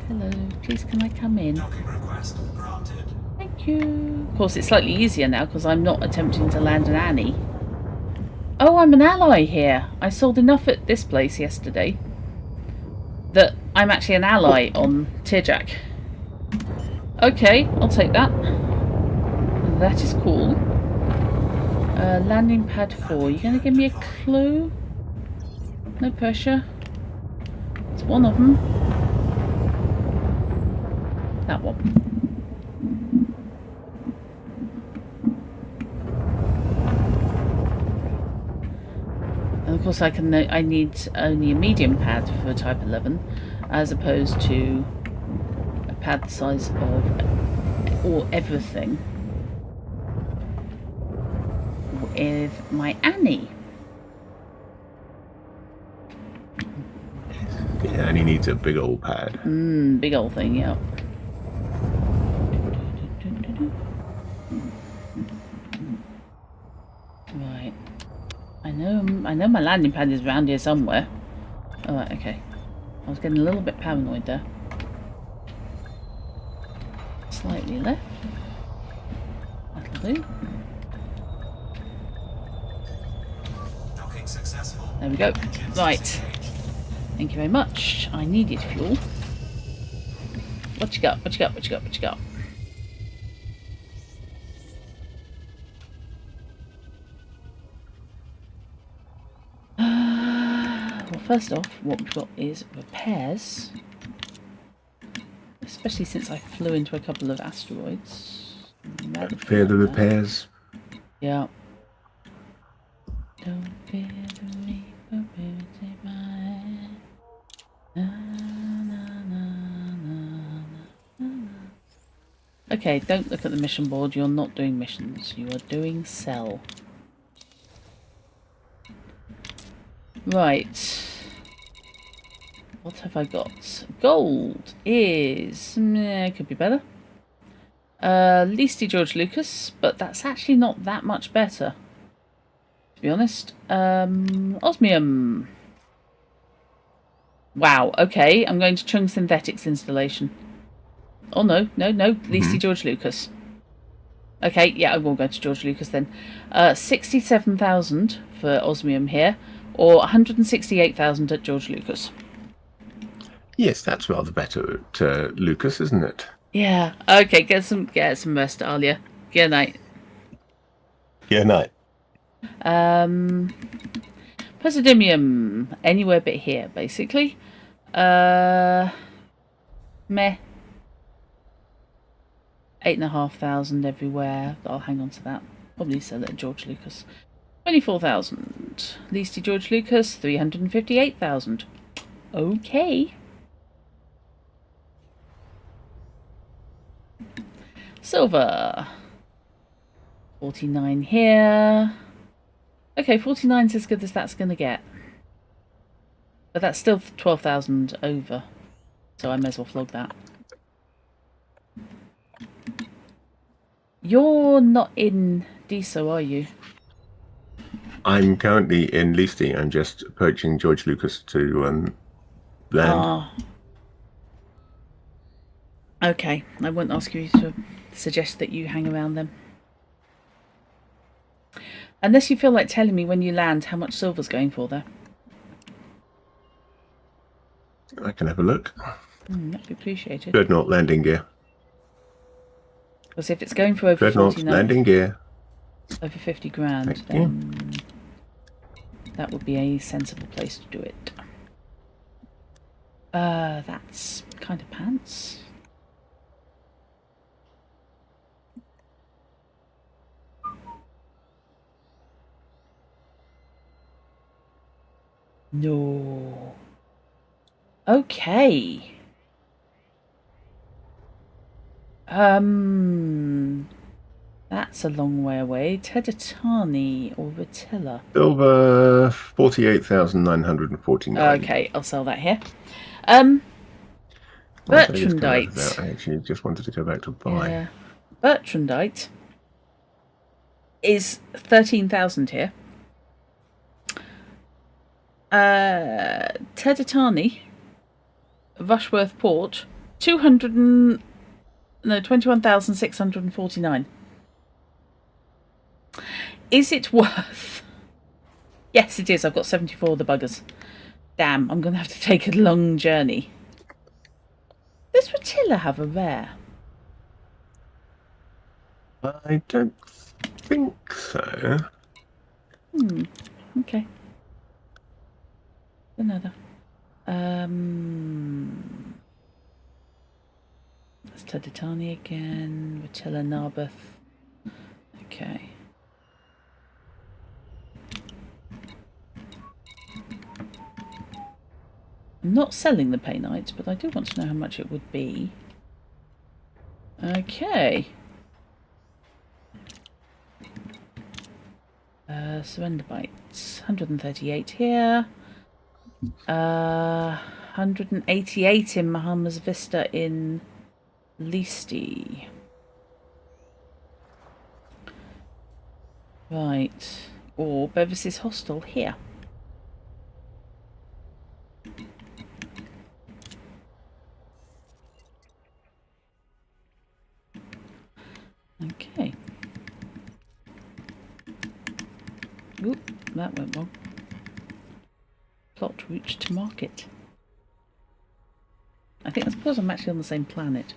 Hello, please can I come in? Thank you. Of course, it's slightly easier now because I'm not attempting to land an Annie. Oh, I'm an ally here. I sold enough at this place yesterday that I'm actually an ally on Tearjack. Okay, I'll take that. That is cool. Landing pad 4. You going to give me a clue? No pressure. It's one of them. That one. And of course I need only a medium pad for type 11 as opposed to a pad the size of or everything with my Annie. Yeah, and he needs a big old pad. Big old thing, yeah. Right. I know my landing pad is around here somewhere. Alright, okay. I was getting a little bit paranoid there. Slightly left. That'll do. Docking successful. There we go. Right. Thank you very much. I needed fuel. What you got? What you got? What you got? What you got? Well, first off, what we've got is repairs. Especially since I flew into a couple of asteroids. Don't fear the repairs. Yeah. Don't fear the reaper, take mine. Na, na, na, na, na. Okay, don't look at the mission board. You're not doing missions. You are doing sell. Right. What have I got? Gold is... could be better. Leasty George Lucas, but that's actually not that much better, to be honest. Osmium. Wow, okay. I'm going to Chung Synthetics installation. Oh, no. Leasty George Lucas. Okay, yeah, I will go to George Lucas then. 67,000 for Osmium here, or 168,000 at George Lucas. Yes, that's rather better at Lucas, isn't it? Yeah. Okay, get some rest, Alia. Good night. Yeah, night. Presidimium. Anywhere but here, basically. Meh. 8,500 everywhere. I'll hang on to that. Probably sell it at George Lucas. 24,000. Leasty George Lucas. 358,000. Okay. Silver. 49 here. Okay, 49's as good as that's going to get. But that's still 12,000 over. So I may as well flog that. You're not in DSO, are you? I'm currently in Leasty. I'm just approaching George Lucas to land. Ah. Okay, I won't ask you to suggest that you hang around then. Unless you feel like telling me when you land how much silver's going for there. I can have a look. That'd be appreciated. Dreadnought landing gear. Because if it's going for over Dreadnought 49, landing gear. over 50 grand, then that would be a sensible place to do it. That's kind of pants. No. Okay. That's a long way away. Tedatani or Rotilla. Silver 48,949. Okay, I'll sell that here. Bertrandite. I actually just wanted to go back to buy. Yeah. Bertrandite is 13,000 here. Tedatani, Rushworth Port, 21,649. Is it worth? Yes, it is. I've got 74 of the buggers. Damn, I'm going to have to take a long journey. Does Rotilla have a rare? I don't think so. Okay. Another. That's Tedatani again. Rotilla, Narberth. Okay. I'm not selling the Painites, but I do want to know how much it would be. Okay. Surrender bites. 138 here. 188 in Mahamas Vista in Leasty. Right. Or Bevis's Hostel here. Okay. Oop, that went wrong. Plot route to market. I think that's because I'm actually on the same planet.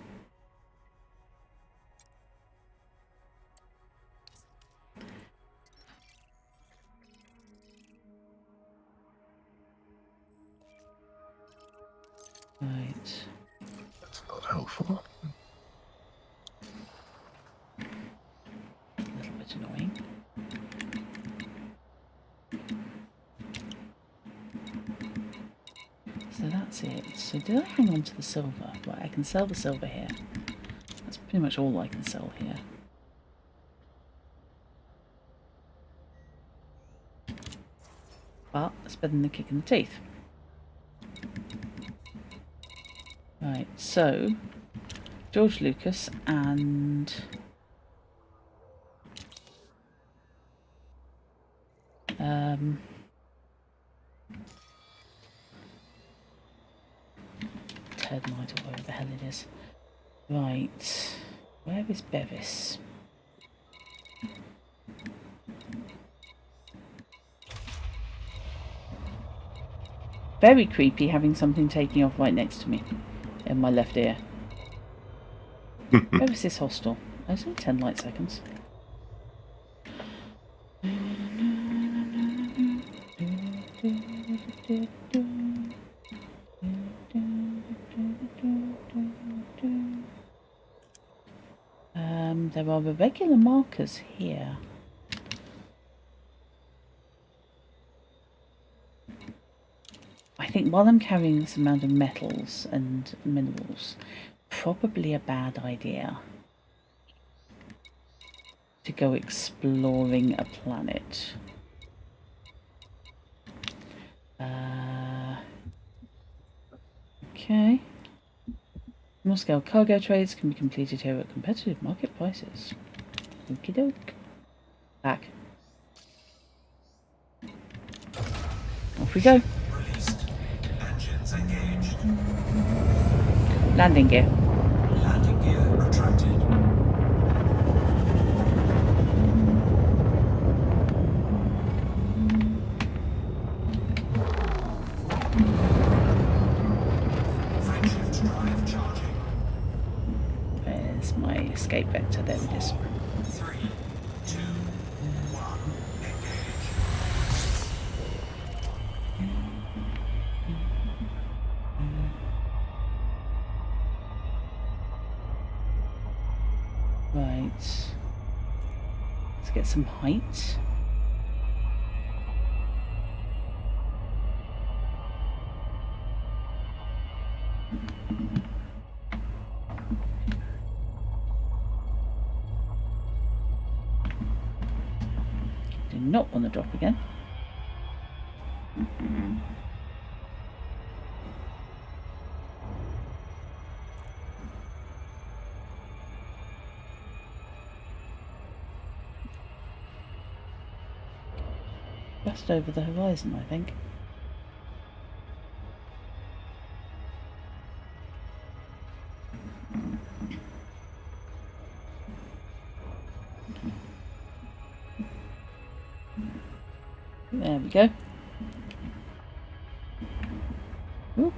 Right. That's not helpful. A little bit annoying. So that's it. So did I hang on to the silver? Right, I can sell the silver here. That's pretty much all I can sell here. But it's better than the kick in the teeth. Right, so George Lucas and Ted Knight or whatever the hell it is. Right, where is Bevis? Very creepy having something taking off right next to me in my left ear. Bevis is hostile. Oh, it's only 10 light seconds. There are irregular markers here. I think while I'm carrying this amount of metals and minerals, probably a bad idea to go exploring a planet. Okay. Small scale cargo trades can be completed here at competitive market prices. Okie doke. Back. Off we go. Engines engaged. Landing gear. Landing gear retracted. Frameshift drive charging. Where's my escape vector? There it is. 3, 2, 1, engage. Right. Let's get some height. Do not want to drop again. Just over the horizon, I think. There we go. Ooh.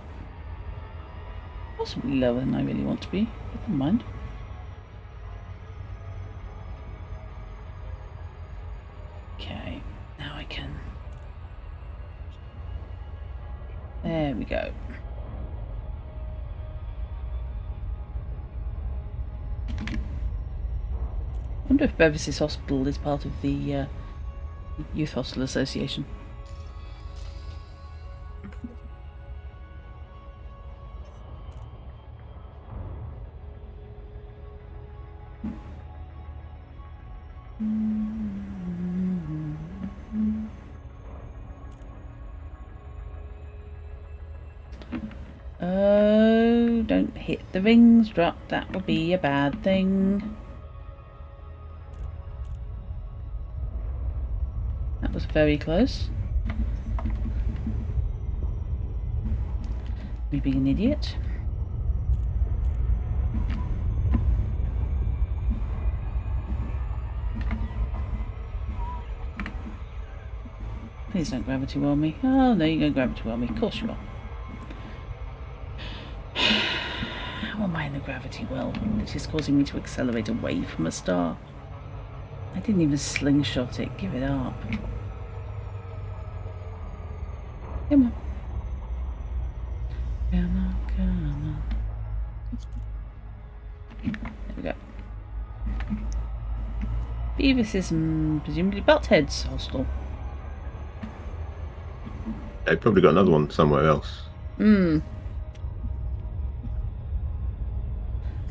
Possibly lower than I really want to be, but never mind. Okay, now I can. There we go. I wonder if Bevis's Hospital is part of the Youth Hostel Association. Oh, don't hit the rings, Drutt. That would be a bad thing. That was very close. Me being an idiot. Please don't gravity well me. Oh no, you're going to gravity well me. Of course you are. How am I in the gravity well? It is causing me to accelerate away from a star. I didn't even slingshot it. Give it up. Come on. Come on, come on. There we go. Beavis is presumably Butthead's hostel. They've probably got another one somewhere else.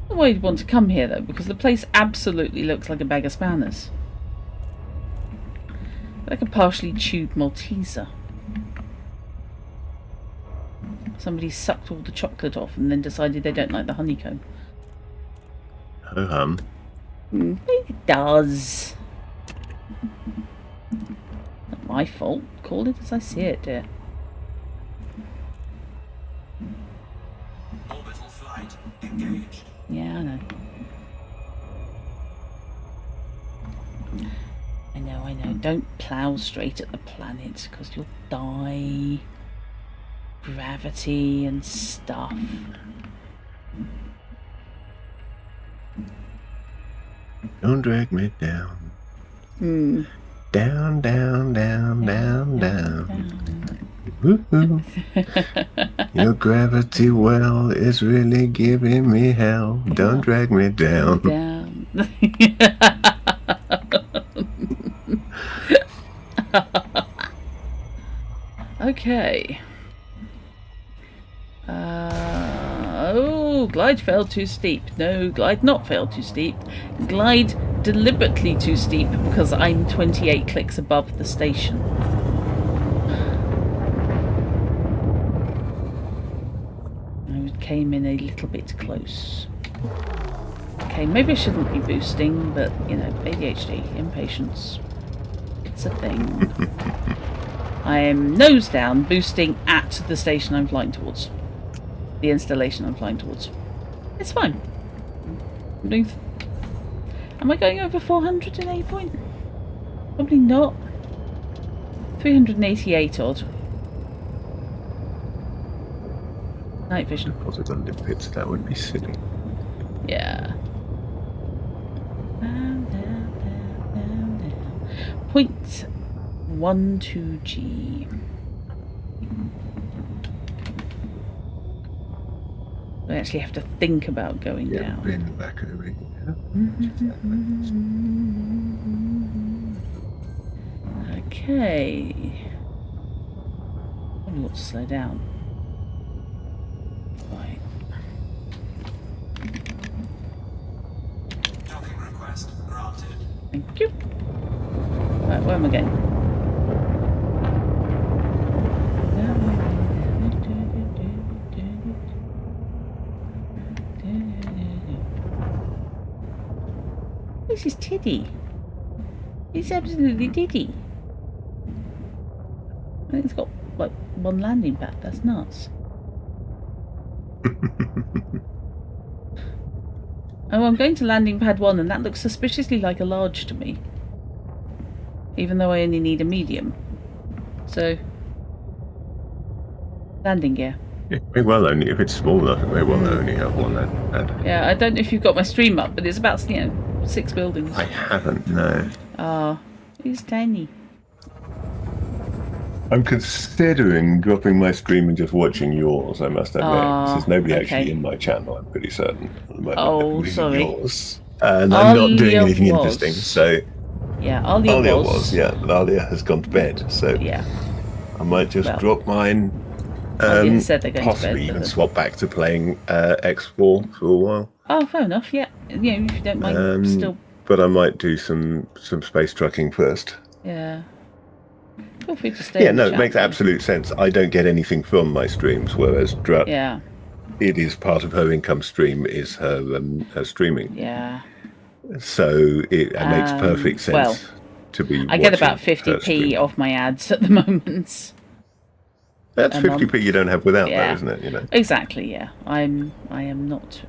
Why you'd want to come here though, because the place absolutely looks like a bag of spanners. Like a partially chewed Malteser. Somebody sucked all the chocolate off and then decided they don't like the honeycomb. Ho hum. It does. Not my fault. Call it as I see it, dear. Orbital flight engaged. Yeah, I know. I know. Don't plough straight at the planet, because you'll die. Gravity and stuff. Don't drag me down. Down, down, down, down, down. Woo-hoo. Your gravity well is really giving me hell. Don't drag me down. Down. Okay. Oh, glide fell too steep. No, glide not fell too steep. Glide deliberately too steep because I'm 28 clicks above the station. I came in a little bit close. Okay, maybe I shouldn't be boosting, but, you know, ADHD, impatience. It's a thing. I am nose down, boosting at the station I'm flying towards. The installation I'm flying towards. It's fine. I'm doing... Am I going over 400 in a point? Probably not. 388 odd. Night vision. Deposit on lipids, that would be silly. Yeah. Down, down, down, down, down. 0.12G. I actually have to think about going down. In the back of the ring. Okay. Probably ought to slow down. Right. Docking request granted. Thank you. Right, where am I going? This is Tiddy. It's absolutely Tiddy. I think it's got like one landing pad. That's nuts. Oh, I'm going to landing pad 1 and that looks suspiciously like a large to me. Even though I only need a medium. So, landing gear. It may well only, if it's small enough, it may well only have one pad. Yeah, I don't know if you've got my stream up, but it's about, 6 buildings. I haven't, no. Ah, it's tiny. I'm considering dropping my stream and just watching yours, I must admit. There's nobody okay. actually in my channel, I'm pretty certain. At the moment, Oh, including sorry. Yours. And I'm not doing Alia anything was. interesting, so... Yeah, Alia was. Yeah, but Alia has gone to bed, so Yeah. I might just drop mine. Alia said they're going to Possibly bed, even but- swap back to playing X4 for a while. Oh, fair enough, yeah. Yeah, if you don't mind still... But I might do some space trucking first. Yeah. Feel free to stay Yeah, in the no, it chat, makes though. absolute sense. I don't get anything from my streams, whereas Drutt, Yeah, it is part of her income stream is her streaming. yeah. So it makes perfect sense well, to be I get about watching her 50p stream. off my ads at the moment. That's a 50p month. you don't have without Yeah. that, isn't it? You know. Exactly, yeah. I am not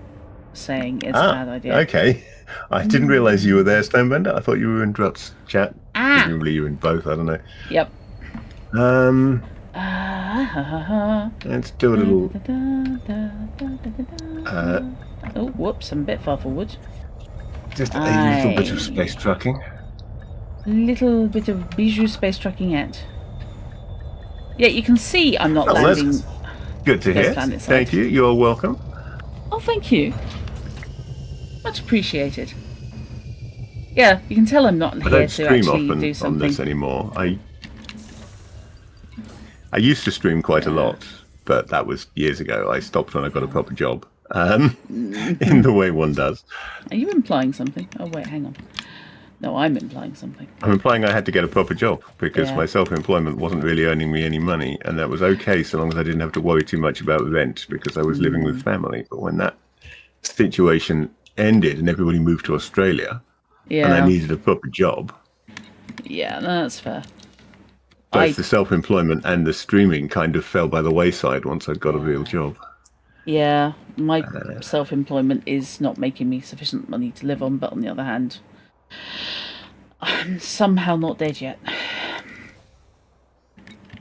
saying it's a bad idea. Okay. I didn't realise you were there, Stonebender. I thought you were in Drutt's chat. Ah. Presumably you were in both, I don't know. Yep. Let's do a little. Oh, whoops! I'm a bit far forward. Just a little bit of space trucking. Little bit of bijou space trucking at. Yeah, you can see I'm not Well, landing. that's good to Yes, hear. planet side. Thank you. You're welcome. Oh, thank you. Much appreciated. Yeah, you can tell I'm not I here don't to stream actually often do on something. this anymore. I used to stream quite a lot, but that was years ago. I stopped when I got a proper job. In the way one does. Are you implying something? Oh, wait, hang on. No, I'm implying something. I'm implying I had to get a proper job because Yeah. my self-employment wasn't really earning me any money, and that was okay so long as I didn't have to worry too much about rent because I was living with family. But when that situation ended and everybody moved to Australia, and I Yeah. needed a proper job, Yeah, no, that's fair. both the self-employment and the streaming kind of fell by the wayside once I'd got a real job. Yeah, my self-employment is not making me sufficient money to live on, but on the other hand, I'm somehow not dead yet.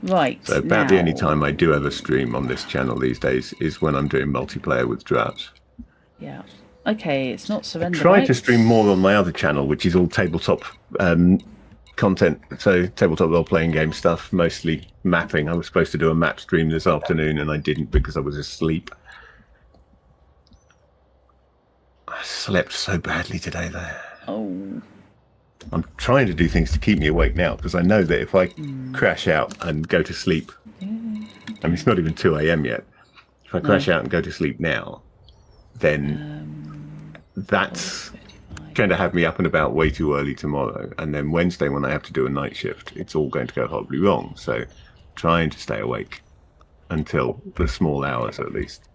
Right. So about the only time I do ever stream on this channel these days is when I'm doing multiplayer with Drutt. Yeah. Okay, it's not surrender. I try to stream more on my other channel, which is all tabletop content. So tabletop role-playing game stuff, mostly mapping. I was supposed to do a map stream this afternoon, and I didn't because I was asleep. I slept so badly today, though. Oh. I'm trying to do things to keep me awake now because I know that if I crash out and go to sleep, I mean, it's not even 2 a.m. yet. If I crash out and go to sleep now, then that's going to have me up and about way too early tomorrow. And then Wednesday, when I have to do a night shift, it's all going to go horribly wrong. So trying to stay awake until the small hours at least.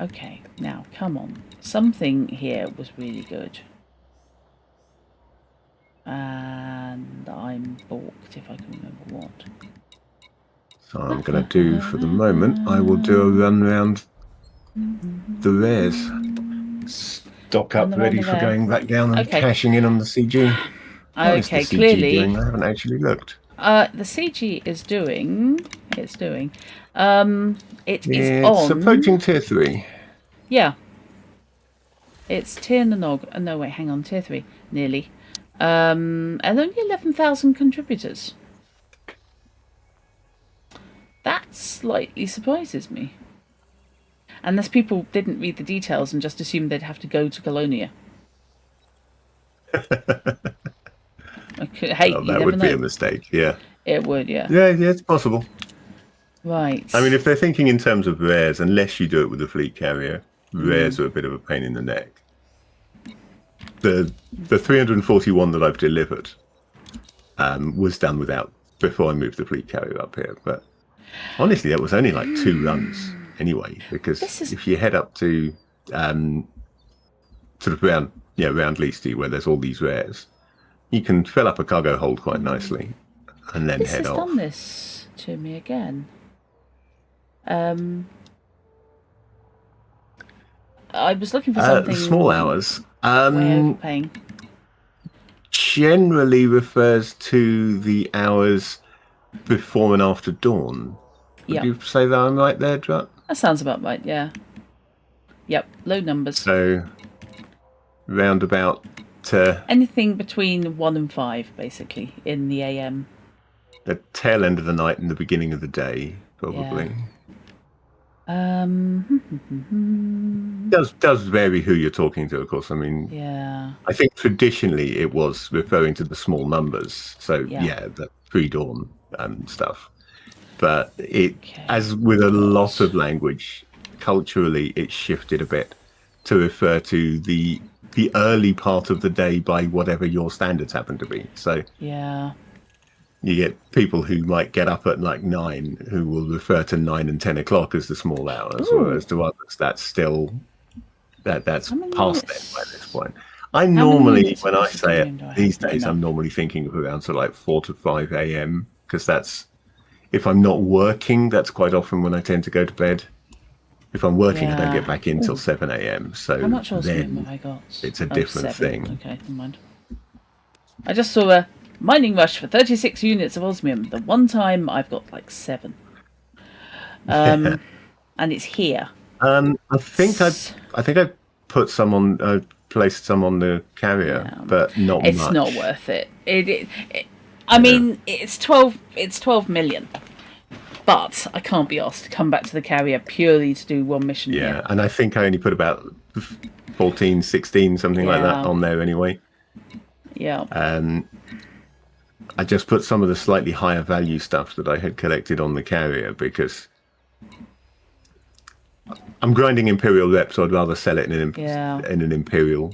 Okay, now, come on. Something here was really good. And I'm balked if I can remember what. So I'm going to do, for the moment, I will do a run around the rares. Stock up, ready for going back down and cashing in on the CG. How is the CG clearly doing? I haven't actually looked. the CG is doing. It's doing. It's It's approaching tier 3. Yeah. It's tier Nanog. No, wait, hang on, tier 3, nearly. And only 11,000 contributors. That slightly surprises me. Unless people didn't read the details and just assumed they'd have to go to Colonia. That would be a mistake, yeah. It would, yeah. Yeah, it's possible. Right. I mean, if they're thinking in terms of rares, unless you do it with a fleet carrier, rares are a bit of a pain in the neck. The 341 that I've delivered was done before I moved the fleet carrier up here. But honestly, that was only like 2 runs anyway, because if you head up to sort of around Leasty, where there's all these rares, you can fill up a cargo hold quite nicely and then head off. This has done this to me again. I was looking for something. Small hours. Way overpaying. Generally refers to the hours before and after dawn. Would you say that I'm right there, Drutt? That sounds about right, yeah. Yep, low numbers. So, round about... anything between 1 and 5, basically, in the AM. The tail end of the night and the beginning of the day, probably. Yeah. Does vary who you're talking to, of course. I mean, I think traditionally it was referring to the small numbers. So, the pre-dawn stuff. But as with a lot of language, culturally, it shifted a bit to refer to the early part of the day by whatever your standards happen to be. So you get people who might get up at like 9 who will refer to 9 and 10 o'clock as the small hours, whereas to others that's still that's past them by this point. I normally, when I say it these days, I'm normally thinking of around sort of like 4 to 5 a.m. because that's, if I'm not working, that's quite often when I tend to go to bed. If I'm working, I don't get back in till 7 a.m. So how much then have I got? It's a different 7. thing. Okay, never mind. I just saw Mining rush for 36 units of osmium. The one time I've got like 7. And it's here. I think I put some on, placed some on the carrier, but not much. It's not worth it. I mean, it's 12 million. But I can't be asked to come back to the carrier purely to do one mission. Yeah, and I think I only put about 14, 16, something like that on there anyway. Yeah. I just put some of the slightly higher value stuff that I had collected on the carrier because I'm grinding Imperial rep, so I'd rather sell it in an Imperial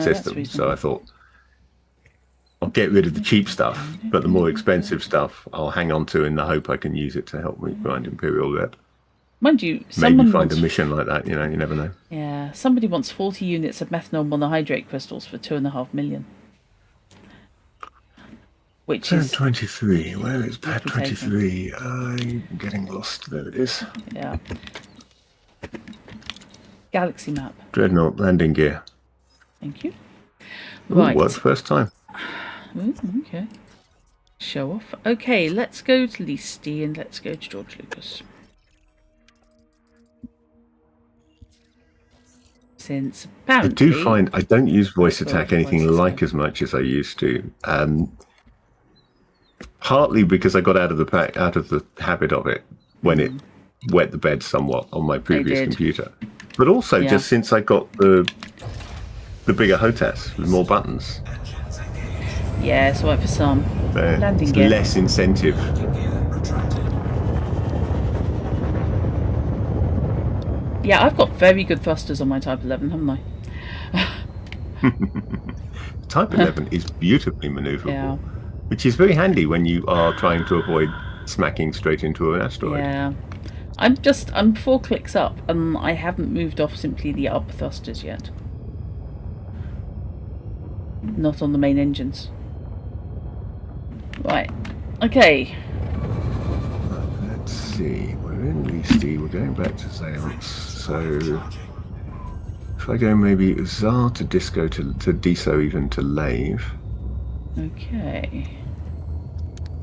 system. So I thought I'll get rid of the cheap stuff, but the more expensive stuff I'll hang on to in the hope I can use it to help me grind Imperial rep. Mind you, maybe find a mission like that, you never know. Yeah, somebody wants 40 units of methanol monohydrate crystals for 2.5 million. Which is 23. Where is pad 23? I'm getting lost. There it is. Yeah. Galaxy map. Dreadnought landing gear. Thank you. Right. Worked first time. Ooh, okay. Show off. Okay, let's go to Listy and let's go to George Lucas. Since apparently... I do find I don't use voice attack anything like as much as I used to. Partly because I got out of the habit of it when it wet the bed somewhat on my previous computer. But also just since I got the bigger HOTAS with more buttons. Yeah, so for some landing it's gear. Less incentive. Yeah, I've got very good thrusters on my Type 11, haven't I? Type 11 is beautifully maneuverable, which is very handy when you are trying to avoid smacking straight into an asteroid. Yeah. I'm 4 clicks up, and I haven't moved off simply the up thrusters yet. Not on the main engines. Right. Okay. Let's see. We're in Listy. We're going back to Zeance. So if I go maybe Tsar to Disco to Deso even to Lave. Okay.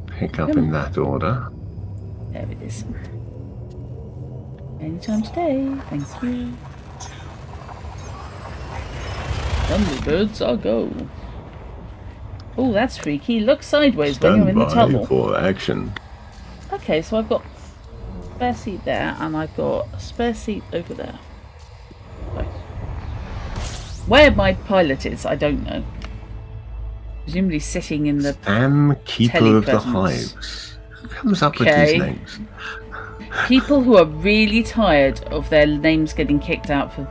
Pick up in that order. There it is. Anytime today. Thank you. Thunderbirds, I'll go. Oh, that's freaky. Look sideways when you're in the tunnel. For action. Okay, so I've got a spare seat there, and I've got a spare seat over there. Right. Where my pilot is, I don't know. Presumably sitting in the Keeper of the Hives. Who comes up with these names? People who are really tired of their names getting kicked out for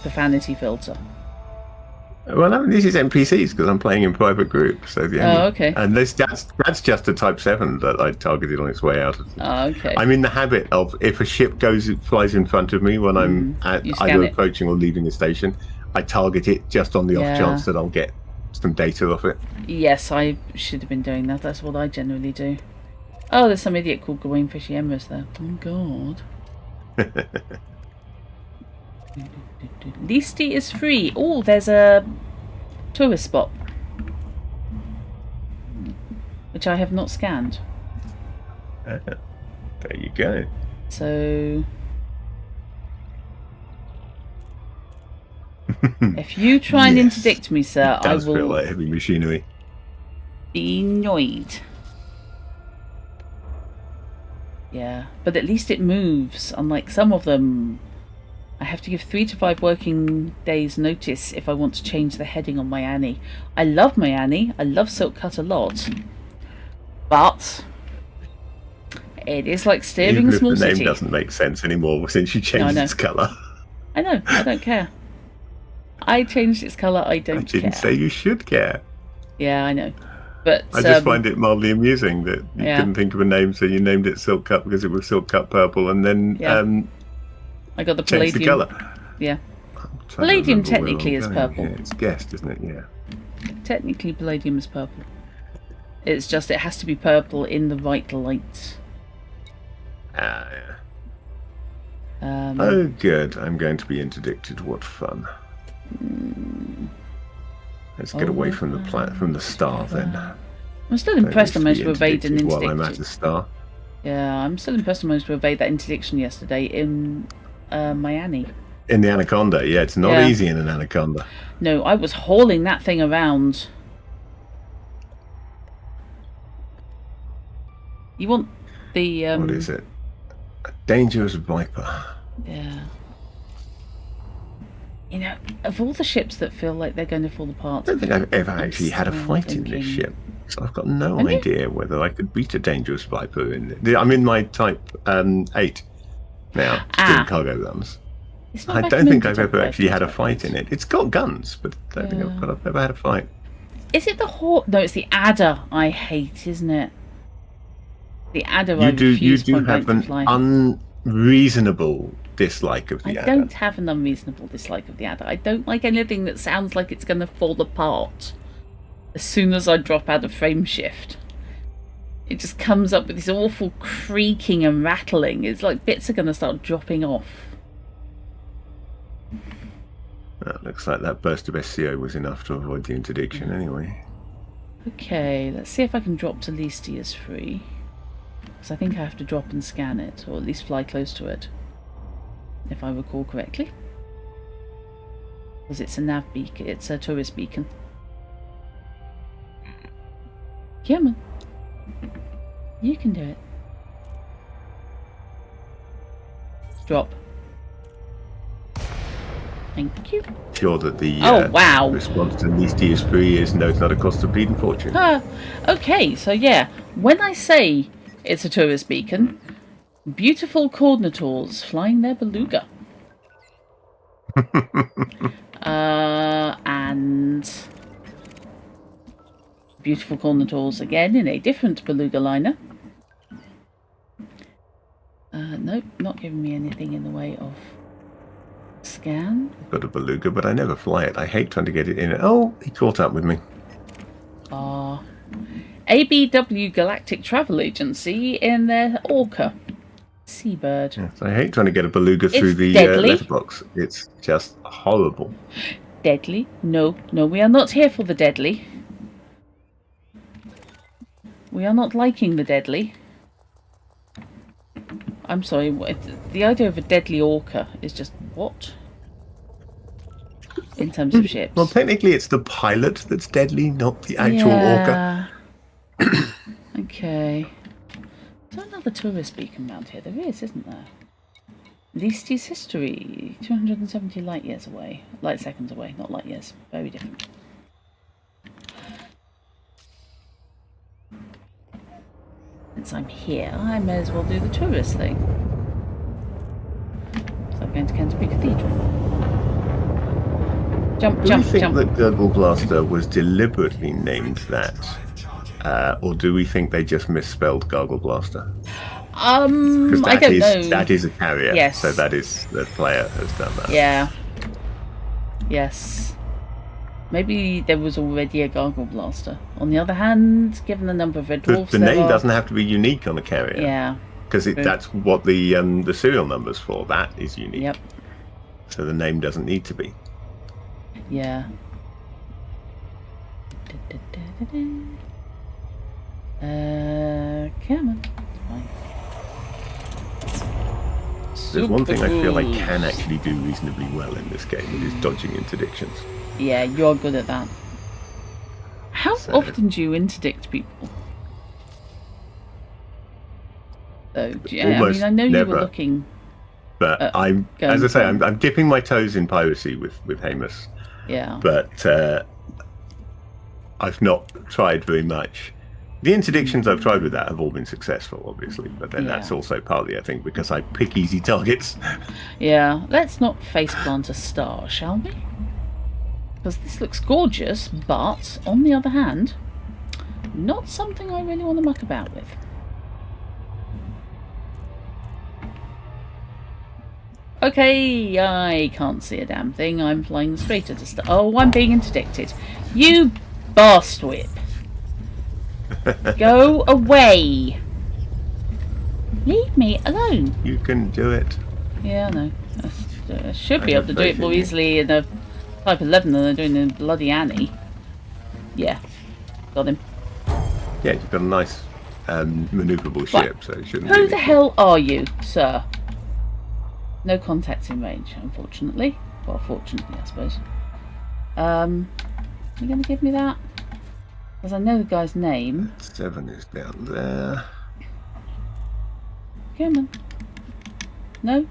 profanity filter. Well, I mean, this is NPCs because I'm playing in private group. So okay. And that's just a Type 7 that I targeted on its way out. Okay. I'm in the habit of if a ship flies in front of me when I'm either approaching or leaving the station, I target it just on the off chance that I'll get some data off it. Yes, I should have been doing that. That's what I generally do. Oh, there's some idiot called Gawain Fishy Embers there. Oh God. Listy is free. Oh, there's a tourist spot, which I have not scanned. There you go. So, if you try and interdict me, sir, I will feel like heavy machinery. Be annoyed. Yeah, but at least it moves. Unlike some of them, I have to give 3 to 5 working days notice if I want to change the heading on my Annie. I love my Annie. I love Silk Cut a lot. But it is like steering a small city. The name doesn't make sense anymore since you changed its colour. I know. I don't care. I changed its colour. I don't care. I didn't say you should care. Yeah, I know. But I just find it mildly amusing that you couldn't think of a name, so you named it Silk Cut because it was Silk Cut Purple, and then I got the palladium. The colour. Yeah. Palladium technically is purple. Yeah, it's guessed, isn't it? Yeah. Technically, palladium is purple. It's just it has to be purple in the right light. Ah, yeah. Oh, good. I'm going to be interdicted. What fun. Let's get away from the star then. I'm still impressed I managed to evade an While I'm at interdiction. the star. Yeah, I'm still impressed I managed to evade that interdiction yesterday in Miami. In the Anaconda, yeah, it's not easy in an Anaconda. No, I was hauling that thing around. You want the... What is it? A dangerous viper. Yeah. You know, of all the ships that feel like they're going to fall apart... I don't think I've ever actually had a fight in this ship. So I've got no idea whether I could beat a dangerous viper in it. I'm in my type 8 now, doing cargo guns. I don't think I've ever actually had a fight in it. It's got guns, but I don't think I've ever had a fight. Is it the hawk? No, it's the adder I hate, isn't it? The adder You do have an unreasonable dislike of the adder. I don't have an unreasonable dislike of the adder. I don't like anything that sounds like it's going to fall apart as soon as I drop out of frame shift. It just comes up with this awful creaking and rattling. It's like bits are going to start dropping off. That looks like that burst of SCO was enough to avoid the interdiction anyway. Okay, let's see if I can drop to Listia's free. Because I think I have to drop and scan it, or at least fly close to it. If I recall correctly. Because it's a nav beacon, it's a tourist beacon. Come on. You can do it. Drop. Thank you. Sure that the wow. response to Listia's free is no, it's not a cost of bleeding fortune. Okay, so yeah, when I say it's a tourist beacon, beautiful coordinators flying their beluga. And beautiful coordinators again in a different beluga liner. Nope, not giving me anything in the way of scan. I've got a beluga, but I never fly it. I hate trying to get it in. Oh, he caught up with me. ABW Galactic Travel Agency in their Orca. Seabird. Yes, I hate trying to get a beluga through the letterbox. It's just horrible. Deadly? No, we are not here for the deadly. We are not liking the deadly. I'm sorry, the idea of a deadly orca is just what? In terms of ships. Well, technically it's the pilot that's deadly, not the actual orca. Okay. Is there another tourist beacon around here? There is, isn't there? Listia's history. 270 light years away. Light seconds away, not light years. Very different. Since I'm here, I may as well do the tourist thing. So I'm going to Canterbury Cathedral. Jump, do jump, we think jump. that Gurgle Blaster was deliberately named that? Or do we think they just misspelled Gargle Blaster? I don't know. That is a carrier. Yes. So that is, the player has done that. Yeah. Yes. Maybe there was already a Gargle Blaster. On the other hand, given the number of red dwarfs the name doesn't have to be unique on the carrier. Yeah. Because that's what the serial number's for. That is unique. Yep. So the name doesn't need to be. Yeah. Come on. Fine. There's one thing I feel I can actually do reasonably well in this game. It is dodging interdictions. Yeah, you're good at that. How often do you interdict people? I know never. You were looking. But I'm dipping my toes in piracy with Hamus. Yeah. But I've not tried very much. The interdictions I've tried with that have all been successful, obviously. But then that's also partly, I think, because I pick easy targets. Yeah. Let's not faceplant a star, shall we? Because this looks gorgeous, but on the other hand, not something I really want to muck about with. Okay, I can't see a damn thing. I'm flying straight at a star. Oh, I'm being interdicted. You bastard! Go away! Leave me alone. You can do it. Yeah, I know. I should be able to do it more easily in a Type 11 than I do in bloody Annie. Yeah, got him. Yeah, you've got a nice maneuverable Right. ship, so it shouldn't Who be. the hell are you, sir? No contacts in range, unfortunately. Well, fortunately, I suppose. You going to give me that? Because I know the guy's name. 7 is down there. Come on. No?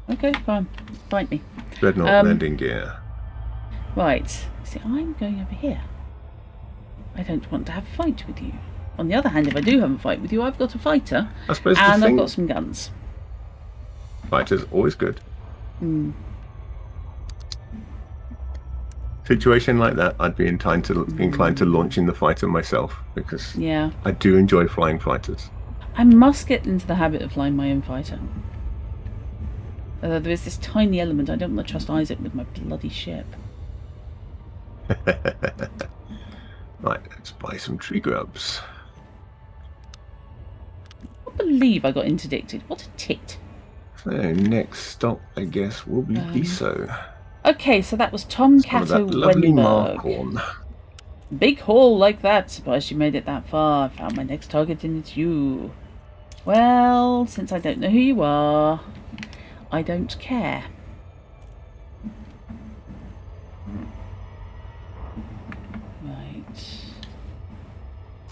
Okay, fine. Fight me. Dreadnought landing gear. Right. See, I'm going over here. I don't want to have a fight with you. On the other hand, if I do have a fight with you, I've got a fighter. I suppose And the I've thing, got some guns. fighter's always good. Situation like that, I'd be inclined to launching the fighter myself, because Yeah. I do enjoy flying fighters. I must get into the habit of flying my own fighter. Although there is this tiny element, I don't want to trust Isaac with my bloody ship. Right, let's buy some tree grubs. I can't believe I got interdicted. What a tit. So next stop, I guess, will be Viso. Okay, so that was Tom Some of Cato that lovely Wenberg. Markhorn. Big haul like that. Surprised you made it that far. Found my next target and it's you. Well, since I don't know who you are, I don't care. Right.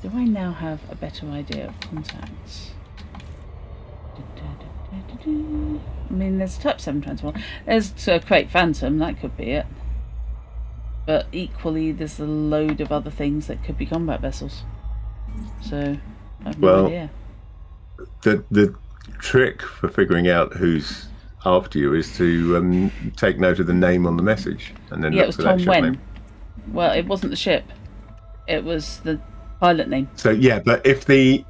Do I now have a better idea of contacts? I mean, there's a Type 7 transformer. There's a Crate Phantom, that could be it. But equally, there's a load of other things that could be combat vessels. So, I have no idea. The trick for figuring out who's after you is to take note of the name on the message, and then Yeah, it look was for that Tom ship Wen. name. Well, it wasn't the ship. It was the pilot name. So yeah, but if they've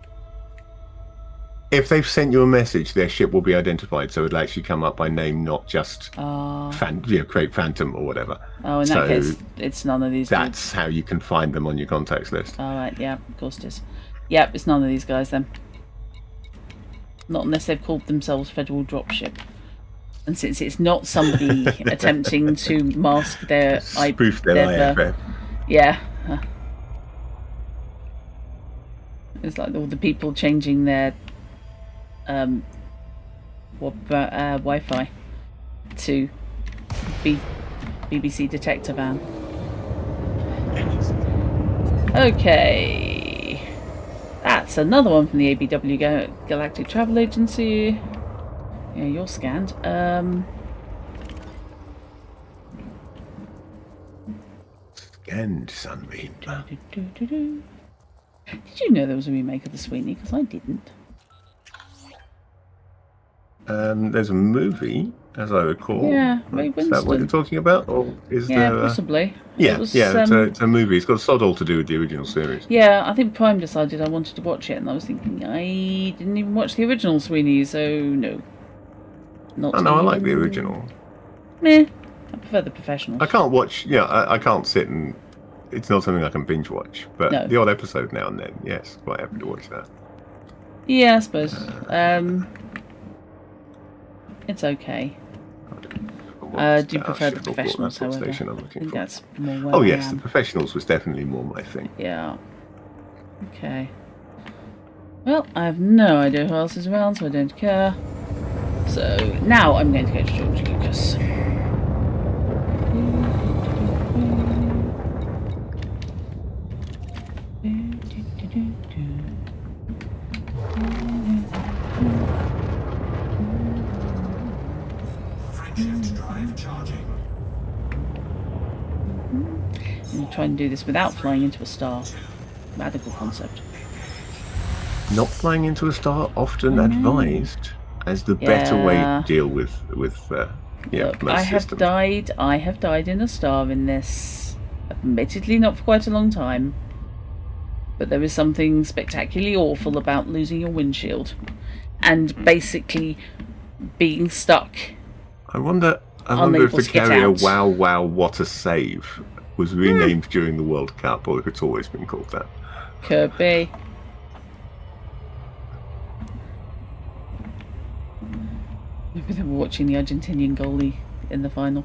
sent you a message, their ship will be identified, so it'll actually come up by name, not just Crate Phantom or whatever. Oh, in that case, it's none of these That's how you can find them on your contacts list. All right, yeah, of course it is. Yep, it's none of these guys then. Not unless they've called themselves Federal Dropship. And since it's not somebody attempting to mask their Spoof their IFF. Yeah. It's like all the people changing their Wi-Fi to BBC detector van. Okay, that's another one from the ABW Galactic Travel Agency. Yeah, you're scanned. Scanned, Sunbeam. Did you know there was a remake of the Sweeney? Because I didn't. There's a movie, as I recall. Yeah, Ray Is that what you're Winston. talking about, or is Yeah, there? possibly. Yeah, It was, it's a movie. It's got sod all to do with the original series. Yeah, I think Prime decided I wanted to watch it, and I was thinking I didn't even watch the original Sweeney, so no. Not. Oh no, I like the original. Meh. I prefer the Professionals. I can't watch. Yeah, I can't sit and. It's not something I can binge watch, but No. the odd episode now and then, yes, quite happy to watch that. Yeah, I suppose. It's okay. Do you prefer the Professionals, however? I think that's more where Oh I yes, am. the Professionals was definitely more my thing. Yeah. Okay. Well, I have no idea who else is around, so I don't care. So now I'm going to go to George Lucas. Frameshift drive charging. I'm try and do this without flying into a star. Radical concept. Not flying into a star often advised as the better way to deal with Look, most I have systems. died in a star in this. Admittedly not for quite a long time. But there is something spectacularly awful about losing your windshield. And basically being stuck. I wonder if unable the to get carrier out. Wow Wow What a Save was renamed during the World Cup, or if it's always been called that. Could be. Maybe they were watching the Argentinian goalie in the final.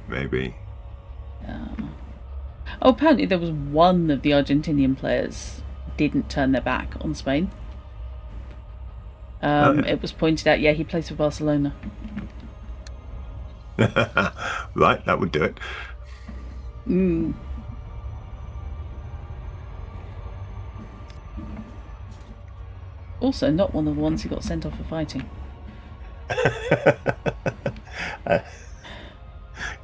Maybe. Oh, apparently there was one of the Argentinian players didn't turn their back on Spain. It was pointed out, he plays for Barcelona. Right, that would do it. Also, not one of the ones who got sent off for fighting.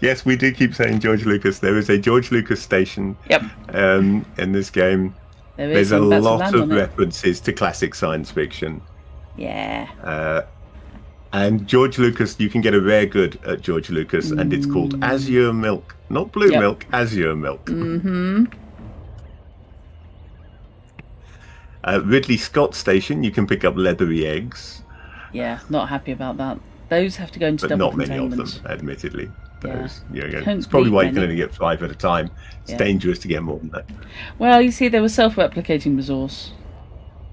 Yes, we do keep saying George Lucas. There is a George Lucas station in this game. There's a lot of references to classic science fiction. Yeah. And George Lucas, you can get a rare good at George Lucas, and it's called Azure Milk. Not blue milk, Azure Milk. Mm-hmm. Ridley Scott Station, you can pick up leathery eggs. Yeah, not happy about that. Those have to go into but double not many of containment. them, admittedly. Those, Don't it's probably why you need can many. only get 5 at a time. It's dangerous to get more than that. Well, you see, there was self-replicating resource.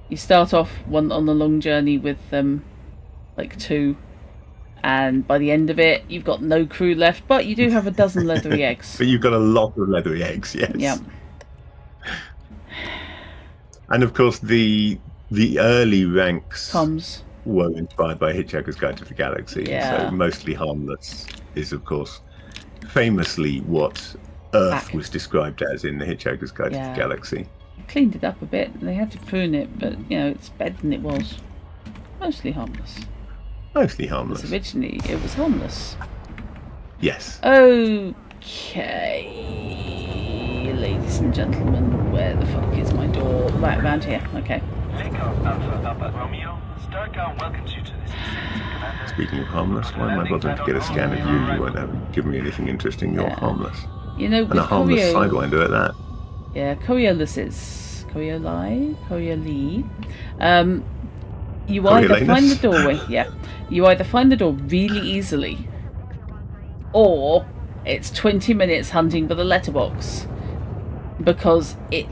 You start off on the long journey with like 2, and by the end of it, you've got no crew left, but you do have a dozen leathery eggs. But you've got a lot of leathery eggs, yes. Yeah. And of course, the early ranks Comms. were inspired by Hitchhiker's Guide to the Galaxy. Yeah. So mostly harmless is, of course, famously what Earth was described as in the Hitchhiker's Guide to the Galaxy. Cleaned it up a bit. They had to prune it, but it's better than it was. Mostly harmless. Mostly harmless. Because originally it was harmless. Yes. Okay, ladies and gentlemen, where the fuck is my door? Right around here. Okay. Alpha Romeo, Starcom welcomes you to this Commander. Speaking of harmless, why am I bothering to get a scan of you? You won't give me anything interesting. You're harmless. With and a harmless sidewinder at that. Yeah, Coriolis. Corioli. You either find the doorway. Yeah. You either find the door really easily, or it's 20 minutes hunting for the letterbox because you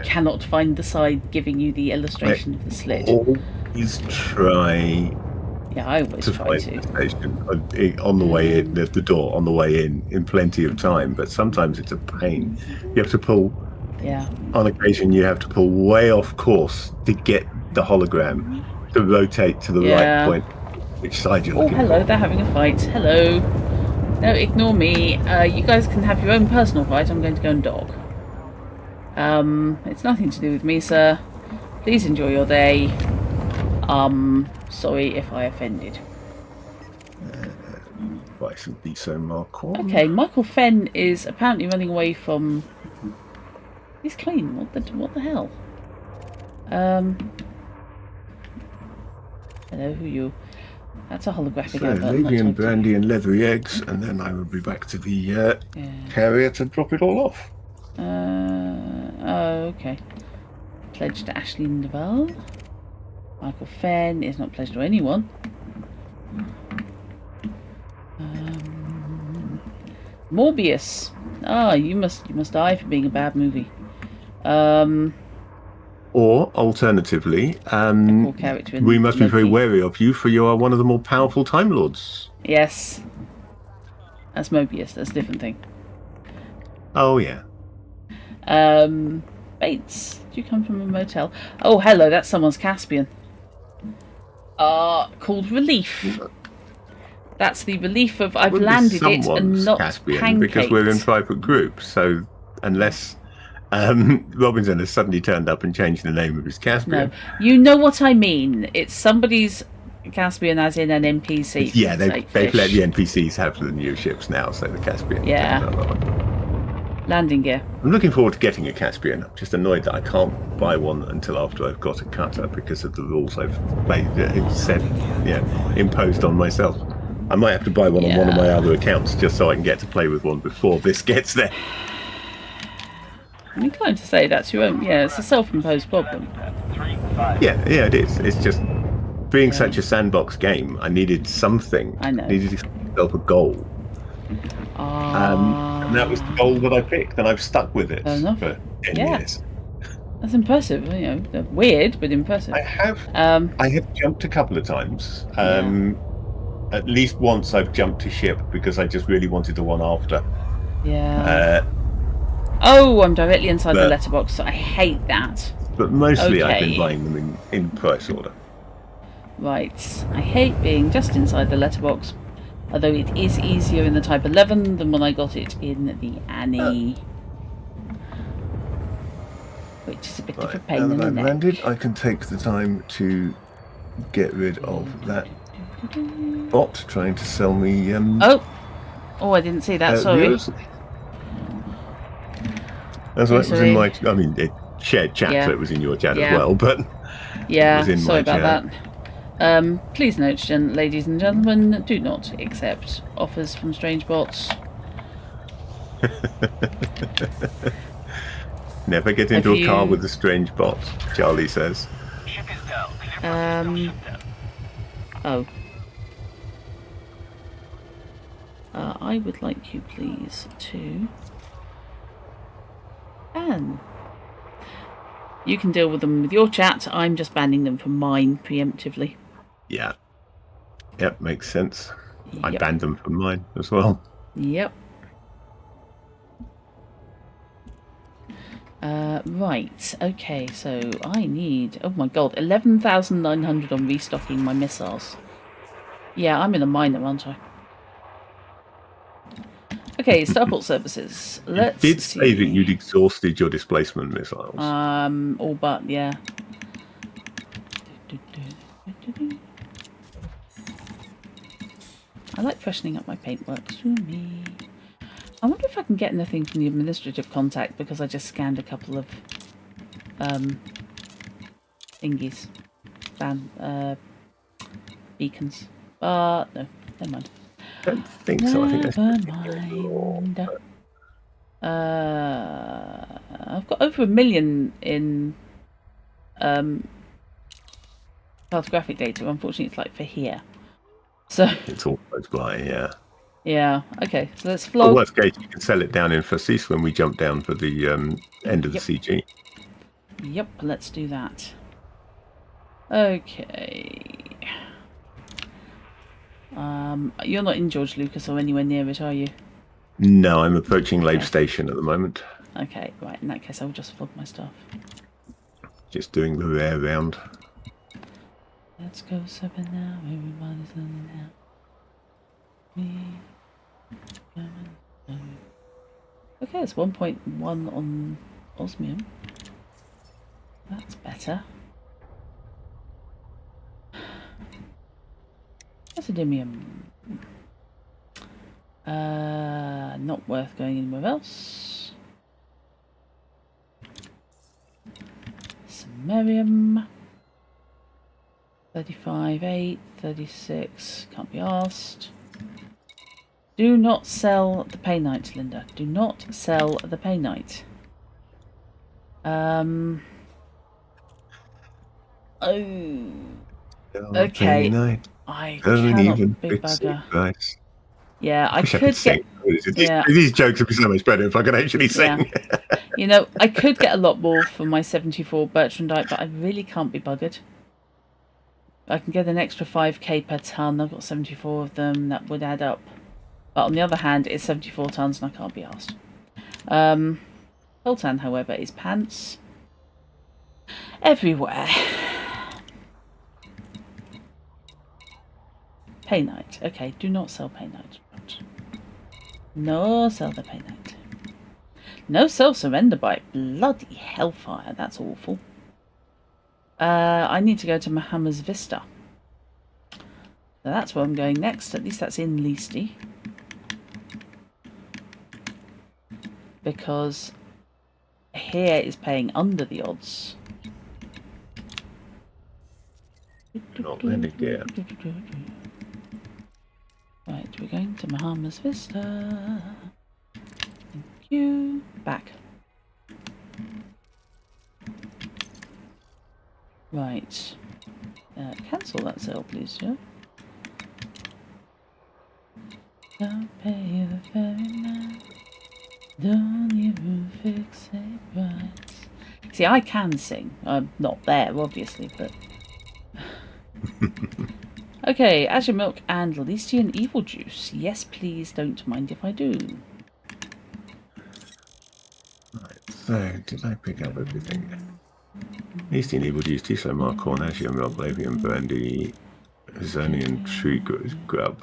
cannot find the side giving you the illustration of the slit. Always try. Yeah, I always try to. The station on the way in, the door on the way in plenty of time, but sometimes it's a pain. You have to pull. Yeah. On occasion, you have to pull way off course to get the hologram to rotate to the right point. Which side you're looking hello, for. they're having a fight. Hello. No, ignore me. You guys can have your own personal fight. I'm going to go and dog. It's nothing to do with me, sir. Please enjoy your day. Sorry if I offended. Bison Biso Marquand. Okay, Michael Fenn is apparently running away from... He's clean. What the hell? Hello, who are you? That's a holographic So, advert. Lady and Brandy and leathery eggs, and then I will be back to the carrier to drop it all off. Oh, okay. Pledged to Aisling Duval. Michael Fenn is not pledged to anyone. Morbius. You must die for being a bad movie. Or, alternatively, we must be very wary of you, for you are one of the more powerful Time Lords. Yes. That's Mobius, that's a different thing. Oh, yeah. Bates, do you come from a motel? Oh, hello, that's someone's Caspian. Called Relief. That's the relief of I've landed it and not Caspian, pancaked. because we're in private groups, so unless... Robinson has suddenly turned up and changed the name of his Caspian. No, you know what I mean. It's somebody's Caspian, as in an NPC. Yeah, they've let the NPCs have the new ships now, so the Caspian. Yeah. Landing gear. I'm looking forward to getting a Caspian. I'm just annoyed that I can't buy one until after I've got a cutter because of the rules I've imposed on myself. I might have to buy one on one of my other accounts just so I can get to play with one before this gets there. I'm inclined to say that's your own. Yeah, it's a self-imposed problem. Yeah, it is. It's just being such a sandbox game. I needed something. I know. I needed to give myself a goal. And that was the goal that I picked, and I've stuck with it for 10 years. That's impressive. They're weird, but impressive. I have jumped a couple of times. At least once I've jumped to ship because I just really wanted the one after. Yeah. Oh, I'm directly inside the But- letterbox. I hate that. But mostly I've Okay. been buying them in price order. Right. I hate being just inside the letterbox. Although it is easier in the Type 11 than when I got it in the Annie. Which is a bit of a Right, pain now in that the I've neck. landed, I can take the time to get rid of that bot trying to sell me Oh! Oh, I didn't see that, sorry. viewers. That's Oh, right, it was in my... sorry. I mean, it shared chat, Yeah. so it was in your chat Yeah. as well, but it Yeah, was in sorry my about chat. that. Please note, ladies and gentlemen, do not accept offers from strange bots. Never get into a car with a strange bot, Charlie says. Ship is down. Clear for system shutdown. Oh. I would like you, please, to ban. You can deal with them with your chat. I'm just banning them from mine preemptively. Yeah. Yep, makes sense. I Yep. banned them from mine as well. Yep. Right, okay, so I need, oh my god, 11,900 on restocking my missiles. Yeah, I'm in a miner, aren't I? Okay, starport services. Let's Did see. say that you'd exhausted your displacement missiles. All but, yeah. I like freshening up my paintwork. Sumi. I wonder if I can get anything from the administrative contact because I just scanned a couple of thingies. Beacons. But no, never mind. I don't think so. I think that's Never mind. I've got over 1 million in cartographic data. Unfortunately, it's like for here. So it's all close by, yeah. yeah. Okay, so let's Well, flog. worst case, you can sell it down in Facece when we jump down for the end of the CG. Yep, let's do that. Okay. You're not in George Lucas or anywhere near it, are you? No, I'm approaching Lave Okay. Station at the moment. Okay, right. In that case, I'll just flog my stuff. Just doing the air round. Let's go 7 now. Everybody's learning now. Me. Okay, it's 1.1 on osmium. That's better. Acidium. Not worth going anywhere else. Samarium. 35.8, 36. Can't be asked. Do not sell the painite, Linda. Do not sell the painite. Oh. Okay. I cannot be bugger. Yeah, I could get. Yeah. These jokes would be so much better if I could actually sing. Yeah. You know, I could get a lot more for my 74 Bertrandite, but I really can't be buggered. I can get an extra 5k per ton. I've got 74 of them. That would add up. But on the other hand, it's 74 tons and I can't be asked. Coltan, however, is pants everywhere. Painite. Okay, do not sell painite. No sell the painite. No sell surrender bite. Bloody hellfire. That's awful. I need to go to Mahamma's Vista. So that's where I'm going next. At least that's in Leasty. Because here is paying under the odds. Not landed yet. Right, we're going to Mahamma's Vista. Thank you. Back. Right. Cancel that sale, please, Joe. Don't pay the ferry man. Don't even fix a price. See, I can sing. I'm not there, obviously, but... Okay, Azure Milk and Lelestian Evil Juice. Yes, please, don't mind if I do. So, did I pick up everything? Eastern Evil Juice, Tiso, Marcorn, Asian, Roblavian, Brandy, Zonian, Tree Grub.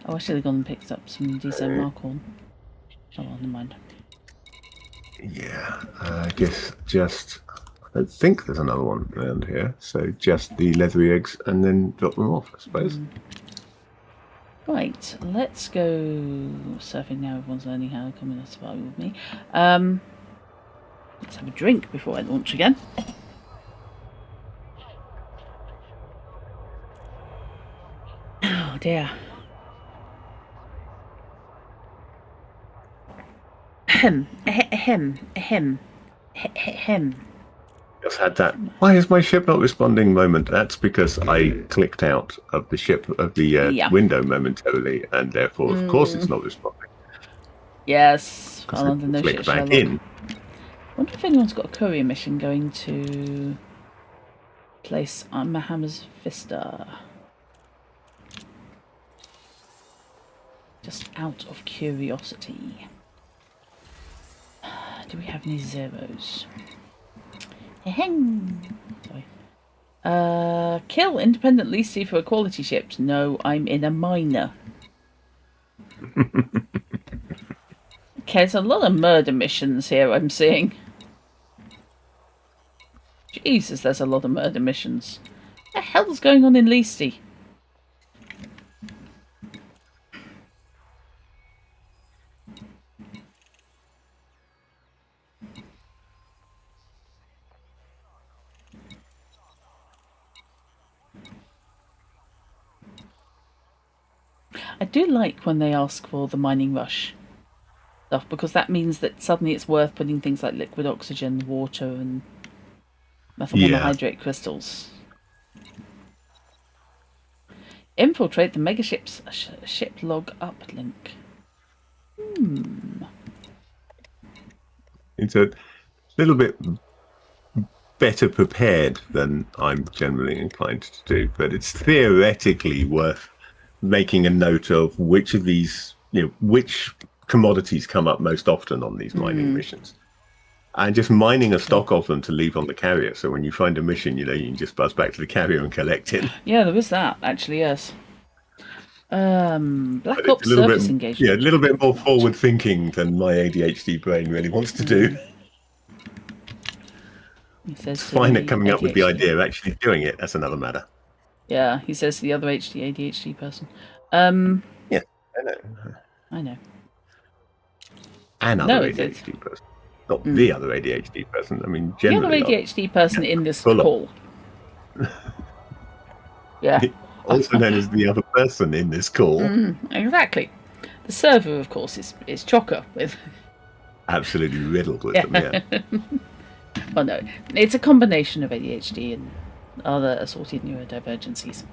Oh, I should have gone and picked up some decent Markhorn. Oh, well, never mind. Yeah, I guess just... I don't think there's another one around here, so just the leathery eggs and then drop them off, I suppose. Right, let's go surfing now. Everyone's learning how to come in and survive with me. Let's have a drink before I launch again. Oh dear. Ahem, ahem, ahem, ahem. Just had that. Why is my ship not responding moment? That's because I clicked out of the ship of the window momentarily, and therefore, of course, it's not responding. Yes, Because well, under no click shit back Sherlock. in. Wonder if anyone's got a courier mission going to place on Maham's Vista. Just out of curiosity. Do we have any zeros? Sorry. Kill independent leasee for equality ships. No, I'm in a minor. Okay, there's a lot of murder missions here I'm seeing. Jesus, there's a lot of murder missions. What the hell's going on in leasee? I do like when they ask for the mining rush stuff, because that means that suddenly it's worth putting things like liquid oxygen, water, and methyl monohydrate crystals. Infiltrate the megaship's ship log uplink. It's a little bit better prepared than I'm generally inclined to do, but it's theoretically worth making a note of which of these, which commodities come up most often on these mining missions, and just mining a stock of them to leave on the carrier. So when you find a mission, you can just buzz back to the carrier and collect it. Yeah, there is that actually. Yes. Black Ops surface engagement. Yeah, a little bit more forward thinking than my ADHD brain really wants to do. He says it's fine at coming up with the idea of actually doing it. That's another matter. Yeah, he says to the other ADHD person. Yeah, I know. I know. Another ADHD person. Not the other ADHD person. I mean, generally. The other ADHD person in this call. Yeah. Also known as the other person in this call. Exactly. The server, of course, is chocker with. Absolutely riddled with them, yeah. Well, no. It's a combination of ADHD and other assorted neurodivergencies.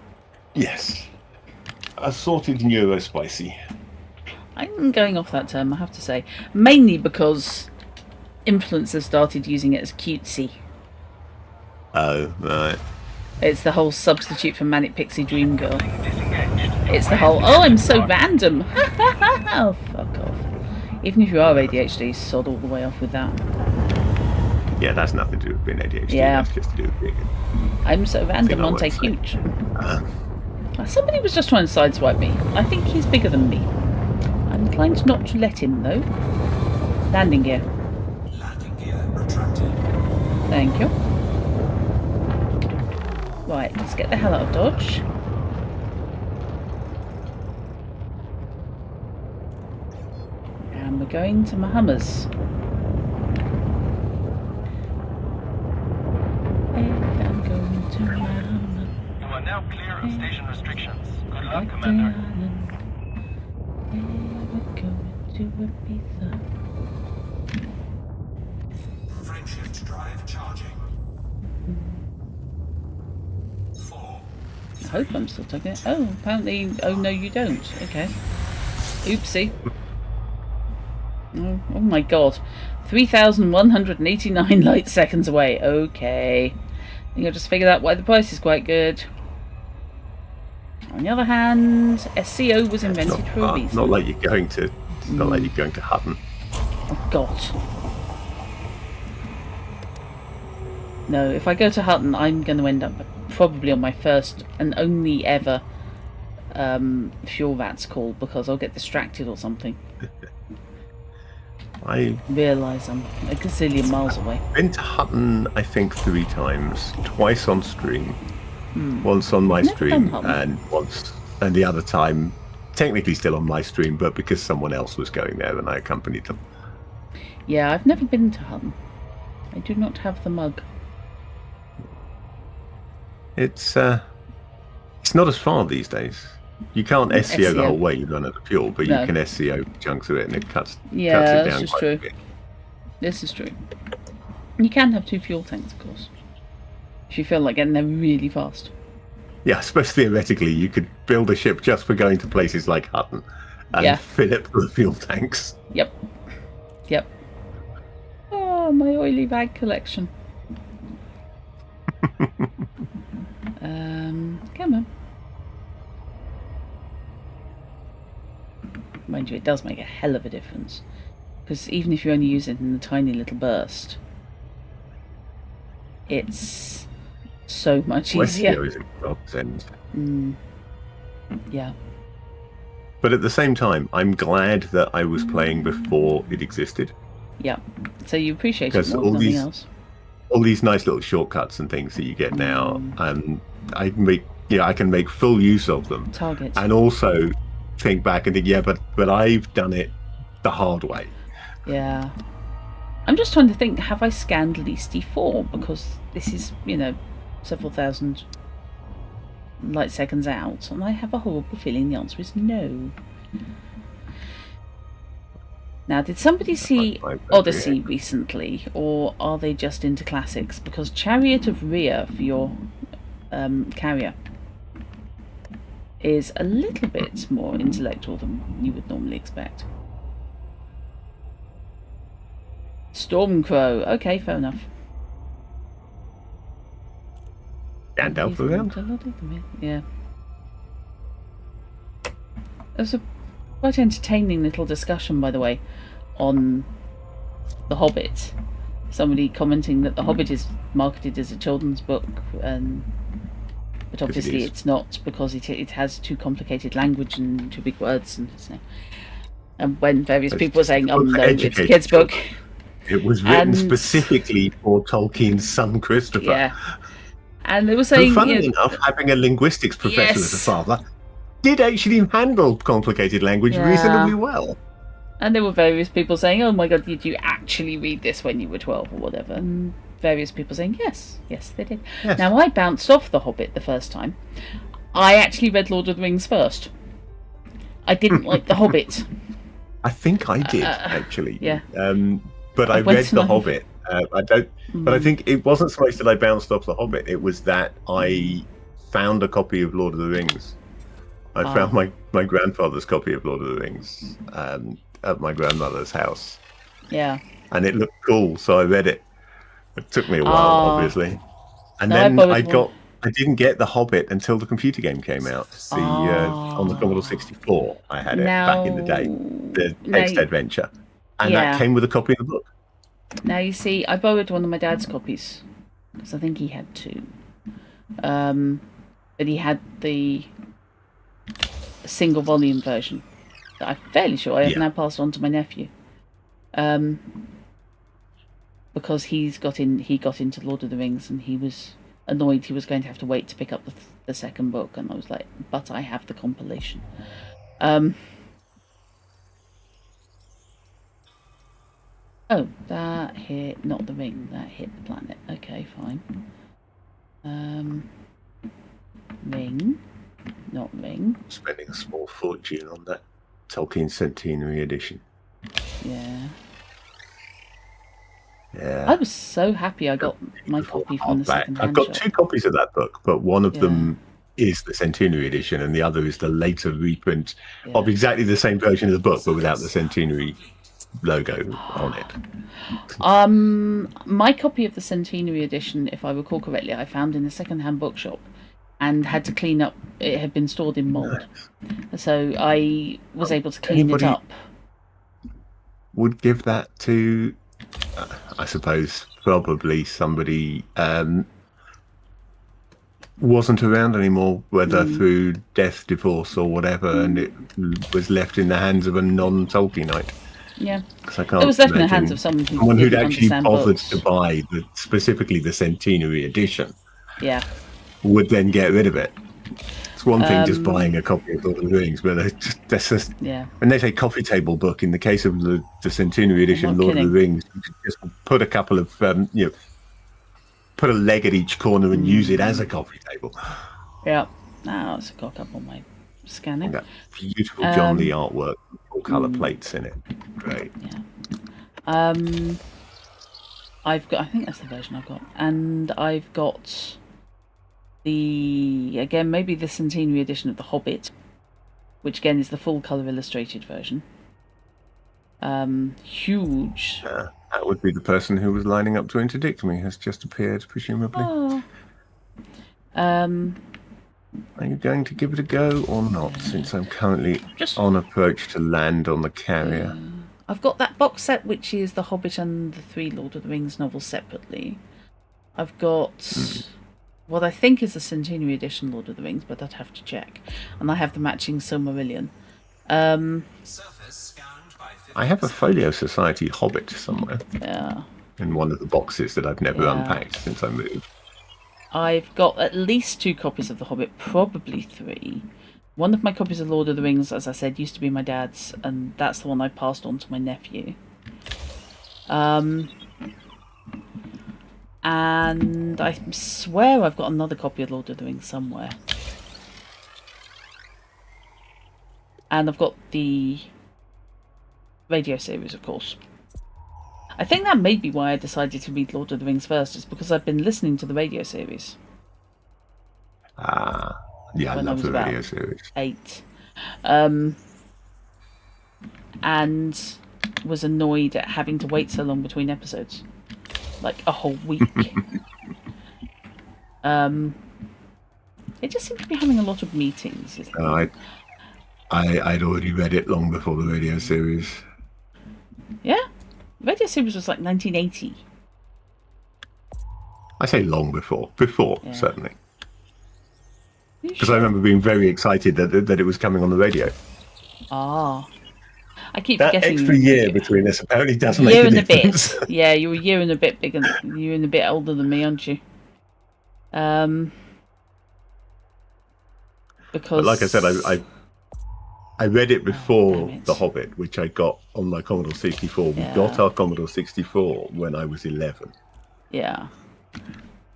Yes. Assorted neurospicy. I'm going off that term, I have to say. Mainly because influencers started using it as cutesy. Oh, right. It's the whole substitute for Manic Pixie Dream Girl. It's the whole, oh, I'm so random. Oh, fuck off. Even if you are ADHD, sod all the way off with that. Yeah, that's nothing to do with being ADHD. Yeah. That's just to do with being I'm so random, aren't I cute? Somebody was just trying to sideswipe me. I think he's bigger than me. I'm inclined not to let him, though. Landing gear. Landing gear retracted. Thank you. Right, let's get the hell out of Dodge. And we're going to Mahamas. I'm going to Mahamas. You are now clear of station restrictions. Good luck, Commander. We're going to Ibiza. Frameshift drive charging. 4. I hope I'm still taking it. Oh, apparently. Oh, no, you don't. Okay. Oopsie. Oh my god. 3,189 light seconds away. Okay. I think I just figured out why the price is quite good. On the other hand, SCO was invented for a reason. Not like you're going to. Not like you're going to Hutton. Oh god. No, if I go to Hutton, I'm going to end up probably on my first and only ever fuel rats call because I'll get distracted or something. I Realise I'm a gazillion miles away. been to Hutton, I think 3 times, twice on stream, once on my Never stream, done Hutton. and the other time, technically still on my stream, but because someone else was going there and I accompanied them. Yeah, I've never been to Hutton. I do not have the mug. It's not as far these days. You can't SEO the whole way, you run out of fuel, but No. you can SEO chunks of it and it cuts it Yeah, this down is quite true. a bit. This is true. You can have 2 fuel tanks, of course. If you feel like getting there really fast. Yeah, I suppose theoretically you could build a ship just for going to places like Hutton and Yeah. fill it full of fuel tanks. Yep. Yep. Oh, my oily rag collection. Come on. Mind you, it does make a hell of a difference. Because even if you only use it in a tiny little burst, it's so much easier. SEO is a godsend. Yeah. But at the same time, I'm glad that I was playing before it existed. Yeah. So you appreciate it Because more all than anything these- else. All these nice little shortcuts and things that you get now, I can make full use of them. Target. And also think back and think, yeah, but I've done it the hard way. Yeah. I'm just trying to think, have I scanned least D4? Because this is, several thousand light seconds out, and I have a horrible feeling the answer is no. Now, did somebody see I Odyssey recently, or are they just into classics? Because Chariot of Rhea for your carrier is a little bit more intellectual than you would normally expect. Stormcrow. Okay, fair enough. Gandalf around. Yeah. There's a quite entertaining little discussion, by the way, on The Hobbit. Somebody commenting that The Hobbit is marketed as a children's book, but obviously it's not, because it has too complicated language and too big words, and when various people were saying, no, it's a kid's book. It was written And- specifically for Tolkien's son Christopher. Yeah. And they were Who, saying, funnily enough, having a linguistics professor as a Yes. father, did actually handle complicated language Yeah. reasonably well. and there were various people saying, oh my god, did you actually read this when you were 12 or whatever? And various people saying, yes, they did. Yes. Now, I bounced off The Hobbit the first time. I actually read Lord of the Rings first. I didn't like The Hobbit. I think I did, actually. yeah. But I went read to The my- Hobbit. But I think it wasn't so much that I bounced off The Hobbit. It was that I found a copy of Lord of the Rings. I found my grandfather's copy of Lord of the Rings at my grandmother's house. Yeah. And it looked cool, so I read it. It took me a while, obviously. And No, I then borrowed one. I didn't get The Hobbit until the computer game came out. On the Commodore 64, I had it back in the day. The Text Adventure. And Yeah. that came with a copy of the book. Now, you see, I borrowed one of my dad's copies, because I think he had 2. But he had the single volume version that I'm fairly sure I have now passed on to my nephew. Because he got into Lord of the Rings, and he was annoyed he was going to have to wait to pick up the second book, and I was like, but I have the compilation. Oh, that hit not the ring, that hit the planet. Okay, fine. Ring, not ring. Spending a small fortune on that Tolkien Centenary Edition. Yeah. Yeah. I was so happy I got my copy from the second-hand I've got shop. 2 copies of that book, but one of them is the Centenary Edition, and the other is the later reprint of exactly the same version of the book, but without the Centenary logo on it. My copy of the Centenary Edition, if I recall correctly, I found in a second-hand bookshop and had to clean up. It had been stored in mould, so I was able to clean it Anybody up. would give that to I suppose probably somebody wasn't around anymore, whether through death, divorce, or whatever, and it was left in the hands of a non-Tolkienite. Yeah. I can't It was left in the imagine hands of someone who'd didn't actually understand bothered books. to buy specifically the centenary edition Yeah. would then get rid of it. It's one thing just buying a copy of Lord of the Rings, but that's just Yeah. when they say coffee table book, in the case of the centenary edition not Lord of kidding. the Rings, you could just put a couple of put a leg at each corner and use it as a coffee table. Yeah. Now it's got up on my scanning. That beautiful John Lee artwork, full colour plates in it. Great. Yeah. I think that's the version I've got, and I've got maybe the centenary edition of The Hobbit, which again is the full colour illustrated version. Huge. That would be the person who was lining up to interdict me, has just appeared, presumably. Oh. Are you going to give it a go or not, since I'm currently Just- on approach to land on the carrier? I've got that box set, which is The Hobbit and the 3 Lord of the Rings novels separately. I've got what I think is the centenary edition Lord of the Rings, but I'd have to check. And I have the matching Silmarillion. Surface scanned by I have a Folio Society Hobbit somewhere Yeah. in one of the boxes that I've never unpacked since I moved. I've got at least 2 copies of The Hobbit, probably 3. One of my copies of Lord of the Rings, as I said, used to be my dad's, and that's the one I passed on to my nephew. And I swear I've got another copy of Lord of the Rings somewhere. And I've got the radio series, of course. I think that may be why I decided to read Lord of the Rings first, is because I've been listening to the radio series. Yeah, I When I love was the about radio series. 8. And was annoyed at having to wait so long between episodes. Like a whole week. It just seems to be having a lot of meetings. I'd already read it long before the radio series. Yeah? Radio series was like 1980. I say long before, Yeah. certainly. You Because sure? I remember being very excited that it was coming on the radio. Ah. I keep That forgetting. extra year between us apparently does make year a and a difference. bit. Yeah, you're a year and a bit bigger. You're a bit older than me, aren't you? Because But like I said, I read it before damn it. The Hobbit, which I got on my Commodore 64. We Yeah. got our Commodore 64 when I was 11, yeah,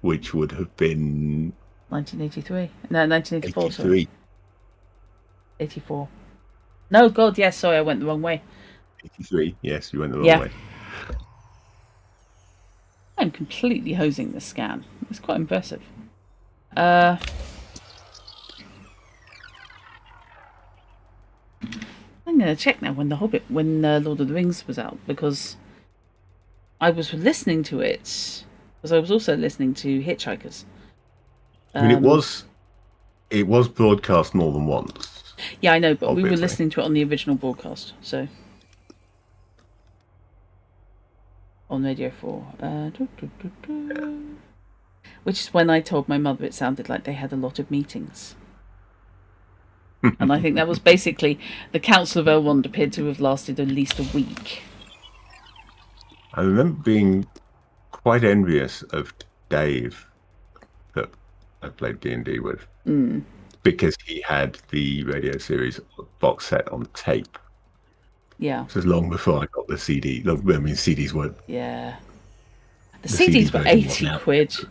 which would have been 1983. No, 1984. Sorry. 83. 84. No, God, yes. Sorry, I went the wrong way. 83. Yes, you went the wrong Yeah. way. I'm completely hosing this scan. It's quite impressive. I'm going to check now when when Lord of the Rings was out, because I was listening to it, because I was also listening to Hitchhikers. I mean, it was broadcast more than once. Yeah, I know, but we were Obviously. listening to it on the original broadcast, so on Radio 4. Which is when I told my mother it sounded like they had a lot of meetings. And I think that was basically the Council of Elrond appeared to have lasted at least a week. I remember being quite envious of Dave that I played D&D with, because he had the radio series box set on tape. Yeah, This was long before I got the CD. Look, I mean, CDs were yeah. The CD CDs were version 80 wasn't out quid. at the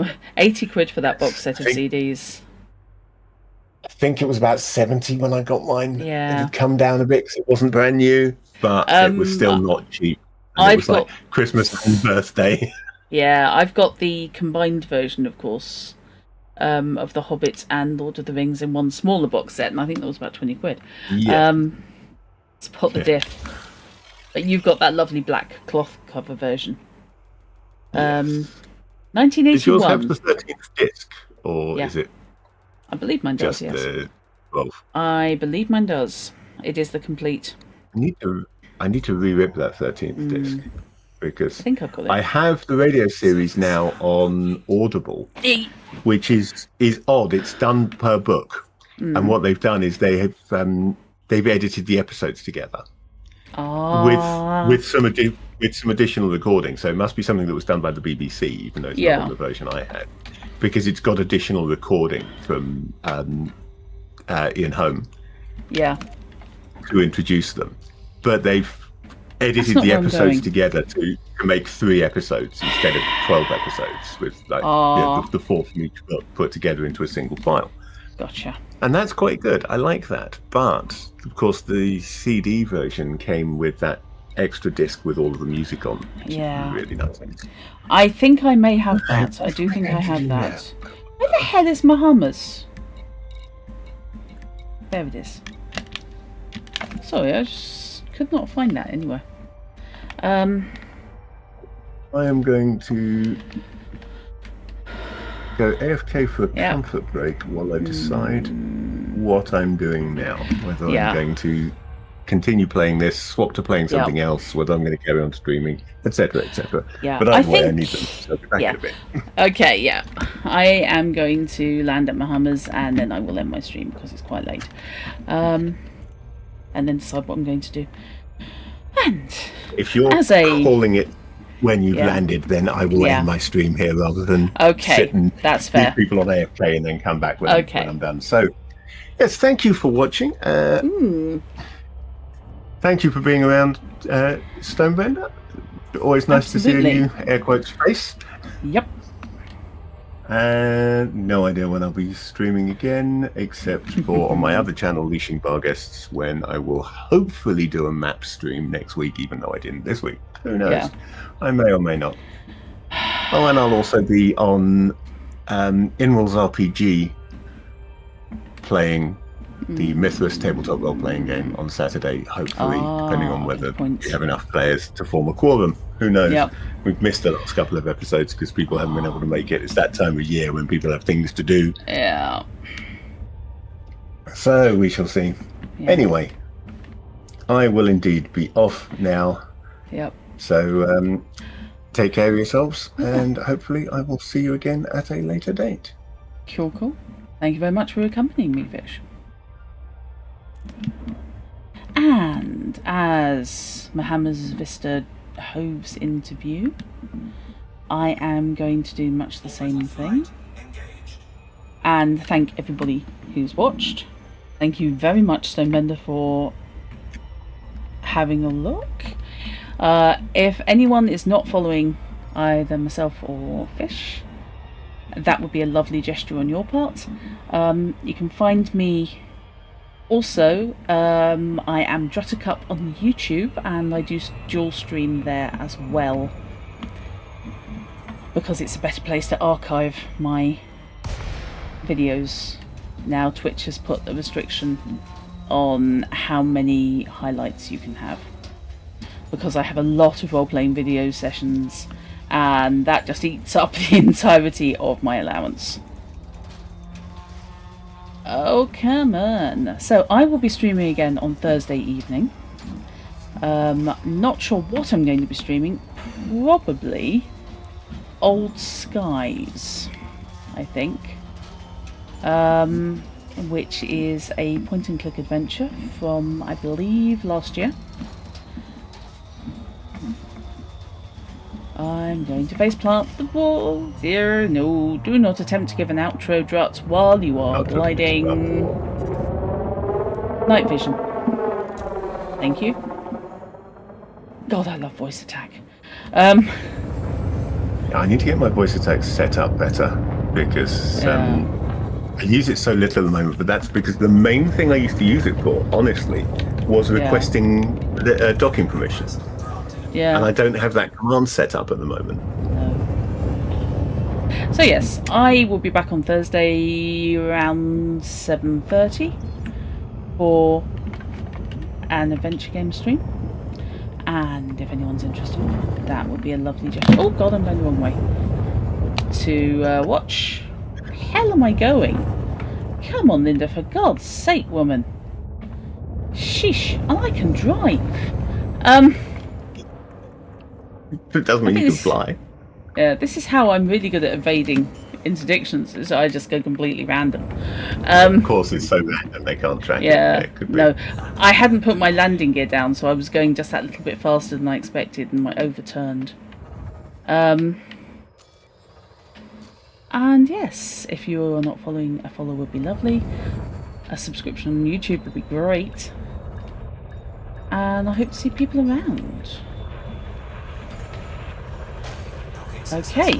point. 80 quid for that box set of I think- CDs. I think it was about 70 when I got mine. Yeah. It had come down a bit because it wasn't brand new, but it was still not cheap. And it I've was like got- Christmas and birthday. Yeah, I've got the combined version, of course, of The Hobbit and Lord of the Rings in one smaller box set, and I think that was about 20 quid. Yeah. Spot the diff. But you've got that lovely black cloth cover version. Does yours 1981. have the 13th disc, or Yeah. is it I believe mine does, just yes. the 12th? I believe mine does. It is the complete. I need to re-rip that 13th disc. because I think I've got it. I have the radio series now on Audible, which is odd. It's done per book, and what they've done is they've edited the episodes together with some additional recording. So it must be something that was done by the BBC, even though it's not on the version I had, because it's got additional recording from Ian Holm. Yeah. To introduce them, but they've edited the episodes together to make 3 episodes instead of 12 episodes, with like the 4 from each book put together into a single file. Gotcha. And that's quite good. I like that. But of course, the CD version came with that extra disc with all of the music on. Which is really nice. I think I may have that. I do think I have that. Where the hell is Bahamas? There it is. Sorry, I just could not find that anywhere. I am going to go AFK for a comfort break while I decide what I'm doing now. Whether I'm going to continue playing this, swap to playing something else, whether I'm going to carry on streaming, etc., etc. Yeah, but either way, I need them. So I'll be back in a bit. Okay, yeah. I am going to land at Bahamas and then I will end my stream because it's quite late. And then decide what I'm going to do. And if you're calling it when you've landed, then I will end my stream here rather than sit and that's fair. leave people on AFK and then come back when I'm done. So, yes, thank you for watching. Thank you for being around, Stonebender. Always nice to see a new air quotes face. Yep. No idea when I'll be streaming again, except for on my other channel, Leashing Bar Guests, when I will hopefully do a map stream next week, even though I didn't this week. Who knows? Yeah. I may or may not. Oh, and I'll also be on Inwell's RPG playing the Mythos tabletop role-playing game on Saturday, hopefully, depending on whether we have enough players to form a quorum. Who knows? Yep. We've missed the last couple of episodes because people haven't been able to make it. It's that time of year when people have things to do. Yeah. So we shall see. Yeah. Anyway, I will indeed be off now. Yep. So take care of yourselves, and hopefully I will see you again at a later date. Cool. Thank you very much for accompanying me, Fish. And as Mohammed Vista hoves into view, I am going to do much the same thing and thank everybody who's watched. Thank you very much, Stonebender, for having a look. If anyone is not following either myself or Fish, that would be a lovely gesture on your part. You can find me also, I am Drutt on YouTube, and I do dual stream there as well, because it's a better place to archive my videos. Now Twitch has put a restriction on how many highlights you can have, because I have a lot of role-playing video sessions, and that just eats up the entirety of my allowance. Oh, come on. So I will be streaming again on Thursday evening. Not sure what I'm going to be streaming. Probably Old Skies, I think. Which is a point-and-click adventure from, I believe, last year. I'm going to faceplant the wall. Dear, no, do not attempt to give an outro, Drutt, while you are gliding. Night vision. Thank you. God, I love voice attack. I need to get my voice attack set up better, because I use it so little at the moment, but that's because the main thing I used to use it for, honestly, was requesting docking permissions. Yeah. And I don't have that command set up at the moment. No. So yes, I will be back on Thursday around 7:30 for an adventure game stream. And if anyone's interested, that would be a lovely gesture. Oh god, I'm going the wrong way. To watch. Where the hell am I going? Come on, Linda, for God's sake, woman. Sheesh, and I can drive. It doesn't mean you can fly. Yeah, this is how I'm really good at evading interdictions. Is I just go completely random. Of course, it's so random they can't track it. Yeah, It could be. no, I hadn't put my landing gear down, so I was going just that little bit faster than I expected, and I overturned. And yes, if you are not following, a follow would be lovely. A subscription on YouTube would be great. And I hope to see people around. Okay,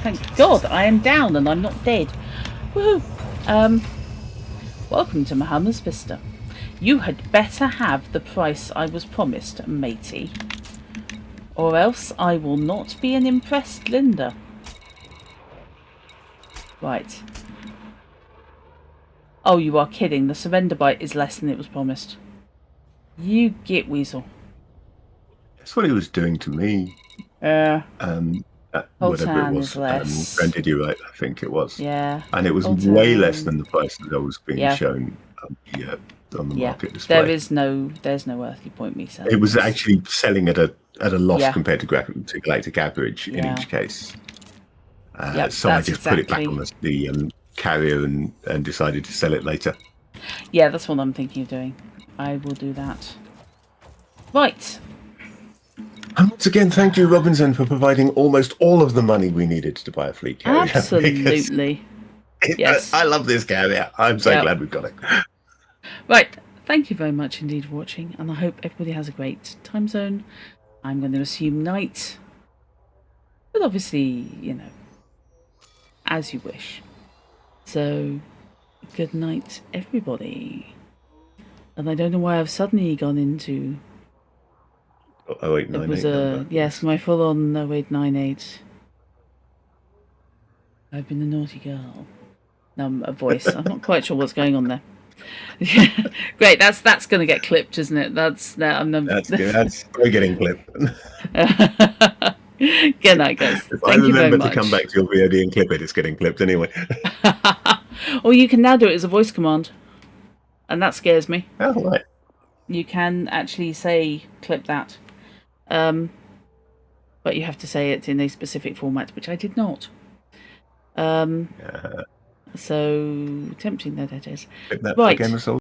thank God I am down and I'm not dead. Woohoo! Welcome to Mahama's Vista. You had better have the price I was promised, matey. Or else I will not be an impressed Linda. Right. Oh, you are kidding. The surrender bite is less than it was promised. You get weasel. That's what he was doing to me. Whatever it was. is less. Branded you right, I think it was. Yeah. And it was way less than the price that was being shown on the market display. There's no earthly point me selling. It was this. actually selling at a loss compared to Galactic Average in each case. So I just put it back on the carrier and decided to sell it later. Yeah, that's what I'm thinking of doing. I will do that. Right. And once again, thank you, Robinson, for providing almost all of the money we needed to buy a fleet carrier. Absolutely. Yes. I love this carrier. I'm so glad we've got it. Right. Thank you very much indeed for watching, and I hope everybody has a great time zone. I'm going to assume night. But obviously, you know, as you wish. So, good night, everybody. And I don't know why I've suddenly gone into... 0898. It was yes, my full-on 0898. I've been a naughty girl. A voice. I'm not quite sure what's going on there. Great. That's going to get clipped, isn't it? That's we're getting clipped. Good night, guys. If Thank you very much. I remember to come back to your VOD and clip it, it's getting clipped anyway. Or you can now do it as a voice command, and that scares me. Oh, right. You can actually say clip that. But you have to say it in a specific format, which I did not. So tempting that it is. That right. Game of Souls.